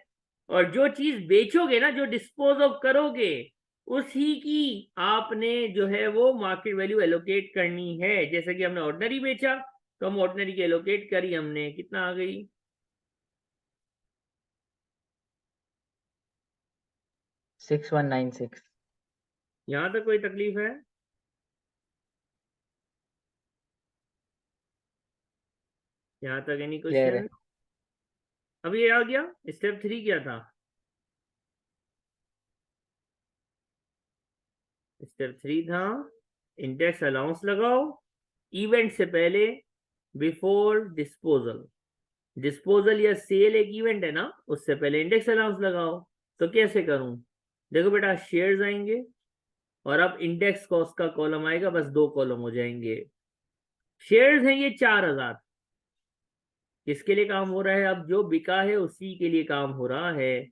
और जो चीज बेचोगे ना, जो डिस्पोज ऑफ करोगे, उसी की आपने जो है वो मार्केट वैल्यू एलोकेट करनी है। जैसे कि हमने ऑर्डिनरी बेचा, तो हम ऑर्डिनरी की एलोकेट करी हमने, कितना आ गई? 6196। यहां तक कोई तकलीफ है? यहां तक एनी क्लियर है। क्वेश्चन? अब ये आ गया। स्टेप 3 क्या था? स्टेप 3 था इंडेक्स अलाउंस लगाओ इवेंट से पहले, बिफोर डिस्पोजल। डिस्पोजल या सेल एक इवेंट है ना, उससे पहले इंडेक्स अलाउंस लगाओ। तो कैसे करूं? देखो बेटा, शेयर्स आएंगे और अब इंडेक्स कॉस्ट का कॉलम आएगा, बस 2 कॉलम हो जाएंगे। शेयर्स हैं ये 4000, किसके लिए काम हो रहा है? अब जो बिका है उसी के लिए काम हो रहा है।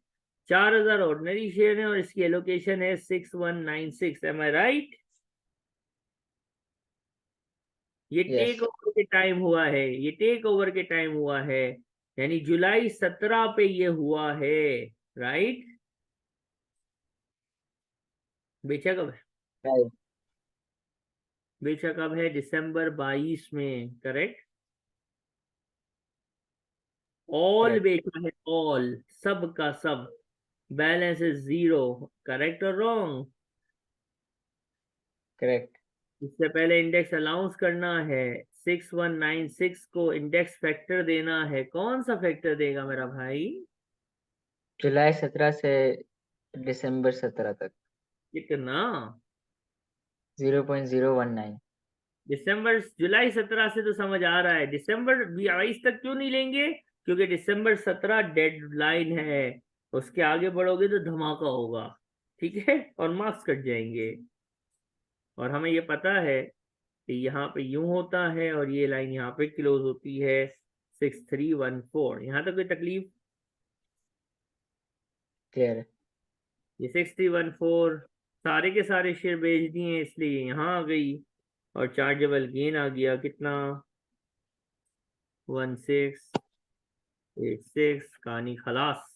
4000 ऑर्डिनरी शेयर है और इसकी एलोकेशन है 6196। M I right? ये यस टेक ओवर के टाइम हुआ है, ये टेक ओवर के टाइम हुआ है, यानी जुलाई 17 पे ये हुआ है। राइट? बेचा कब है? राइट बेचा कब है? दिसंबर 22 में। करेक्ट? ऑल करेक्ट बेचा है, ऑल, सब का सब। Balance is zero. करेक्ट और रॉन्ग? करेक्ट। इससे पहले इंडेक्स अलाउंस करना है, 6196 को इंडेक्स फैक्टर देना है। कौन सा फैक्टर देगा मेरा भाई? जुलाई 17 से दिसंबर 17 तक कितना? 0.019। दिसंबर, जुलाई 17 से तो समझ आ रहा है, दिसंबर 22 तक क्यों नहीं लेंगे? क्योंकि दिसंबर 17 डेडलाइन है। उसके आगे बढ़ोगे तो धमाका होगा। ठीक है? और मार्क्स कट जाएंगे। और हमें ये पता है कि यहाँ पे यूं होता है और ये लाइन यहाँ पे क्लोज होती है 6314। यहाँ तक कोई तकलीफ? क्लियर है। ये 6314 सारे के सारे शेयर बेच दिए इसलिए यहाँ आ गई। और चार्जेबल गेन आ गया कितना? 1686। कहानी खलास।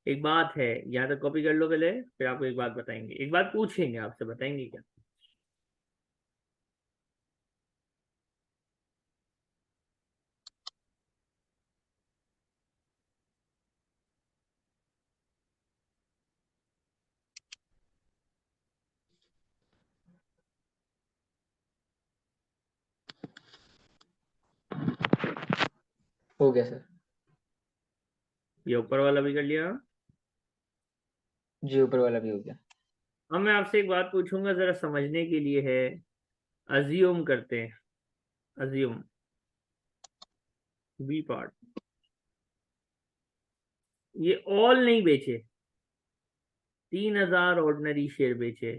एक बात है, यहाँ तक कॉपी कर लो पहले, फिर आपको एक बात बताएंगे, एक बात पूछेंगे आपसे, बताएंगे क्या? हो गया सर। ये ऊपर वाला भी कर लिया। जी ऊपर वाला भी हो गया। अब मैं आपसे एक बात पूछूंगा, जरा समझने के लिए है। अज्यूम करते हैं, अज्यूम, बी पार्ट। ये ऑल नहीं बेचे, 3000 ऑर्डिनरी शेयर बेचे,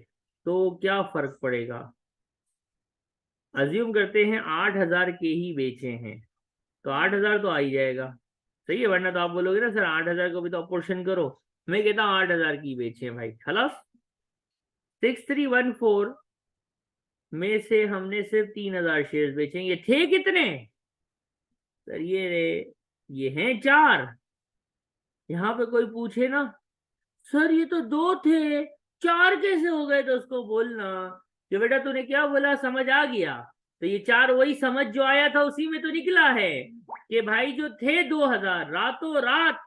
तो क्या फर्क पड़ेगा? अज्यूम करते हैं 8000 के ही बेचे हैं, तो 8000 तो आ ही जाएगा। सही है? वरना तो आप बोलोगे ना सर 8000 को भी तो अपोर्शन करो। मैं कहता हूँ 8000 की बेचे हैं भाई, खलास। 6314 में से हमने सिर्फ 3000 शेयर बेचे। ये थे कितने सर? ये हैं 4। यहाँ पे कोई पूछे ना सर ये तो 2 थे, 4 कैसे हो गए, तो उसको बोलना कि बेटा तूने क्या बोला, समझ आ गया? तो ये 4 वही समझ जो आया था उसी में तो निकला है कि भाई जो थे 2000, रातों रात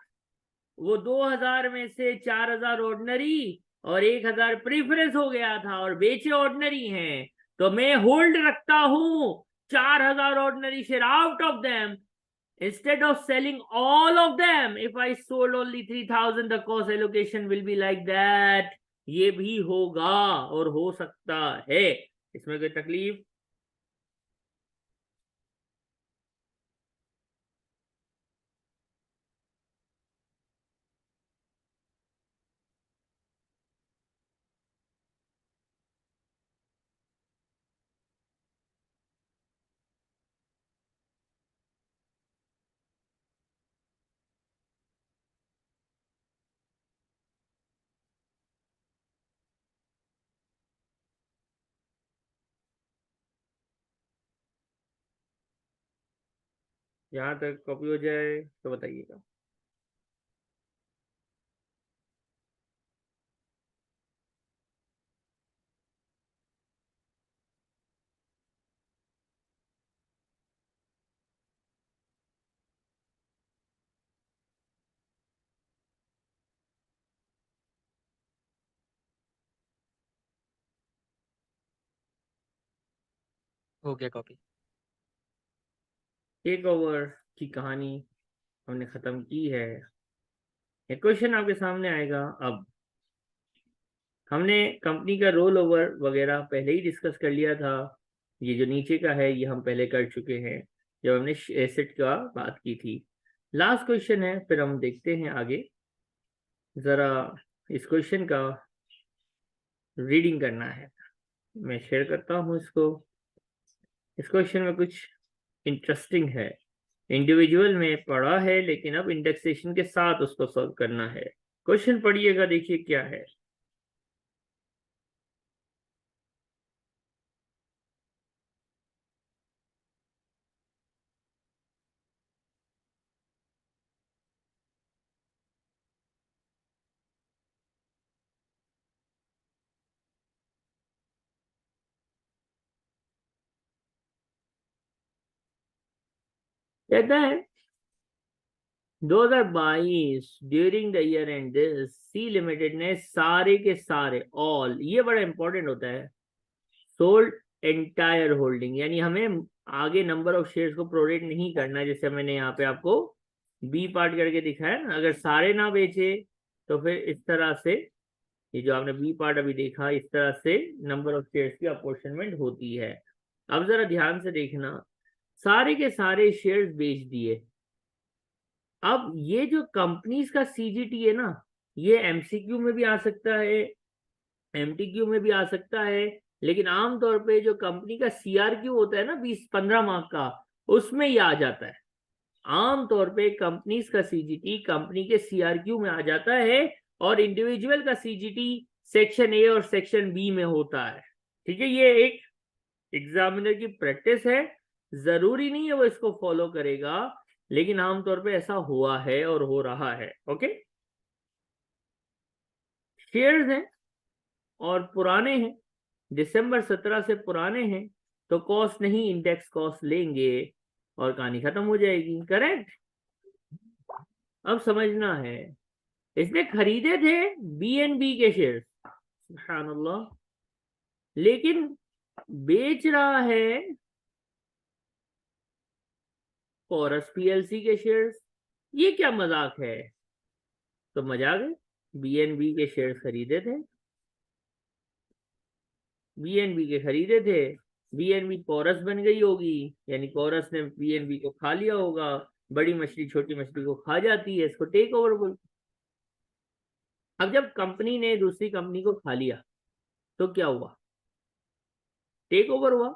वो 2000 में से 4000 ऑर्डिनरी और 1000 प्रीफरेंस हो गया था और बेचे ऑर्डिनरी हैं। तो मैं होल्ड रखता हूं 4000 ordinary share out of them instead of selling all of them. If I sold only 3000, the cost allocation will be like that. ये भी होगा और हो सकता है, इसमें कोई तकलीफ? यहाँ तक कॉपी हो जाए तो बताइएगा। हो गया कॉपी। टेक ओवर की कहानी हमने खत्म की है। एक क्वेश्चन आपके सामने आएगा अब। हमने कंपनी का रोल ओवर वगैरह पहले ही डिस्कस कर लिया था। ये जो नीचे का है ये हम पहले कर चुके हैं जब हमने एसेट का बात की थी। लास्ट क्वेश्चन है, फिर हम देखते हैं आगे। जरा इस क्वेश्चन का रीडिंग करना है, मैं शेयर करता हूं इसको। इस क्वेश्चन में कुछ इंटरेस्टिंग है। इंडिविजुअल में पढ़ा है, लेकिन अब इंडेक्सेशन के साथ उसको सॉल्व करना है। क्वेश्चन पढ़िएगा, देखिए क्या है। कहता है 2022 during the year and C limited ने सारे के सारे, ऑल, ये बड़ा इंपॉर्टेंट होता है, सोल्ड एंटायर होल्डिंग, यानी हमें आगे नंबर ऑफ शेयर्स को प्रोरेट नहीं करना, जैसे मैंने यहाँ पे आपको बी पार्ट करके दिखाया ना। अगर सारे ना बेचे तो फिर इस तरह से, ये जो आपने बी पार्ट अभी देखा, इस तरह से नंबर ऑफ शेयर्स की अपॉर्चनमेंट होती है। अब जरा ध्यान से देखना, सारे के सारे शेयर्स बेच दिए। अब ये जो कंपनीज का सीजीटी है ना, ये एमसीक्यू में भी आ सकता है, एमटीक्यू में भी आ सकता है, लेकिन आमतौर पे जो कंपनी का सीआरक्यू होता है ना 20-15 मार्क का, उसमें ये आ जाता है। आमतौर पे कंपनीज का सीजीटी कंपनी के सीआरक्यू में आ जाता है, और इंडिविजुअल का सीजीटी सेक्शन ए और सेक्शन बी में होता है। ठीक है, ये एक एग्जामिनर की प्रैक्टिस है, जरूरी नहीं है वो इसको फॉलो करेगा, लेकिन आमतौर पे ऐसा हुआ है और हो रहा है। ओके, शेयर्स हैं और पुराने हैं, दिसंबर 17 से पुराने हैं, तो कॉस्ट नहीं, इंडेक्स कॉस्ट लेंगे और कहानी खत्म हो जाएगी। करेक्ट। अब समझना है, इसने खरीदे थे बीएनबी के शेयर, सुभान अल्लाह, लेकिन बेच रहा है पोरस पीएलसी के शेयर्स। ये क्या मजाक है? तो मजाक है, बीएनबी के शेयर्स खरीदे थे, बीएनबी के खरीदे थे, बीएनबी पोरस बन गई होगी, यानी पोरस ने बीएनबी को खा लिया होगा। बड़ी मछली छोटी मछली को खा जाती है, इसको टेक ओवर बोलते। अब जब कंपनी ने दूसरी कंपनी को खा लिया तो क्या हुआ? टेक ओवर हुआ।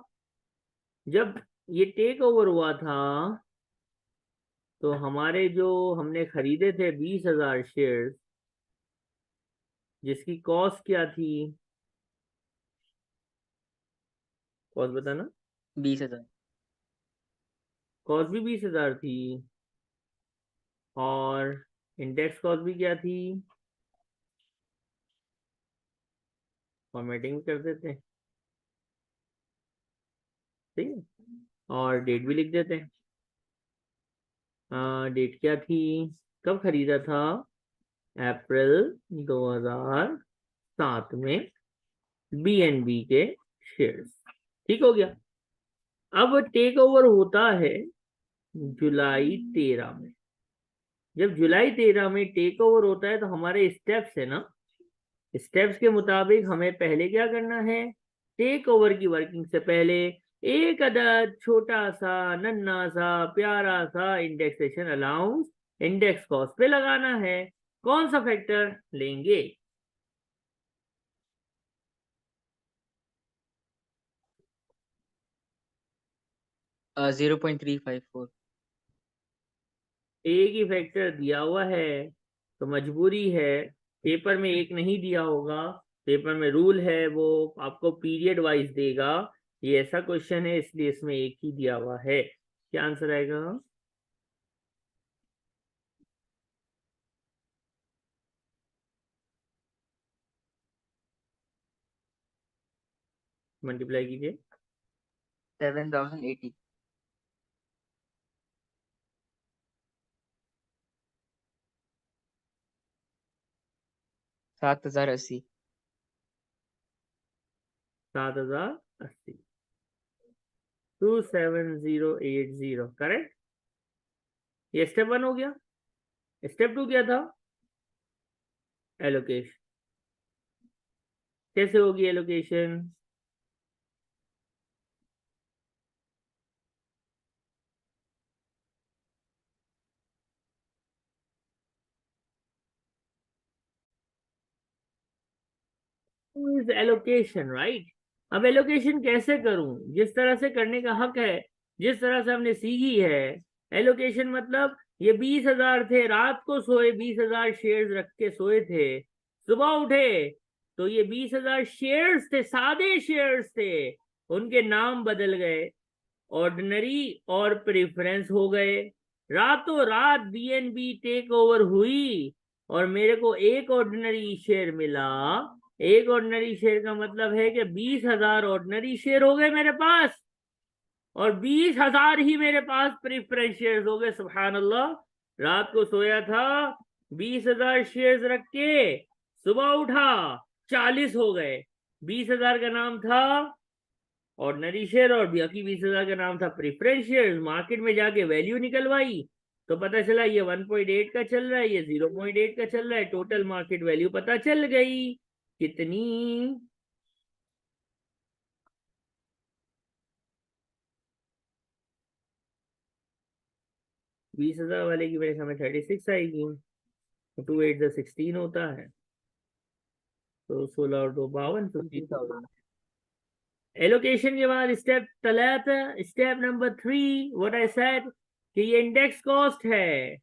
जब ये टेक ओवर हुआ था, तो हमारे जो हमने खरीदे थे 20,000 शेयर, जिसकी कॉस्ट क्या थी? कॉस्ट बताना। 20,000। कॉस्ट भी 20,000 थी, और इंडेक्स कॉस्ट भी क्या थी? फॉर्मेटिंग कर देते हैं, ठीक है, और डेट भी लिख देते हैं। डेट क्या थी, कब खरीदा था? अप्रैल 2007 में बीएनबी के शेयर्स। ठीक हो गया। अब टेक ओवर होता है जुलाई 13 में। जब जुलाई 13 में टेक ओवर होता है, तो हमारे स्टेप्स है ना, स्टेप्स के मुताबिक हमें पहले क्या करना है? टेक ओवर की वर्किंग से पहले एक अदद छोटा सा नन्ना सा प्यारा सा इंडेक्सेशन अलाउंस इंडेक्स कॉस्ट पे लगाना है। कौन सा फैक्टर लेंगे? 0.354। एक ही फैक्टर दिया हुआ है, तो मजबूरी है, पेपर में एक नहीं दिया होगा, पेपर में रूल है वो आपको पीरियड वाइज देगा। ये ऐसा क्वेश्चन है, इसलिए इसमें एक ही दिया हुआ है। क्या आंसर आएगा? मल्टीप्लाई कीजिए। 7,080। 7,080। 7,080। 27080। करेक्ट। ये स्टेप 1 हो गया। स्टेप 2 क्या था? एलोकेशन। कैसे होगी एलोकेशन? Allocation, right. अब एलोकेशन कैसे करूं? जिस तरह से करने का हक है, जिस तरह से हमने सीखी है, एलोकेशन मतलब ये 20,000 थे, रात को सोए 20,000 शेयर्स रख के सोए थे, सुबह उठे तो ये 20,000 शेयर्स थे, सादे शेयर्स थे, उनके नाम बदल गए, ऑर्डिनरी और प्रेफरेंस हो गए। रातों रात बीएनबी टेक ओवर हुई और मेरे को एक ऑर्डिनरी शेयर मिला। एक ऑर्डिनरी शेयर का मतलब है कि 20,000 ऑर्डिनरी शेयर हो गए मेरे पास और 20,000 ही मेरे पास प्रेफरेंस शेयर हो गए। सुभान अल्लाह, रात को सोया था 20,000 शेयर्स रख के, सुबह उठा 40 हो गए। 20,000 का नाम था ऑर्डिनरी शेयर और बाकी 20,000 का नाम था प्रेफरेंस शेयर। मार्केट में जाके वैल्यू निकलवाई तो पता चला ये 1.8 का चल रहा है, ये 0.8 का चल रहा है, टोटल मार्केट वैल्यू पता चल गई कितनी, 20,000 वाले की मेरे सामने 36 आएगी, 2 8 16 होता है, तो 16 और 2 52, 50,000। एलोकेशन के बाद स्टेप तलाता, step number 3 what I said कि ये इंडेक्स कॉस्ट है,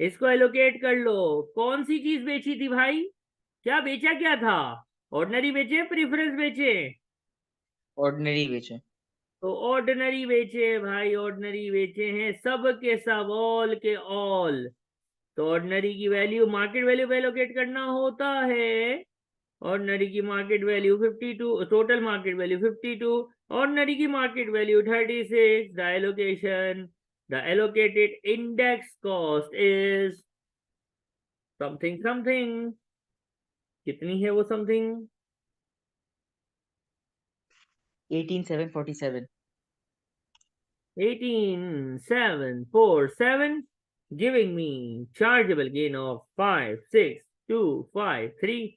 इसको एलोकेट कर लो। कौन सी चीज बेची थी भाई, क्या बेचा, क्या था, ऑर्डिनरी बेचे प्रेफरेंस बेचे, ऑर्डिनरी बेचे। तो ऑर्डिनरी बेचे भाई, ऑर्डिनरी बेचे हैं सब के सब, ऑल के ऑल। तो ऑर्डिनरी की वैल्यू मार्केट वैल्यू पे एलोकेट करना होता है। ऑर्डिनरी की market value 52, total market value 52, ordinary की market value 36। The allocation, the allocated index cost is something something. कितनी है वो something? 18,747। 18,747, giving me chargeable gain of 5,6,2,5,3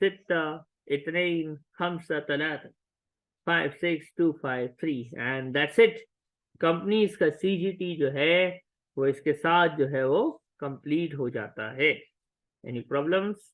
6 2 5 3 5,6,2,5,3 and that's it। Companies का सीजीटी जो है वो इसके साथ जो है वो कंप्लीट हो जाता है। Any problems?